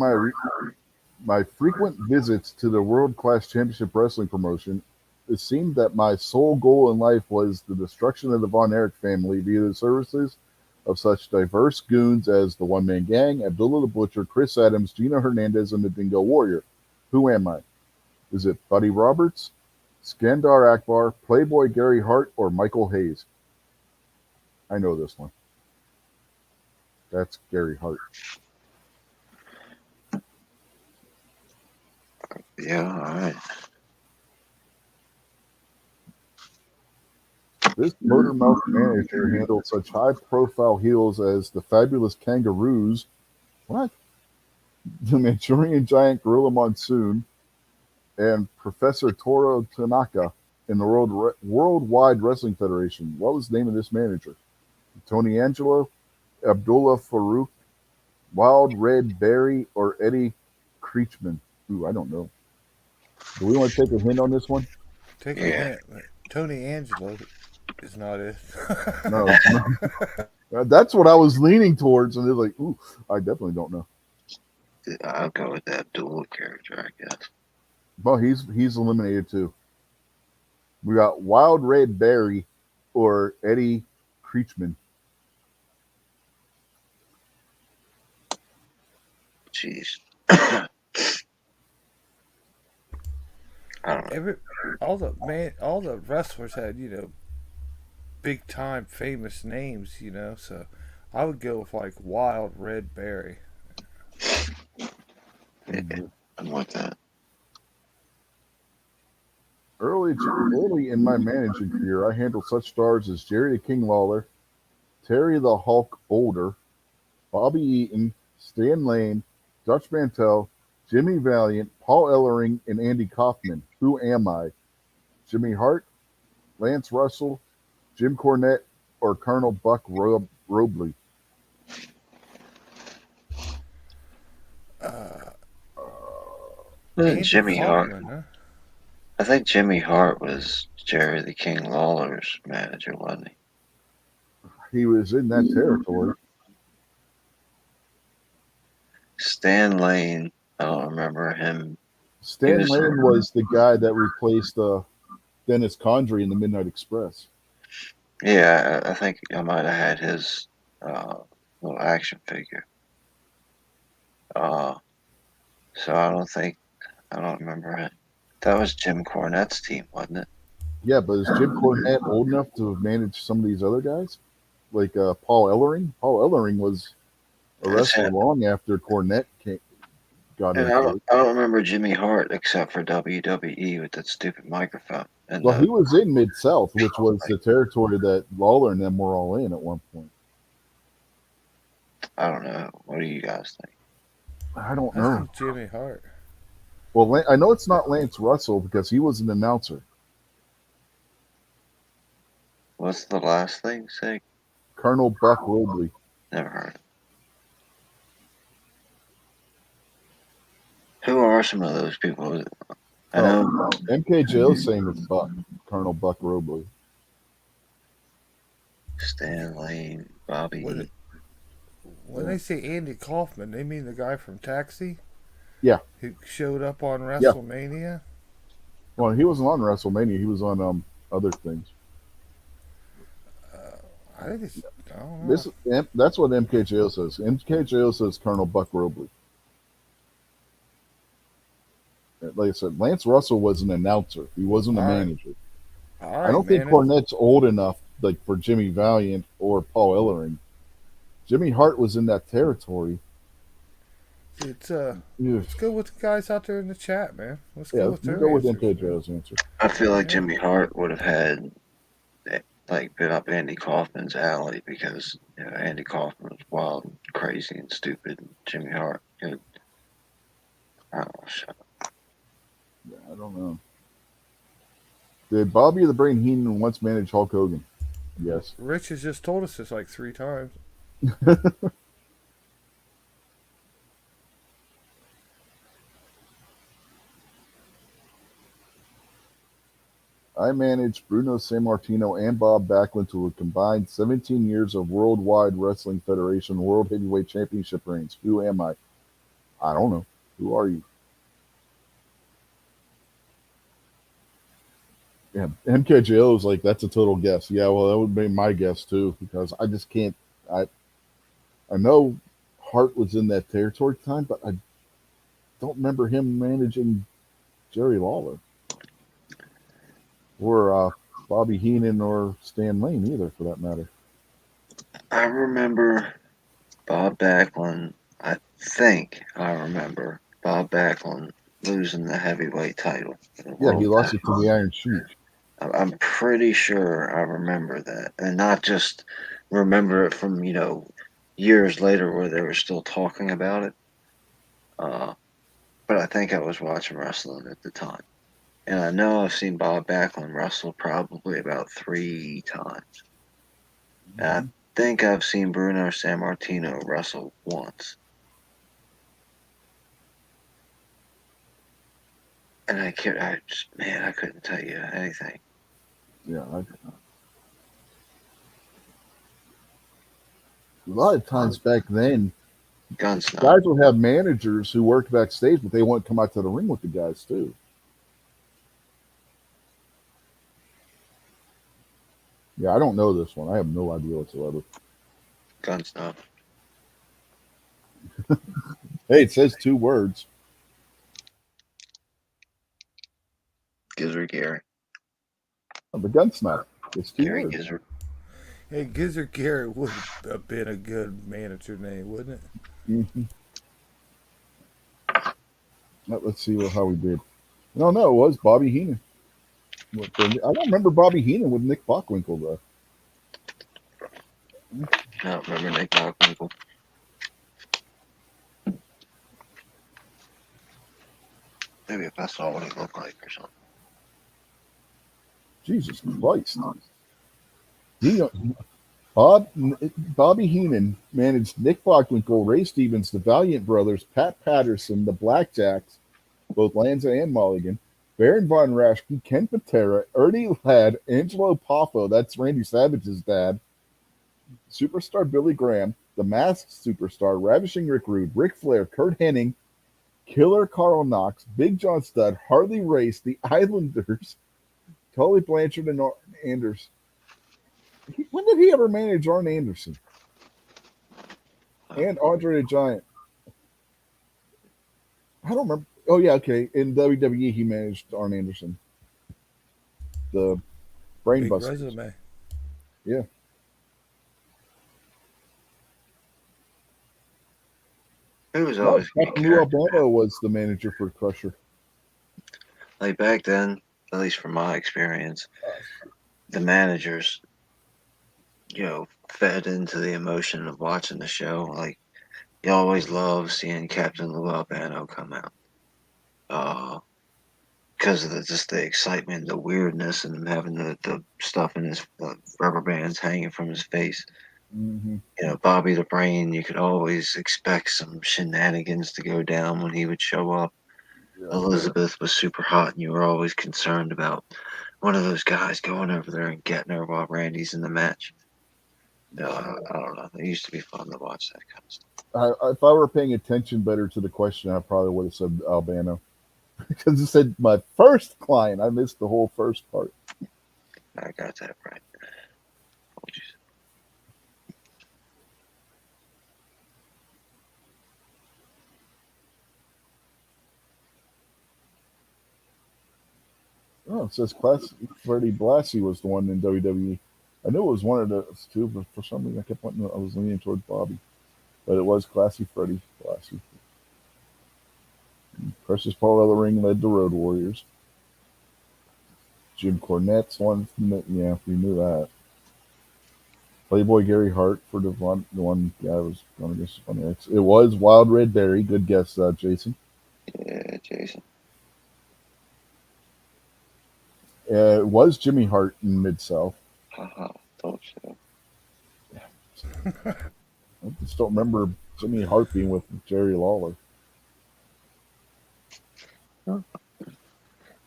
Speaker 1: my frequent visits to the World Class Championship Wrestling promotion, it seemed that my sole goal in life was the destruction of the Von Erich family via the services of such diverse goons as the One Man Gang, Abdullah the Butcher, Chris Adams, Gino Hernandez, and the Dingo Warrior. Who am I? Is it Buddy Roberts, Skandar Akbar, Playboy Gary Hart, or Michael Hayes? I know this one. That's Gary Hart.
Speaker 3: Yeah, all right.
Speaker 1: This Motormouth manager handled such high-profile heels as the Fabulous Kangaroos, what? The Manchurian Giant Gorilla Monsoon, and Professor Toro Tanaka in the Worldwide Wrestling Federation. What was the name of this manager? Tony Angelo, Abdullah Farouk, Wild Red Berry, or Eddie Creechman? Ooh, I don't know. Do we want to take a hint on this one?
Speaker 2: Take a
Speaker 3: Yeah.
Speaker 2: hint. Tony Angelo is not it.
Speaker 1: No. That's what I was leaning towards, and they're like, ooh, I definitely don't know.
Speaker 3: I'll go with that Abdullah character, I guess.
Speaker 1: Well, he's eliminated too. We got Wild Red Barry or Eddie Creechman.
Speaker 3: Jeez. I don't know.
Speaker 2: Every all the wrestlers had big time famous names, so I would go with like Wild Red Berry.
Speaker 3: Yeah, I'm like that.
Speaker 1: Early in my managing career, I handled such stars as Jerry the King Lawler, Terry the Hulk Boulder, Bobby Eaton, Stan Lane, Dutch Mantel, Jimmy Valiant, Paul Ellering, and Andy Kaufman. Who am I? Jimmy Hart, Lance Russell, Jim Cornette, or Colonel Buck Robley?
Speaker 2: Uh, Andy
Speaker 3: Jimmy Hart.
Speaker 2: Kaufman, huh?
Speaker 3: I think Jimmy Hart was Jerry the King Lawler's manager, wasn't he?
Speaker 1: He was in that territory.
Speaker 3: Stan Lane. I don't remember him. He
Speaker 1: Stan
Speaker 3: was.
Speaker 1: Lane was the guy that replaced Dennis Condrey in the Midnight Express.
Speaker 3: Yeah, I think I might have had his uh, little action figure. Uh, so I don't remember it. That was Jim Cornette's team, wasn't it?
Speaker 1: Yeah, but is Jim Cornette old enough to manage some of these other guys? Like Paul Ellering? Paul Ellering was a
Speaker 3: That's
Speaker 1: wrestler
Speaker 3: him.
Speaker 1: long after got
Speaker 3: And
Speaker 1: into it.
Speaker 3: I don't remember Jimmy Hart except for WWE with that stupid microphone. And
Speaker 1: Well, he was in Mid South, which was the territory that Lawler and them were all in at one point.
Speaker 3: I don't know. What do you guys think?
Speaker 1: I don't
Speaker 2: I
Speaker 1: know.
Speaker 2: think Jimmy Hart.
Speaker 1: Well, I know it's not Lance Russell because he was an announcer.
Speaker 3: What's the last thing? Say,
Speaker 1: Colonel Buck Robley.
Speaker 3: never heard. Who are some of those people? I
Speaker 1: Oh,
Speaker 3: know
Speaker 1: MKJO saying it's Buck, Colonel Buck Robley.
Speaker 3: Stan Lane, Bobby
Speaker 2: When
Speaker 3: E.
Speaker 2: when they say Andy Kaufman, they mean the guy from Taxi
Speaker 1: Yeah,
Speaker 2: who showed up on
Speaker 1: yeah.
Speaker 2: WrestleMania.
Speaker 1: Well, he wasn't on WrestleMania. He was on other things.
Speaker 2: I think it's I don't know.
Speaker 1: This that's what MKJO says. MKJO says Colonel Buck Robley. Like I said, Lance Russell was an announcer. He wasn't a
Speaker 2: All right,
Speaker 1: manager.
Speaker 2: all
Speaker 1: I
Speaker 2: right,
Speaker 1: don't think
Speaker 2: man. It's
Speaker 1: Cornette's old enough like for Jimmy Valiant or Paul Ellering. Jimmy Hart was in that territory.
Speaker 2: it's
Speaker 1: Yeah,
Speaker 2: let's go with the guys out there in the chat, man. Let's go
Speaker 1: yeah,
Speaker 2: with
Speaker 1: we'll
Speaker 2: their
Speaker 1: go with
Speaker 2: answers, man.
Speaker 1: MKJO's answer.
Speaker 3: I feel like
Speaker 2: Yeah.
Speaker 3: Jimmy Hart would have had like been up Andy Kaufman's alley because Andy Kaufman was wild and crazy and stupid. And Jimmy Hart, I don't know, shut up.
Speaker 1: Yeah, I don't know. Did Bobby the Brain Heenan once manage Hulk Hogan? Yes.
Speaker 2: Rich has just told us this like 3 times.
Speaker 1: I managed Bruno Sammartino and Bob Backlund to a combined 17 years of Worldwide Wrestling Federation World Heavyweight Championship reigns. Who am I? I don't know. Who are you? Yeah, MKJO is like, that's a total guess. Yeah, well, that would be my guess too, because I just can't. I I know Hart was in that territory at the time, but I don't remember him managing Jerry Lawler or Bobby Heenan or Stan Lane either, for that matter.
Speaker 3: I remember Bob Backlund. I think I remember Bob Backlund losing the heavyweight title, the
Speaker 1: Yeah, he
Speaker 3: world
Speaker 1: lost
Speaker 3: title.
Speaker 1: it to the Iron Sheik.
Speaker 3: I'm pretty sure I remember that, and not just remember it from years later where they were still talking about it. Uh, but I think I was watching wrestling at the time, and I know I've seen Bob Backlund wrestle probably about 3 times. And I
Speaker 1: Mm-hmm.
Speaker 3: think I've seen Bruno Sammartino wrestle once, and I couldn't tell you anything.
Speaker 1: Yeah, a lot of times back then,
Speaker 3: Gunsnob.
Speaker 1: guys would have managers who worked backstage, but they wouldn't come out to the ring with the guys too. Yeah, I don't know this one. I have no idea whatsoever.
Speaker 3: Gun stuff.
Speaker 1: Hey, it says two words.
Speaker 3: Gizzard Gary.
Speaker 1: The gun snuff. It's two
Speaker 3: Gary
Speaker 1: words.
Speaker 3: Gizzard.
Speaker 2: Hey, Gizzard Garrett would have been a good manager name, wouldn't it?
Speaker 1: Mm-hmm. Let's see how we did. No, no, it was Bobby Heenan. I don't remember Bobby Heenan with Nick Bockwinkel though.
Speaker 3: I don't remember Nick Bockwinkel. Maybe if I saw what he looked like or something.
Speaker 1: Jesus Christ. He, Bob, Bobby Heenan managed Nick Bockwinkel, Ray Stevens, the Valiant Brothers, Pat Patterson, the Blackjacks, both Lanza and Mulligan, Baron Von Raschke, Ken Patera, Ernie Ladd, Angelo Poffo, that's Randy Savage's dad, Superstar Billy Graham, the Masked Superstar, Ravishing Rick Rude, Ric Flair, Kurt Hennig, Killer Carl Knox, Big John Studd, Harley Race, the Islanders, Tully Blanchard, and Anders. When did he ever manage Arn Anderson? And Andre the Giant. I don't remember. Oh, yeah, okay. In WWE, he managed Arn Anderson. The
Speaker 2: Big
Speaker 1: Brainbusters.
Speaker 2: resume.
Speaker 1: Yeah.
Speaker 3: He was
Speaker 1: No,
Speaker 3: always a good
Speaker 1: Captain Lou
Speaker 3: character.
Speaker 1: Albano was the manager for Crusher.
Speaker 3: Like back then, at least from my experience, the managers, fed into the emotion of watching the show. Like you always love seeing Captain Lou Albano come out. Because of just the excitement, the weirdness, and him having the stuff in his rubber bands hanging from his face.
Speaker 1: Mm-hmm.
Speaker 3: Bobby the Brain, you could always expect some shenanigans to go down when he would show up.
Speaker 1: Yeah.
Speaker 3: Elizabeth was super hot, and you were always concerned about one of those guys going over there and getting her while Randy's in the match. I don't know. It used to be fun to watch that kind of stuff.
Speaker 1: If I were paying attention better to the question, I probably would have said Albano. Because it said my first client. I missed the whole first part.
Speaker 3: I got that right.
Speaker 1: Oh, it says Class Freddie Blassie was the one in WWE. I knew it was one of those two, but for some reason I kept wanting. I was leaning towards Bobby, but it was Classy Freddie Blassie. Precious Paul Ellering led the Road Warriors. Jim Cornette's one. Yeah, we knew that. Playboy Gary Hart for the one guy I was going against. It was Wild Red Berry. Good guess, Jason.
Speaker 3: Yeah, Jason.
Speaker 1: It was Jimmy Hart in Mid South.
Speaker 3: Haha, told you.
Speaker 1: I just don't remember Jimmy Hart being with Jerry Lawler.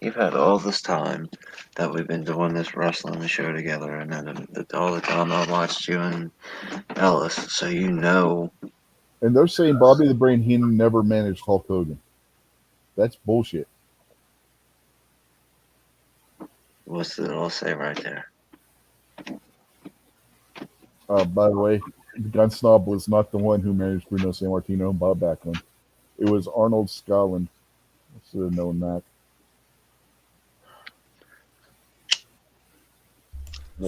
Speaker 3: You've had all this time that we've been doing this wrestling show together, and then all the time I watched you and Ellis, so you know.
Speaker 1: And they're saying Bobby the Brain Heenan never managed Hulk Hogan. That's bullshit.
Speaker 3: What's it all say right there?
Speaker 1: By the way, the Gun Snob was not the one who managed Bruno Sammartino and Bob Backlund. It was Arnold Scotland. I should have known that.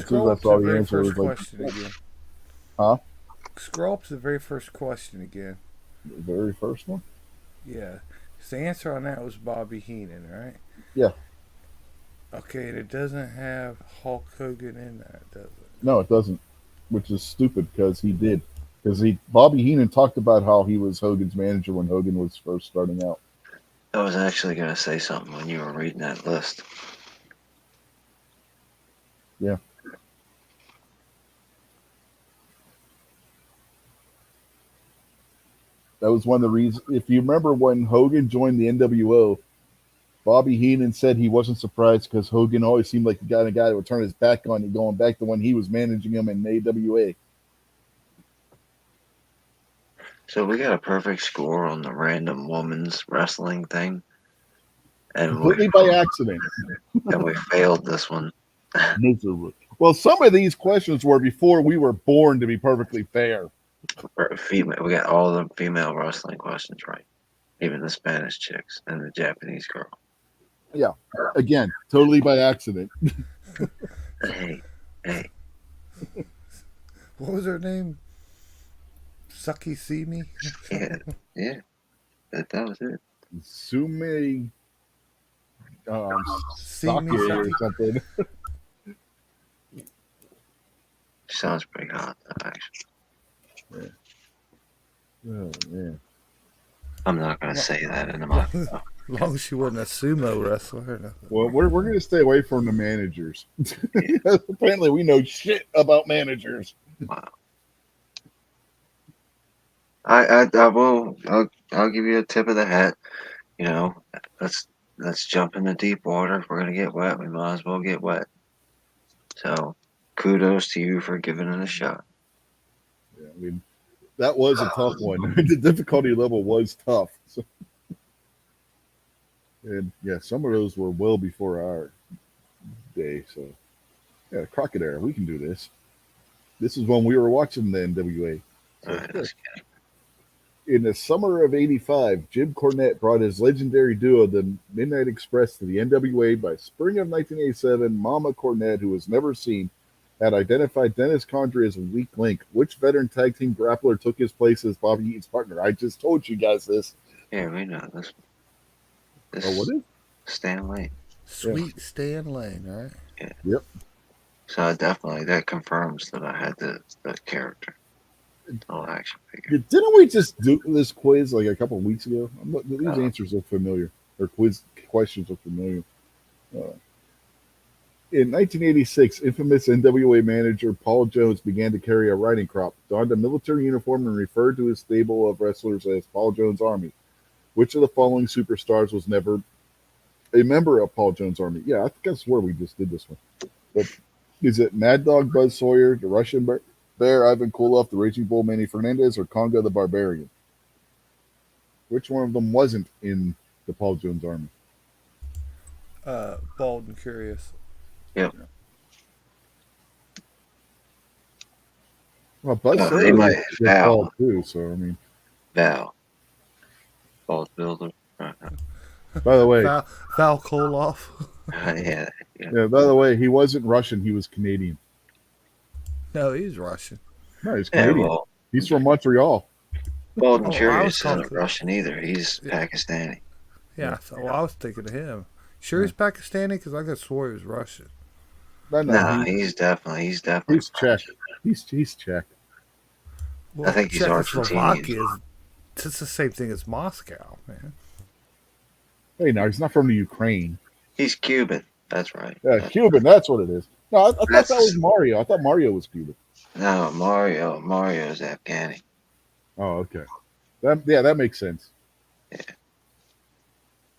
Speaker 2: Scroll up
Speaker 1: That's
Speaker 2: to
Speaker 1: all
Speaker 2: the
Speaker 1: the
Speaker 2: very
Speaker 1: answer
Speaker 2: first
Speaker 1: was like,
Speaker 2: question again.
Speaker 1: huh?
Speaker 2: Scroll up to the very first question again.
Speaker 1: The very first one?
Speaker 2: Yeah. So the answer on that was Bobby Heenan, right?
Speaker 1: Yeah.
Speaker 2: Okay, and it doesn't have Hulk Hogan in that, does it?
Speaker 1: No, it doesn't, which is stupid because he did. Because Bobby Heenan talked about how he was Hogan's manager when Hogan was first starting out.
Speaker 3: I was actually going to say something when you were reading that list.
Speaker 1: Yeah. That was one of the reasons. If you remember when Hogan joined the NWO, Bobby Heenan said he wasn't surprised because Hogan always seemed like the kind of guy that would turn his back on you, going back to when he was managing him in AWA.
Speaker 3: So we got a perfect score on the random woman's wrestling thing, and
Speaker 1: Completely by accident.
Speaker 3: we failed this one.
Speaker 1: Miserably. Well, some of these questions were before we were born, to be perfectly fair.
Speaker 3: Female, we got all the female wrestling questions right. Even the Spanish chicks and the Japanese girl.
Speaker 1: Yeah. Again, totally by accident.
Speaker 3: Hey, hey.
Speaker 2: What was her name? Sucky See Me?
Speaker 3: Yeah, yeah. That was it.
Speaker 1: Sume
Speaker 2: See
Speaker 1: Sake
Speaker 2: Me
Speaker 1: or
Speaker 2: Sucky?
Speaker 1: something.
Speaker 3: Sounds pretty hot, actually.
Speaker 1: Oh, man.
Speaker 3: I'm not gonna say that in the
Speaker 2: Long,
Speaker 3: microphone.
Speaker 2: long as she wasn't a sumo wrestler. No.
Speaker 1: Well, we're going to stay away from the managers.
Speaker 3: Yeah.
Speaker 1: Apparently, we know shit about managers.
Speaker 3: Wow. I will. I'll give you a tip of the hat. You know, let's let's jump into deep water. If we're gonna get wet, we might as well get wet. So, kudos to you for giving it a shot.
Speaker 1: Yeah, I mean, that was a tough one. The difficulty level was tough. So, and yeah, some of those were well before our day. So, yeah, Crockett era, we can do this. This is when we were watching the NWA.
Speaker 3: All
Speaker 1: So,
Speaker 3: right,
Speaker 1: yeah.
Speaker 3: let's get it.
Speaker 1: In the summer of '85, Jim Cornette brought his legendary duo, the Midnight Express, to the NWA. By spring of 1987, Mama Cornette, who was never seen, had identified Dennis Condrey as a weak link. Which veteran tag team grappler took his place as Bobby Eaton's partner? I just told you guys this.
Speaker 3: Yeah, we know this.
Speaker 1: Oh, what
Speaker 3: This
Speaker 1: is?
Speaker 3: Stan Lane.
Speaker 2: Sweet Stan Lane, right?
Speaker 3: Yeah.
Speaker 1: Yep.
Speaker 3: So I definitely that confirms that I had the character, the whole action figure.
Speaker 1: Didn't we just do this quiz like a couple of weeks ago? These
Speaker 3: Uh,
Speaker 1: answers look familiar, or quiz questions look familiar. Uh, In 1986, infamous NWA manager Paul Jones began to carry a riding crop, donned a military uniform, and referred to his stable of wrestlers as Paul Jones' Army. Which of the following superstars was never a member of Paul Jones' Army? Yeah, I think I swear we just did this one. But is it Mad Dog Buzz Sawyer, the Russian Bear Ivan Koloff, the Raging Bull Manny Fernandez, or Conga the Barbarian? Which one of them wasn't in the Paul Jones Army?
Speaker 2: Bald and Curious.
Speaker 3: yep.
Speaker 1: Well, Buzz
Speaker 3: They
Speaker 1: Sawyer
Speaker 3: might
Speaker 1: was Paul
Speaker 3: Val.
Speaker 1: too, so I mean,
Speaker 3: Val. Bald builder.
Speaker 1: by the way,
Speaker 2: Val Koloff.
Speaker 3: Yeah. Yeah.
Speaker 1: yeah, by the way, he wasn't Russian, he was Canadian.
Speaker 2: No, he's Russian.
Speaker 1: No, he's
Speaker 3: Yeah.
Speaker 1: Canadian.
Speaker 3: Well,
Speaker 1: He's from Montreal.
Speaker 3: Bald and
Speaker 2: Oh, I was
Speaker 3: Curious isn't
Speaker 2: talking.
Speaker 3: Russian either. He's
Speaker 2: Yeah,
Speaker 3: Pakistani.
Speaker 2: yeah. So I was thinking of him. Sure, he's Pakistani because I could swore he was Russian.
Speaker 1: No,
Speaker 3: No,
Speaker 1: he,
Speaker 3: he's definitely
Speaker 1: he's Czech. He's Czech.
Speaker 3: I
Speaker 2: Well,
Speaker 3: think he's
Speaker 2: Czechoslovakia
Speaker 3: Argentinian.
Speaker 2: is it's the same thing as Moscow, man.
Speaker 1: Hey, now he's not from the Ukraine.
Speaker 3: He's Cuban. That's right.
Speaker 1: Cuban. That's what it is. No, I thought that was
Speaker 3: That's
Speaker 1: Mario. I thought Mario was Cuban.
Speaker 3: no Mario. Mario's Afghani.
Speaker 1: Oh, okay. That makes sense.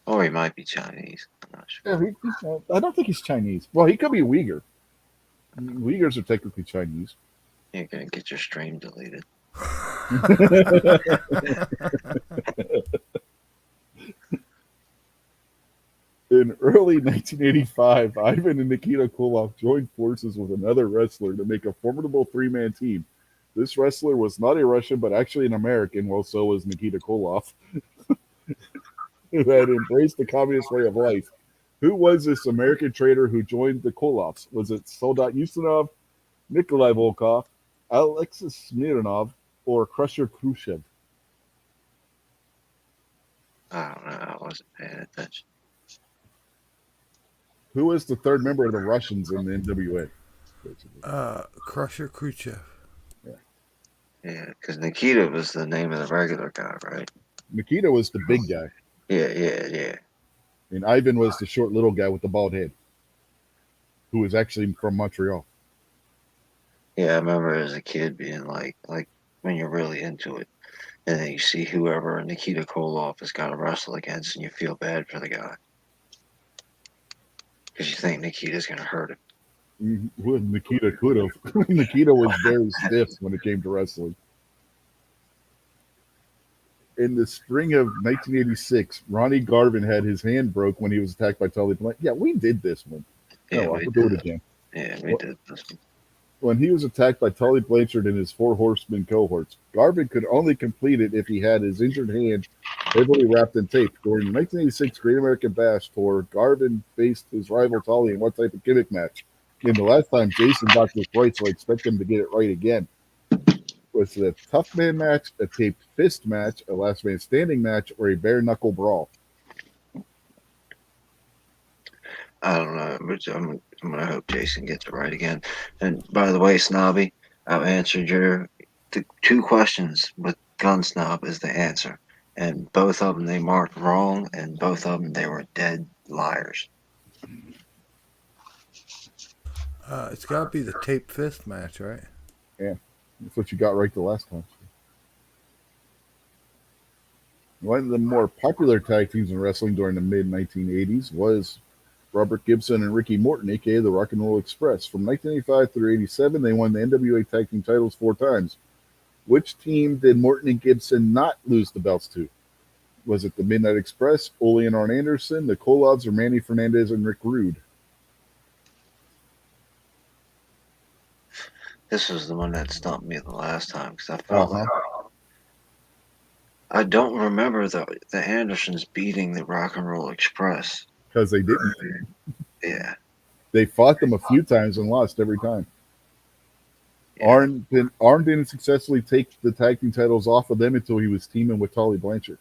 Speaker 3: Or he might be Chinese. I'm not
Speaker 1: Yeah,
Speaker 3: sure.
Speaker 1: I don't think he's Chinese. Well, he could be Uyghur. Uyghurs are technically Chinese.
Speaker 3: You're gonna get your stream deleted.
Speaker 1: In early 1985, Ivan and Nikita Koloff joined forces with another wrestler to make a formidable three-man team. This wrestler was not a Russian, but actually an American, well, so was Nikita Koloff, who had embraced the communist way of life. Who was this American trader who joined the Koloffs? Was it Soldat Ustinov, Nikolai Volkov, Alexis Smirnov, or Crusher Khrushchev?
Speaker 3: I don't know. I wasn't paying attention.
Speaker 1: Who was the third member of the Russians in the NWA?
Speaker 2: Crusher Khrushchev.
Speaker 3: Yeah, because Nikita was the name of the regular guy, right?
Speaker 1: Nikita was the big guy,
Speaker 3: Yeah.
Speaker 1: and Ivan was the short little guy with the bald head, who was actually from Montreal.
Speaker 3: Yeah, I remember as a kid being like when you're really into it, and then you see whoever Nikita Koloff has got to wrestle against, and you feel bad for the guy because you think Nikita's gonna hurt him.
Speaker 1: Well, Nikita could have. Nikita was very stiff when it came to wrestling. In the spring of 1986, Ronnie Garvin had his hand broke when he was attacked by Tully Blank. Yeah, we did this one.
Speaker 3: Yeah,
Speaker 1: No,
Speaker 3: we
Speaker 1: we'll do it
Speaker 3: did.
Speaker 1: again.
Speaker 3: Yeah, we did this one.
Speaker 1: When he was attacked by Tully Blanchard and his Four Horsemen cohorts, Garvin could only complete it if he had his injured hand heavily wrapped in tape. During the 1986 Great American Bash Tour, Garvin faced his rival Tully in one type of gimmick match. And the last time Jason got this right, so I expect him to get it right again. Was it a tough man match, a taped fist match, a last man standing match, or a bare knuckle brawl?
Speaker 3: I don't know, but I'm gonna hope Jason gets it right again. And by the way, Snobby, I've answered the two questions with Gun Snob is the answer, and both of them they marked wrong, and both of them they were dead liars.
Speaker 2: It's got to be the tape fist match, right?
Speaker 1: Yeah, that's what you got right the last time. One of the more popular tag teams in wrestling during the mid 1980s was Robert Gibson and Ricky Morton, aka the Rock and Roll Express. From 1985 through 87, they won the NWA Tag Team titles 4 times. Which team did Morton and Gibson not lose the belts to? Was it the Midnight Express, Ole and Arn Anderson, the Kolovs, or Manny Fernandez and Rick Rude?
Speaker 3: This was the one that stumped me the last time because I
Speaker 1: Uh
Speaker 3: felt
Speaker 1: huh.
Speaker 3: like I don't remember the Andersons beating the Rock and Roll Express.
Speaker 1: Because they didn't.
Speaker 3: Yeah,
Speaker 1: They fought them a few times and lost every time.
Speaker 3: yeah.
Speaker 1: Arn didn't successfully take the tag team titles off of them until he was teaming with Tully Blanchard.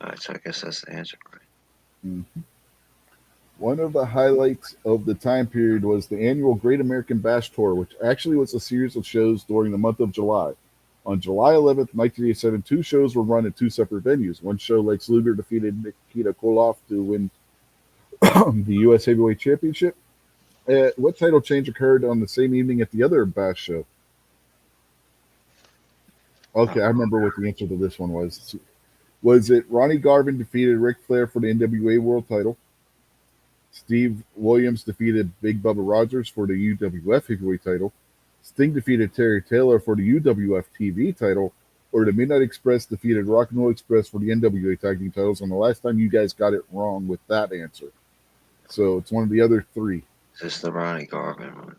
Speaker 3: All right, so I guess that's the answer, right?
Speaker 1: Mhm. One of the highlights of the time period was the annual Great American Bash Tour, which actually was a series of shows during the month of July. On July 11th, 1987, 2 shows were run at 2 separate venues. One show, Lex Luger defeated Nikita Koloff to win the U.S. Heavyweight Championship. What title change occurred on the same evening at the other Bash show? Okay, I remember what the answer to this one was. Was it Ronnie Garvin defeated Ric Flair for the NWA World title? Steve Williams defeated Big Bubba Rogers for the UWF Heavyweight title. Sting defeated Terry Taylor for the UWF TV title. Or the Midnight Express defeated Rock and Roll Express for the NWA Tag Team titles. And the last time you guys got it wrong with that answer. So it's one of the other 3.
Speaker 3: Is this the Ronnie Garvin one?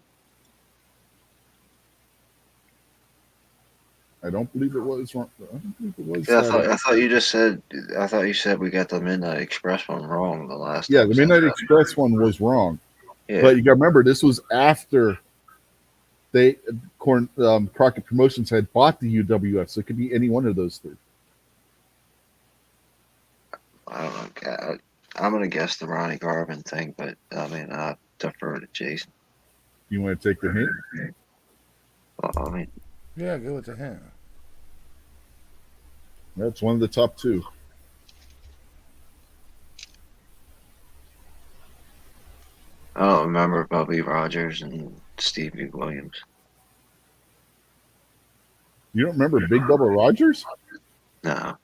Speaker 1: I don't believe it was wrong. I don't believe it was
Speaker 3: Yeah,
Speaker 1: that.
Speaker 3: I thought you just said I thought you said we got the Midnight Express one wrong the last
Speaker 1: Yeah,
Speaker 3: time.
Speaker 1: the Midnight Express one was wrong.
Speaker 3: Yeah,
Speaker 1: But you got to remember, this was after Crockett Promotions had bought the UWF, so it could be any one of those 3.
Speaker 3: I don't know. I'm gonna guess the Ronnie Garvin thing, but I mean I defer to Jason.
Speaker 1: You want to take the hint?
Speaker 3: Well, I mean,
Speaker 2: Yeah, go with the hint.
Speaker 1: That's one of the top 2.
Speaker 3: I don't remember Bobby Rogers and Stevie Williams.
Speaker 1: You don't remember Big Bubba Rogers?
Speaker 3: No,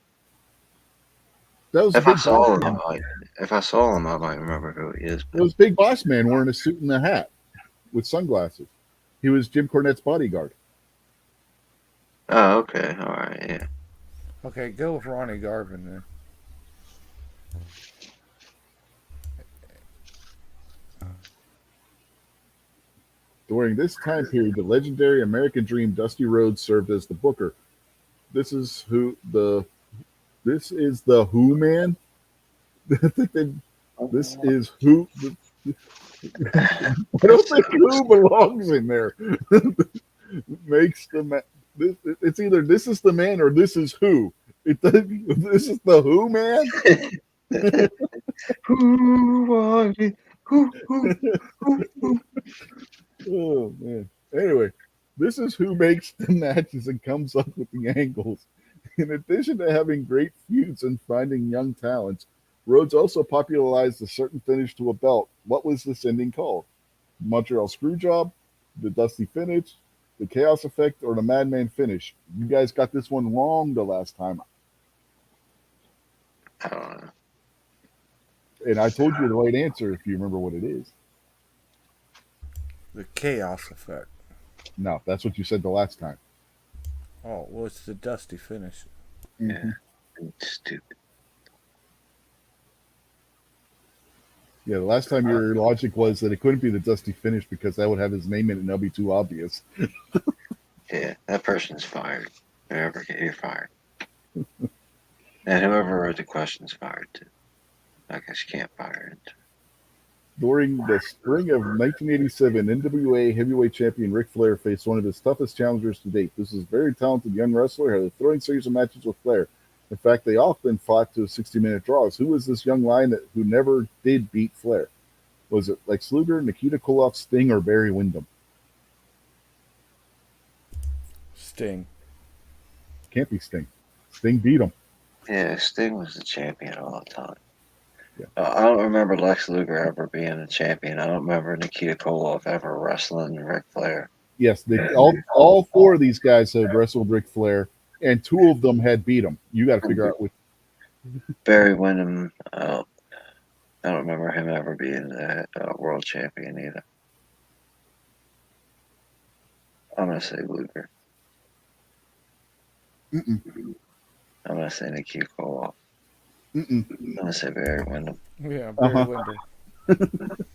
Speaker 1: That was
Speaker 3: if I
Speaker 1: Big
Speaker 3: saw
Speaker 1: Boss
Speaker 3: him,
Speaker 1: Man.
Speaker 3: I might remember who he is.
Speaker 1: It was Big Boss Man wearing a suit and a hat with sunglasses. He was Jim Cornette's bodyguard.
Speaker 3: Oh, okay, all right, yeah.
Speaker 2: Okay, go with Ronnie Garvin then.
Speaker 1: During this time period, the legendary American Dream Dusty Rhodes served as the booker. This is the Who Man. This is who. I don't think who belongs in there. Makes the man. It's either this is the man or this is who. This is the Who Man.
Speaker 3: Who was it? Who?
Speaker 1: Oh man. Anyway, this is who makes the matches and comes up with the angles. In addition to having great feuds and finding young talents, Rhodes also popularized a certain finish to a belt. What was this ending called? Montreal Screwjob, the Dusty Finish, the Chaos Effect, or the Madman Finish? You guys got this one wrong the last time.
Speaker 3: I don't know.
Speaker 1: And I told you the right answer if you remember what it is.
Speaker 2: The Chaos Effect.
Speaker 1: No, that's what you said the last time.
Speaker 2: Oh, well, it's the Dusty Finish.
Speaker 1: Mm-hmm.
Speaker 3: Yeah, stupid.
Speaker 1: Yeah, the last time your logic was that it couldn't be the Dusty Finish because that would have his name in it and that'll be too obvious.
Speaker 3: Yeah, that person's fired. Whoever you're fired, and whoever wrote the question's fired too. I guess you can't fire it.
Speaker 1: During the spring of 1987, NWA heavyweight champion Ric Flair faced one of his toughest challengers to date. This is a very talented young wrestler who had a thrilling series of matches with Flair. In fact, they often fought to 60-minute draws. Who was this young lion who never did beat Flair? Was it Lex Luger, Nikita Koloff, Sting, or Barry Windham?
Speaker 2: Sting.
Speaker 1: Can't be Sting. Sting beat him.
Speaker 3: Yeah, Sting was the champion all the time.
Speaker 1: Yeah.
Speaker 3: I don't remember Lex Luger ever being a champion. I don't remember Nikita Koloff ever wrestling Ric Flair.
Speaker 1: Yes, all four of these guys have wrestled Ric Flair, and two of them had beat him. You got to figure out which.
Speaker 3: Barry Windham, I don't remember him ever being the world champion either. I'm gonna say Luger.
Speaker 1: Mm-mm,
Speaker 3: I'm gonna say Nikita Koloff.
Speaker 1: mm-mm.
Speaker 3: I'm gonna say Barry Windham.
Speaker 2: Yeah,
Speaker 1: Uh
Speaker 2: Barry
Speaker 1: huh.
Speaker 2: Windham.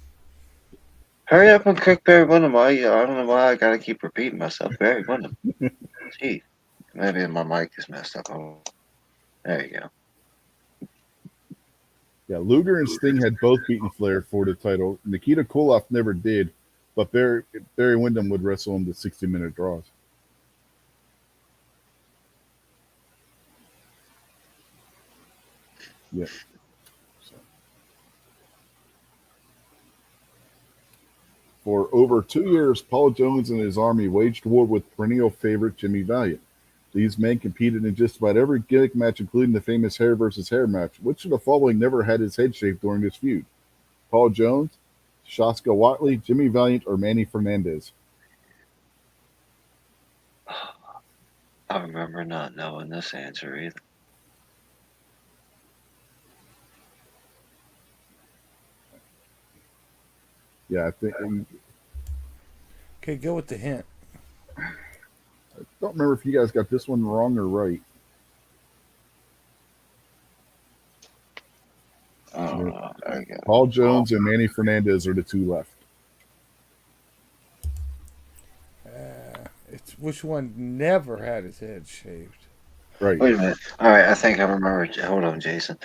Speaker 3: Hurry up and cook Barry Windham. I don't know why I gotta keep repeating myself. Barry Windham. Gee, maybe my mic is messed up. Oh, there you go.
Speaker 1: Yeah, Luger and Sting had both beaten Flair for the title. Nikita Koloff never did, but Barry Windham would wrestle him to 60-minute draws. Yeah. So, for over 2 years, Paul Jones and his army waged war with perennial favorite Jimmy Valiant. These men competed in just about every gimmick match, including the famous hair versus hair match. Which of the following never had his head shaved during this feud? Paul Jones, Shaska Watley, Jimmy Valiant, or Manny Fernandez?
Speaker 3: I remember not knowing this answer either.
Speaker 1: Yeah, I think
Speaker 2: Okay, go with the hint.
Speaker 1: I don't remember if you guys got this one wrong or right.
Speaker 3: I don't
Speaker 1: Yeah.
Speaker 3: know. There you go.
Speaker 1: Paul Jones and Manny Fernandez are the two left.
Speaker 2: It's which one never had his head shaved.
Speaker 1: Right.
Speaker 3: Wait a minute. All right, I think I remember. Hold on, Jason.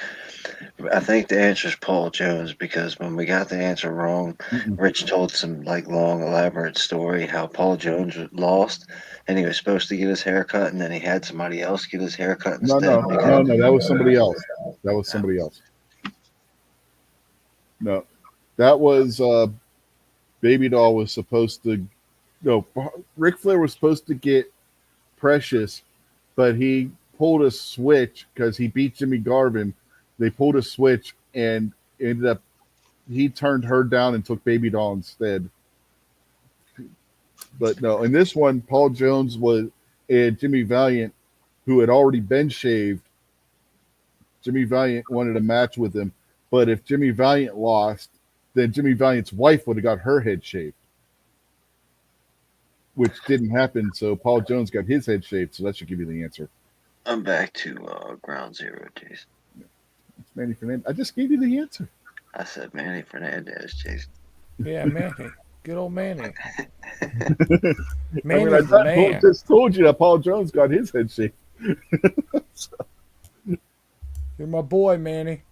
Speaker 3: I think the answer is Paul Jones because when we got the answer wrong,
Speaker 1: Mm-mm.
Speaker 3: Rich told some like long, elaborate story how Paul Jones lost and he was supposed to get his hair cut and then he had somebody else get his hair cut
Speaker 1: No,
Speaker 3: instead
Speaker 1: no, no,
Speaker 3: because
Speaker 1: no. That was somebody else. That was somebody else. No, that was Baby Doll was supposed to. No, Ric Flair was supposed to get Precious, but he pulled a switch because he beat Jimmy Garvin. They pulled a switch and ended up he turned her down and took Baby Doll instead. But no, in this one, Paul Jones was and Jimmy Valiant, who had already been shaved. Jimmy Valiant wanted a match with him, but if Jimmy Valiant lost, then Jimmy Valiant's wife would have got her head shaved, which didn't happen. So Paul Jones got his head shaved. So that should give you the answer.
Speaker 3: I'm back to ground zero, Jason.
Speaker 1: It's Manny Fernandez. I just gave you the answer.
Speaker 3: I said Manny Fernandez, Jason.
Speaker 2: Yeah, Manny. Good old Manny.
Speaker 1: I mean,
Speaker 2: Manny's the man.
Speaker 1: just told you that Paul Jones got his head shaved. So,
Speaker 2: You're my boy, Manny.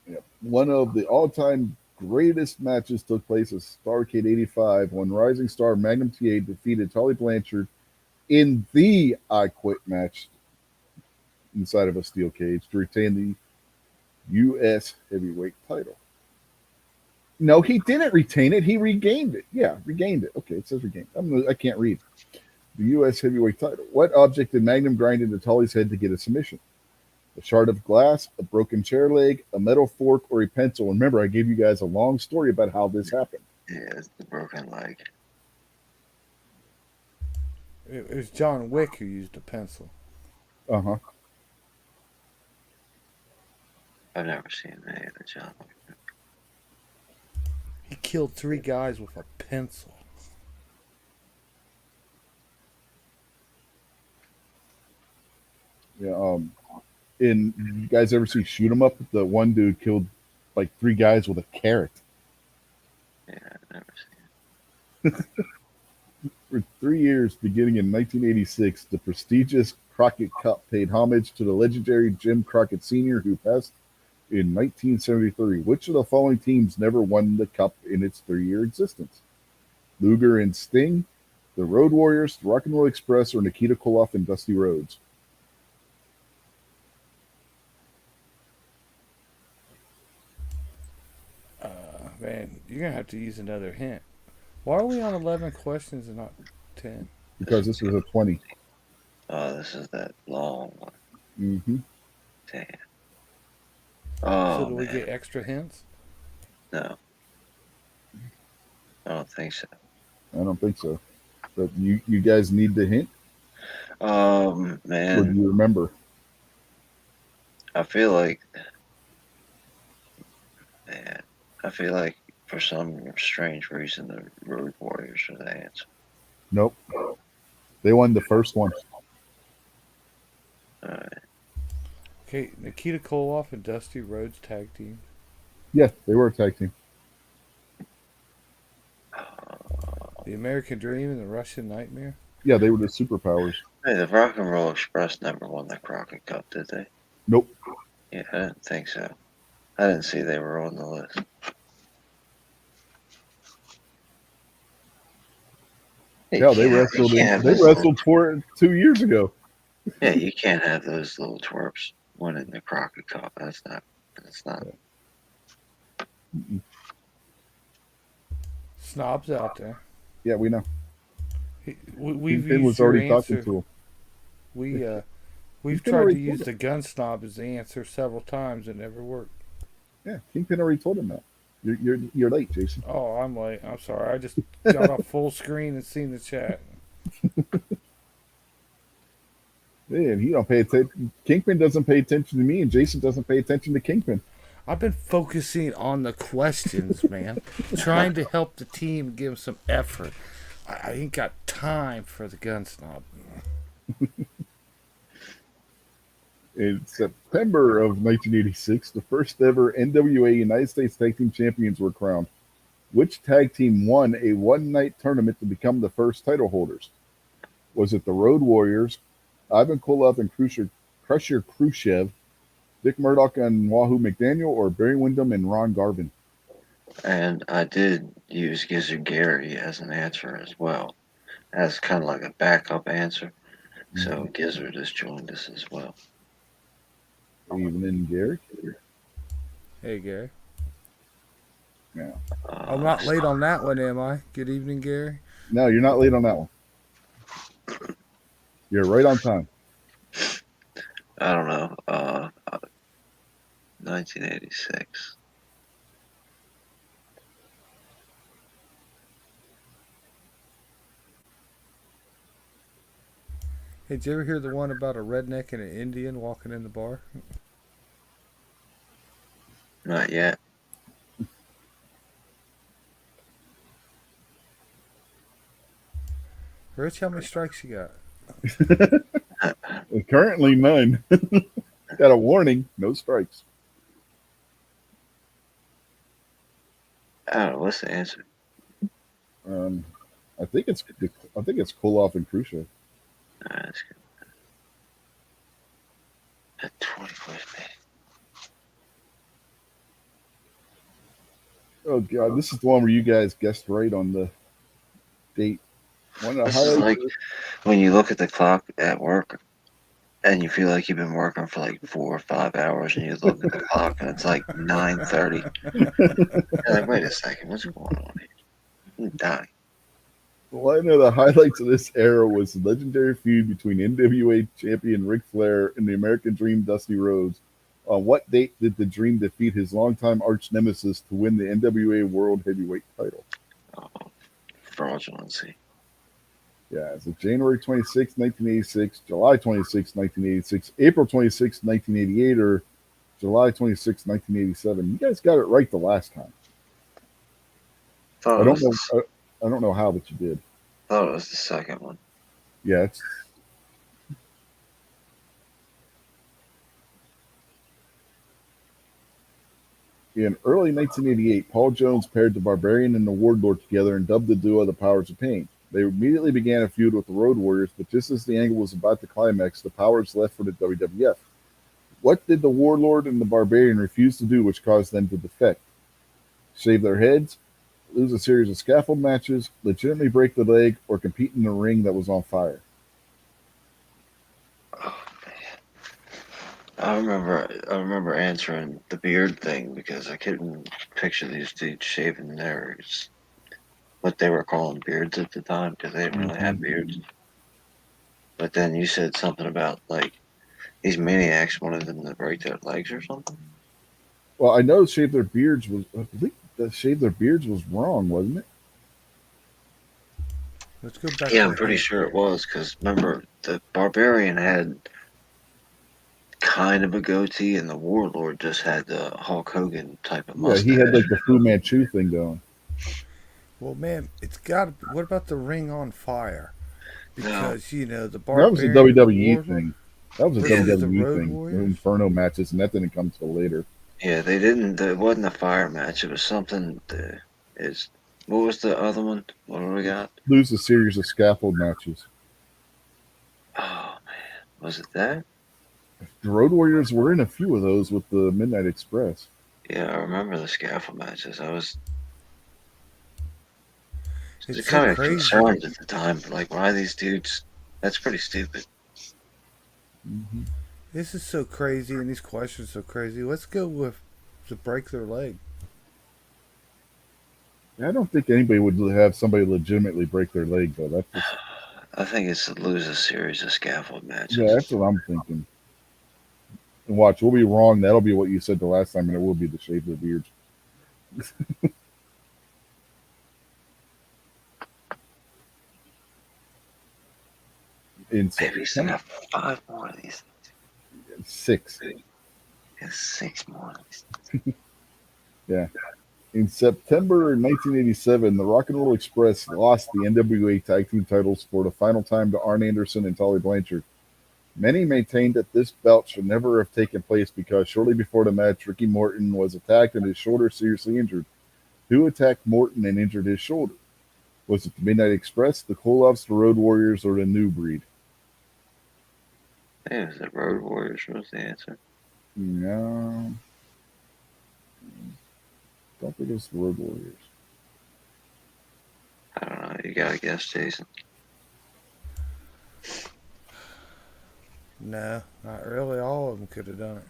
Speaker 1: yeah. One of the all-time greatest matches took place at Starrcade '85 when Rising Star Magnum TA defeated Tully Blanchard in the I Quit match inside of a steel cage to retain the U.S. heavyweight title. No, he didn't retain it. He regained it. Yeah, regained it. Okay, it says regained. I can't read. The U.S. heavyweight title. What object did Magnum grind into Tully's head to get a submission? A shard of glass, a broken chair leg, a metal fork, or a pencil? Remember, I gave you guys a long story about how this happened.
Speaker 3: Yeah, it's the broken leg.
Speaker 2: It was John Wick who used a pencil.
Speaker 1: Uh huh.
Speaker 3: I've never seen any of the John.
Speaker 2: He killed 3 guys with a pencil.
Speaker 1: Yeah. And you guys ever see Shoot 'Em Up? The one dude killed like three guys with a carrot.
Speaker 3: Yeah, I've never seen
Speaker 1: For 3 years, beginning in 1986, the prestigious Crockett Cup paid homage to the legendary Jim Crockett Sr., who passed in 1973. Which of the following teams never won the Cup in its 3 year existence? Luger and Sting, the Road Warriors, the Rock and Roll Express, or Nikita Koloff and Dusty Rhodes?
Speaker 2: Man, you're gonna have to use another hint. Why are we on 11 questions and not 10?
Speaker 3: this.
Speaker 1: Because this was a 20.
Speaker 3: Oh, this is that long one.
Speaker 1: Mm-hmm.
Speaker 3: Damn.
Speaker 2: So
Speaker 3: Oh
Speaker 2: do we
Speaker 3: man,
Speaker 2: get extra hints?
Speaker 3: no, I don't think so.
Speaker 1: I don't think so. But you guys need the hint, or do
Speaker 3: Man,
Speaker 1: you remember?
Speaker 3: I feel like, man, I feel like for some strange reason the Road Warriors are the answer.
Speaker 1: Nope. They won the first one.
Speaker 3: All right.
Speaker 2: Okay, Nikita Koloff and Dusty Rhodes tag team.
Speaker 1: Yeah, they were a tag team.
Speaker 2: The American Dream and the Russian Nightmare.
Speaker 1: Yeah, they were the superpowers.
Speaker 3: Hey, the Rock and Roll Express never won the Crockett Cup, did they?
Speaker 1: Nope.
Speaker 3: Yeah, I didn't think so. I didn't see they were on the list.
Speaker 1: Yeah, they
Speaker 3: You
Speaker 1: wrestled
Speaker 3: can't
Speaker 1: in.
Speaker 3: have
Speaker 1: They
Speaker 3: those little.
Speaker 1: wrestled for it 2 years ago.
Speaker 3: Yeah, you can't have those little twerps winning the Crockett Cup. That's not. That's not.
Speaker 2: Snobs out there.
Speaker 1: Yeah, we know.
Speaker 2: We've
Speaker 1: Kingpin
Speaker 2: used
Speaker 1: was
Speaker 2: your
Speaker 1: already talking
Speaker 2: answer.
Speaker 1: to him.
Speaker 2: We we've
Speaker 1: Kingpin
Speaker 2: tried
Speaker 1: already
Speaker 2: to
Speaker 1: told
Speaker 2: use
Speaker 1: him.
Speaker 2: the gun snob as the answer several times. It never worked.
Speaker 1: Yeah, Kingpin already told him that. You're late, Jason.
Speaker 2: Oh, I'm late. I'm sorry. I just got off full screen and seen the chat.
Speaker 1: Yeah, and he don't pay attention. Kingpin doesn't pay attention to me, and Jason doesn't pay attention to Kingpin.
Speaker 2: I've been focusing on the questions, man. Trying to help the team and give them some effort. I ain't got time for the gun snob.
Speaker 1: In September of 1986, the first ever NWA United States Tag Team Champions were crowned. Which tag team won a one-night tournament to become the first title holders? Was it the Road Warriors, Ivan Koloff and Crusher Khrushchev, Dick Murdoch and Wahoo McDaniel, or Barry Windham and Ron Garvin?
Speaker 3: And I did use Gizzard Gary as an answer as well, as kind of like a backup answer. So Gizzard has joined us as well.
Speaker 1: Evening, Gary.
Speaker 2: Hey, Gary.
Speaker 1: Yeah.
Speaker 2: I'm not late on that one, am I? Good evening, Gary.
Speaker 1: No, you're not late on that one. You're right on time.
Speaker 3: I don't know. 1986.
Speaker 2: Hey, did you ever hear the one about a redneck and an Indian walking in the bar?
Speaker 3: Not yet.
Speaker 2: Rich, how many strikes you got?
Speaker 1: Currently, none. Got a warning, no strikes.
Speaker 3: I don't know. What's the answer?
Speaker 1: Um, I think it's Koloff and Khrushchev.
Speaker 3: That's good. The 21st man.
Speaker 1: Oh god, this is the one where you guys guessed right on the date. One of the
Speaker 3: This is like
Speaker 1: highlights.
Speaker 3: when you look at the clock at work and you feel like you've been working for like 4 or 5 hours and you look at the clock and it's like 9:30. You're like, wait a second, what's going on here? I'm dying.
Speaker 1: One of the highlights of this era was the legendary feud between NWA champion Ric Flair and the American Dream Dusty Rhodes. On what date did the Dream defeat his longtime arch nemesis to win the NWA World Heavyweight title?
Speaker 3: Oh, fraudulency.
Speaker 1: Yeah, is it January 26, 1986, July 26, 1986, April 26, 1988, or July 26, 1987? You guys got it right the last time.
Speaker 3: Thought
Speaker 1: I
Speaker 3: it
Speaker 1: don't
Speaker 3: was
Speaker 1: know.
Speaker 3: the,
Speaker 1: I don't know how, but you did.
Speaker 3: thought it was the second one.
Speaker 1: Yeah, it's In early 1988, Paul Jones paired the Barbarian and the Warlord together and dubbed the duo the Powers of Pain. They immediately began a feud with the Road Warriors, but just as the angle was about to climax, the Powers left for the WWF. What did the Warlord and the Barbarian refuse to do which caused them to defect? Shave their heads, lose a series of scaffold matches, legitimately break the leg, or compete in a ring that was on fire?
Speaker 3: Oh, I remember answering the beard thing because I couldn't picture these dudes shaving theirs. What they were calling beards at the time because they didn't really
Speaker 1: Mm-hmm.
Speaker 3: have beards. But then you said something about like these maniacs wanted them to break their legs or something.
Speaker 1: Well, I know shave their beards was. I believe that shave their beards was wrong, wasn't it?
Speaker 2: Let's go back
Speaker 3: Yeah,
Speaker 2: to
Speaker 3: I'm
Speaker 2: the
Speaker 3: pretty
Speaker 2: hint
Speaker 3: sure it
Speaker 2: here.
Speaker 3: was because remember the barbarian had kind of a goatee and the warlord just had the Hulk Hogan type of
Speaker 1: Yeah, he had
Speaker 3: mustache.
Speaker 1: like the Fu Manchu thing going.
Speaker 2: Well, man, it's got to be. What about the ring on fire?
Speaker 3: No,
Speaker 2: Because, the
Speaker 1: That was a
Speaker 2: Barbarian and the
Speaker 1: WWE
Speaker 2: Warlord
Speaker 1: thing. That was a
Speaker 3: yeah,
Speaker 2: versus the
Speaker 1: WWE
Speaker 2: Road
Speaker 1: thing. The
Speaker 2: Warriors?
Speaker 1: Inferno matches, and that didn't come till later.
Speaker 3: yeah, they didn't. It wasn't a fire match. It was something. Is what was the other one? What do we got?
Speaker 1: Lose a series of scaffold matches.
Speaker 3: Oh man, was it that?
Speaker 1: The Road Warriors were in a few of those with the Midnight Express.
Speaker 3: Yeah, I remember the scaffold matches. I was
Speaker 2: It's so
Speaker 3: kind of
Speaker 2: crazy.
Speaker 3: concerned at the time. Like, why are these dudes? That's pretty stupid.
Speaker 1: Hmm.
Speaker 2: This is so crazy, and these questions so crazy. Let's go with to break their leg.
Speaker 1: I don't think anybody would have somebody legitimately break their leg though. That's just
Speaker 3: I think it's to lose a series of scaffold
Speaker 1: yeah,
Speaker 3: matches.
Speaker 1: that's what I'm thinking. And watch, we'll be wrong. That'll be what you said the last time, and it will be the shave of the beards. In
Speaker 3: Maybe we still
Speaker 1: September
Speaker 3: got 5 more of these.
Speaker 1: 6,
Speaker 3: Yeah, 6 more of these.
Speaker 1: yeah. In September 1987, the Rock and Roll Express lost the NWA Tag Team titles for the final time to Arn Anderson and Tully Blanchard. Many maintained that this bout should never have taken place because shortly before the match, Ricky Morton was attacked and his shoulder seriously injured. Who attacked Morton and injured his shoulder? Was it the Midnight Express, the Koloffs, the Road Warriors, or the New Breed?
Speaker 3: I think it was the Road Warriors was the answer.
Speaker 1: No, don't think it's the Road Warriors.
Speaker 3: I don't know. You got to guess, Jason.
Speaker 2: No, not really. All of them could have done it.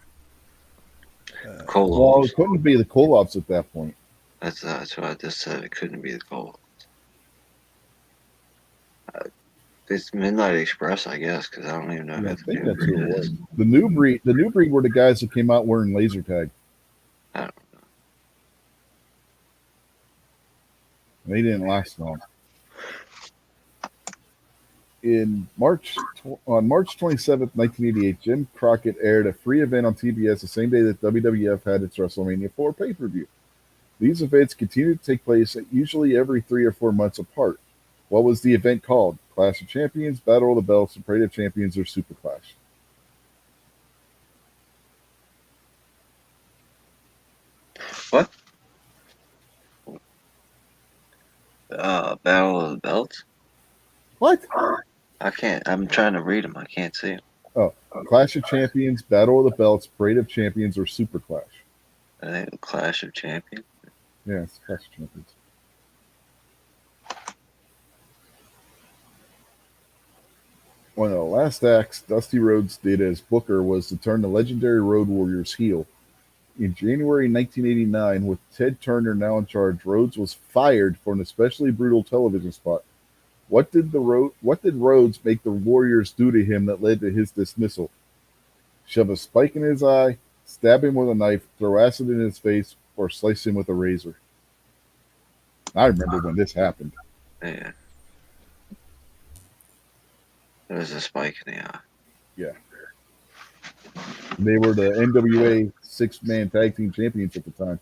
Speaker 1: Well,
Speaker 3: Koloffs.
Speaker 1: it couldn't be the Koloffs at that point.
Speaker 3: That's what I just said. It couldn't be the Koloffs. It's Midnight Express, I guess, because I don't even know
Speaker 1: Yeah,
Speaker 3: who
Speaker 1: I
Speaker 3: the
Speaker 1: think
Speaker 3: New
Speaker 1: that's who
Speaker 3: Breed
Speaker 1: it was.
Speaker 3: is.
Speaker 1: The New Breed were the guys that came out wearing laser tag.
Speaker 3: I don't,
Speaker 1: They didn't last long. On March 27th, 1988, Jim Crockett aired a free event on TBS the same day that WWF had its WrestleMania 4 pay-per-view. These events continue to take place usually every 3 or 4 months apart. What was the event called? Clash of Champions, Battle of the Belts, Parade of Champions, or Super Clash?
Speaker 3: what? Battle of the Belts?
Speaker 1: What?
Speaker 3: I can't. I'm trying to read them. I can't see them.
Speaker 1: Oh, Clash of Champions, Battle of the Belts, Parade of Champions, or Super Clash?
Speaker 3: I think Clash of Champions.
Speaker 1: Yeah, it's Clash of Champions. One of the last acts Dusty Rhodes did as Booker was to turn the legendary Road Warriors heel. In January 1989, with Ted Turner now in charge, Rhodes was fired for an especially brutal television spot. What did Rhodes make the Warriors do to him that led to his dismissal? Shove a spike in his eye, stab him with a knife, throw acid in his face, or slice him with a razor. I remember when this happened.
Speaker 3: Yeah, there was a spike in the eye.
Speaker 1: Yeah, they were the NWA six-man tag team champions at the time.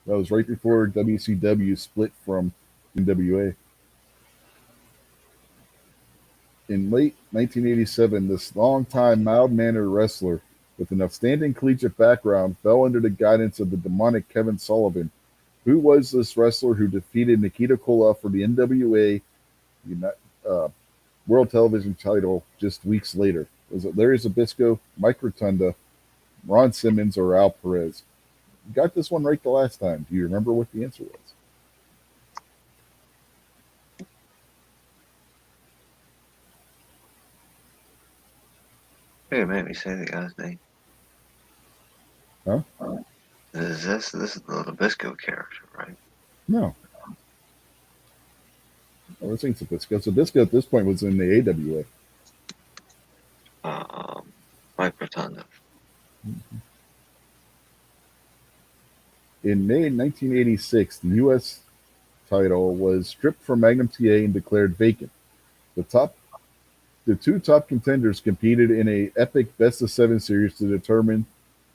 Speaker 1: That was right before WCW split from NWA. In late 1987, this longtime mild-mannered wrestler with an outstanding collegiate background, fell under the guidance of the demonic Kevin Sullivan. Who was this wrestler who defeated Nikita Koloff for the NWA uh, World Television title just weeks later? Was it Larry Zbyszko, Mike Rotunda, Ron Simmons, or Al Perez? You got this one right the last time. Do you remember what the answer was?
Speaker 3: You made me say the guy's name.
Speaker 1: Huh?
Speaker 3: This is the Nabisco character, right?
Speaker 1: No. I was thinking Zbyszko. Zbyszko at this point was in the AWA.
Speaker 3: Mike Rotunda.
Speaker 1: In May 1986, the U.S. title was stripped from Magnum TA and declared vacant. The two top contenders competed in a epic best of seven series to determine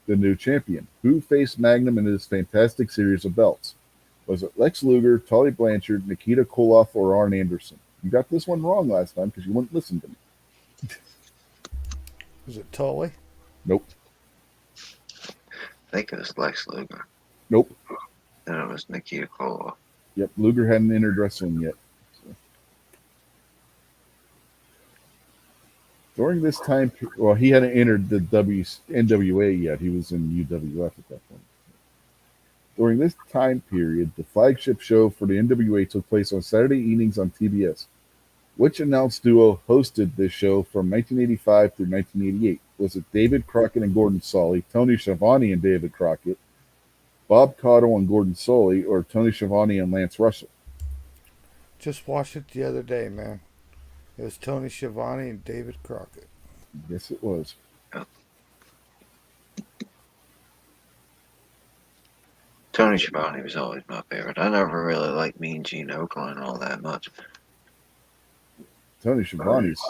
Speaker 1: the new champion. Who faced Magnum in this fantastic series of belts? Was it Lex Luger, Tully Blanchard, Nikita Koloff, or Arn Anderson? You got this one wrong last time because you wouldn't listen to me.
Speaker 2: Was it Tully?
Speaker 1: Nope.
Speaker 3: I think it was Lex Luger.
Speaker 1: Nope.
Speaker 3: And it was Nikita Koloff.
Speaker 1: Yep. Luger hadn't entered wrestling yet. So. During this time, well, he hadn't entered the NWA yet. He was in UWF at that point. During this time period, the flagship show for the NWA took place on Saturday evenings on TBS. Which announced duo hosted this show from 1985 through 1988? Was it David Crockett and Gordon Solly, Tony Schiavone and David Crockett, Bob Caudle and Gordon Solly, or Tony Schiavone and Lance Russell?
Speaker 2: Just watched it the other day, man. It was Tony Schiavone and David Crockett.
Speaker 1: Yes, it was.
Speaker 3: Tony Schiavone was always my favorite. I never really liked Mean Gene Okerlund all that much.
Speaker 1: Tony Schiavone's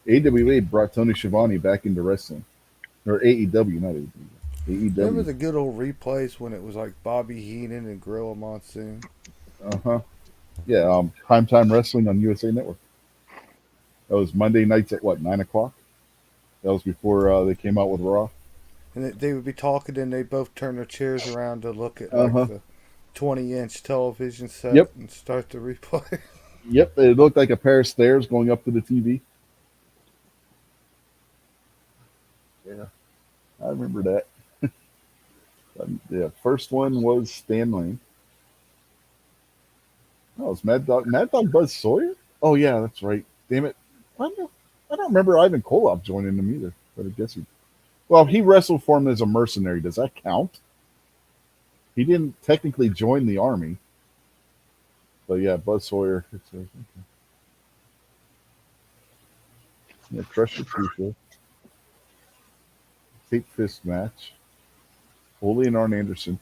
Speaker 1: AWA brought Tony Schiavone back into wrestling, or AEW, not AEW.
Speaker 2: Remember
Speaker 1: AEW.
Speaker 2: the good old replays when it was like Bobby Heenan and Gorilla Monsoon?
Speaker 1: Uh-huh. Yeah. Primetime Wrestling on USA Network. That was Monday nights at what, 9 o'clock? That was before they came out with Raw.
Speaker 2: And they would be talking and they both turn their chairs around to look at like
Speaker 1: Uh-huh.
Speaker 2: the 20-inch television set
Speaker 1: Yep.
Speaker 2: and start the replay.
Speaker 1: Yep. It looked like a pair of stairs going up to the TV. Yeah, I remember that. Yeah, first one was Stan Lane. Oh, it was Mad Dog Buzz Sawyer? Oh, yeah, that's right. Damn it. I don't remember Ivan Koloff joining them either, but I guess he. Well, he wrestled for him as a mercenary. Does that count? He didn't technically join the army. But yeah, Buzz Sawyer. Okay. Yeah, Crusher Crucial. Tape Fist match. Ole and Arn Anderson.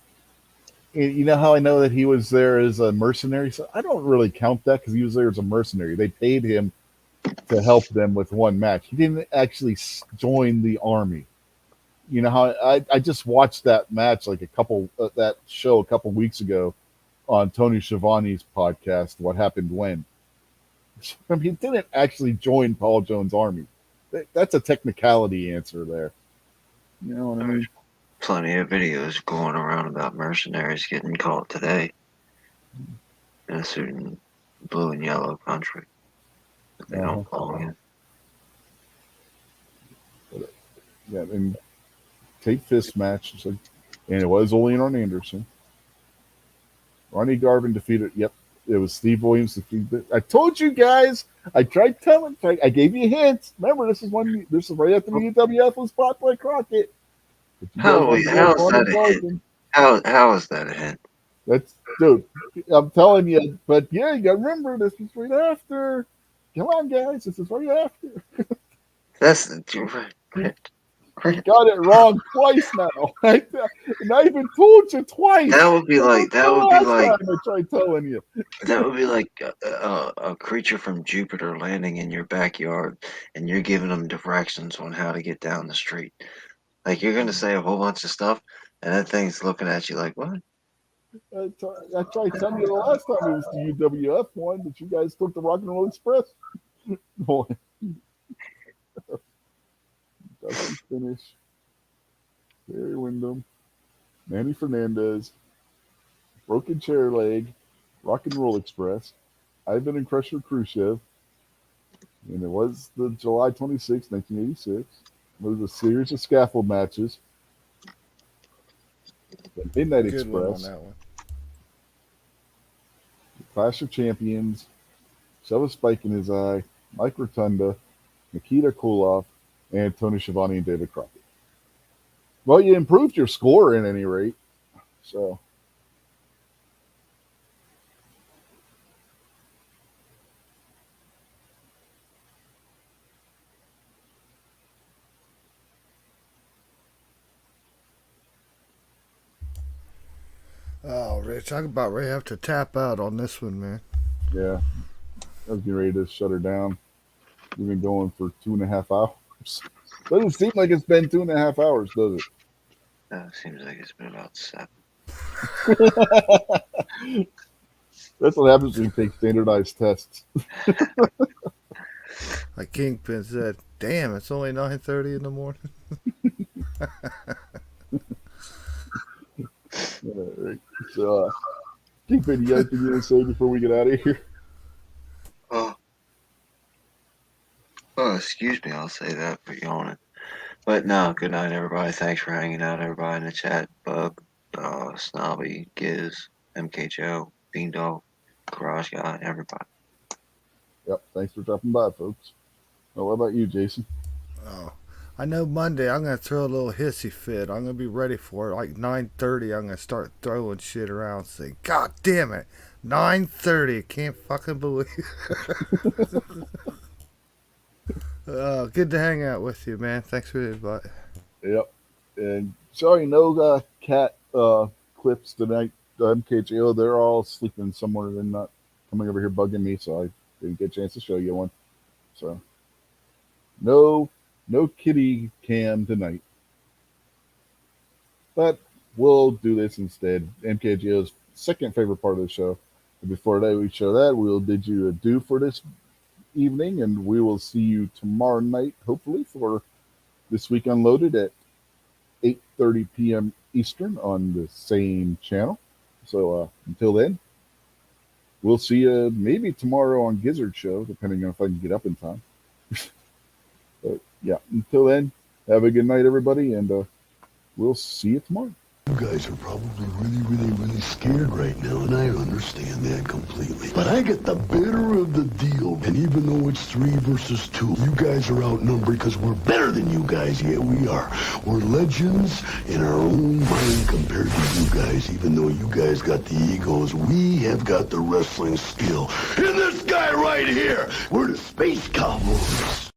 Speaker 1: And you know how I know that he was there as a mercenary? So I don't really count that because he was there as a mercenary. They paid him to help them with one match. He didn't actually join the army. You know how I just watched that match like that show a couple weeks ago on Tony Schiavone's podcast. What happened when? I mean, he didn't actually join Paul Jones' army. That's a technicality answer there. You know what I mean?
Speaker 3: Plenty of videos going around about mercenaries getting caught today in a certain blue and yellow country that they don't belong in.
Speaker 1: Yeah, and Tape Fist match, and it was Ole and Arn Anderson. Ronnie Garvin defeated. Yep, it was Steve Williams defeated. I told you guys. I tried telling. I gave you hints. Remember, this is right after the UWF was bought by Crockett.
Speaker 3: How is that a hint? How is that a hint?
Speaker 1: That's dude. I'm telling you. But yeah, you got to remember this was right after. Come on, guys. This is right after.
Speaker 3: That's
Speaker 1: got it wrong twice now. And I even told you twice.
Speaker 3: That would be like
Speaker 1: I tried telling you.
Speaker 3: That would be like a creature from Jupiter landing in your backyard, and you're giving them directions on how to get down the street. Like you're gonna say a whole bunch of stuff, and that thing's looking at you like, "What?"
Speaker 1: I tried telling you the last time it was the UWF one, but you guys took the Rock and Roll Express. Boy. Doesn't finish. Barry Windham, Manny Fernandez, Broken Chair Leg, Rock and Roll Express, Ivan and Crusher Khrushchev, and it was the July 26, 1986. It was a series of scaffold matches. The Midnight
Speaker 2: Good one on
Speaker 1: Express,
Speaker 2: that one.
Speaker 1: Clash of Champions, Shove a Spike in His Eye, Mike Rotunda, Nikita Koloff, and Tony Schiavone and David Crockett. Well, you improved your score at any rate. So,
Speaker 2: Oh, Rich, I about ready to have to tap out on this one, man.
Speaker 1: yeah, I was getting ready to shut her down. We've been going for 2.5 hours. Doesn't seem like it's been 2.5 hours, does it?
Speaker 3: Seems like it's been about 7.
Speaker 1: That's what happens when you take standardized tests.
Speaker 2: Like Kingpin said, damn, it's only 9:30 in the morning.
Speaker 1: All right. So, Kingpin, you got anything you want to say before we get out of here?
Speaker 3: Oh, excuse me, I'll say that for yawning. But no, good night, everybody. Thanks for hanging out, everybody in the chat. Bug, Snobby, Giz, MK Joe, Bean Dog, Garage Guy, everybody.
Speaker 1: Yep. Thanks for dropping by, folks. Well, what about you, Jason?
Speaker 2: Oh, I know Monday I'm gonna throw a little hissy fit. I'm gonna be ready for it. Like 9:30, I'm gonna start throwing shit around. Say, God damn it, 9:30! Can't fucking believe. Good to hang out with you, man. Thanks for the invite.
Speaker 1: Yep. And sorry, no cat clips tonight. MKJO, they're all sleeping somewhere. They're not coming over here bugging me, so I didn't get a chance to show you one. So no kitty cam tonight. But we'll do this instead. MKJO's second favorite part of the show. And before we show that, we'll bid you adieu for this evening, and we will see you tomorrow night, hopefully, for This Week Unloaded at 8:30 p.m. Eastern on the same channel. So until then, we'll see you maybe tomorrow on Gizzard Show, depending on if I can get up in time. But yeah, until then, have a good night, everybody, and we'll see you tomorrow.
Speaker 4: You guys are probably really scared right now, and I understand that completely. But I get the better of the deal, and even though it's 3 versus 2, you guys are outnumbered because we're better than you guys. Yeah, we are. We're legends in our own mind compared to you guys. Even though you guys got the egos, we have got the wrestling skill. And this guy right here, we're the Space Cowboys.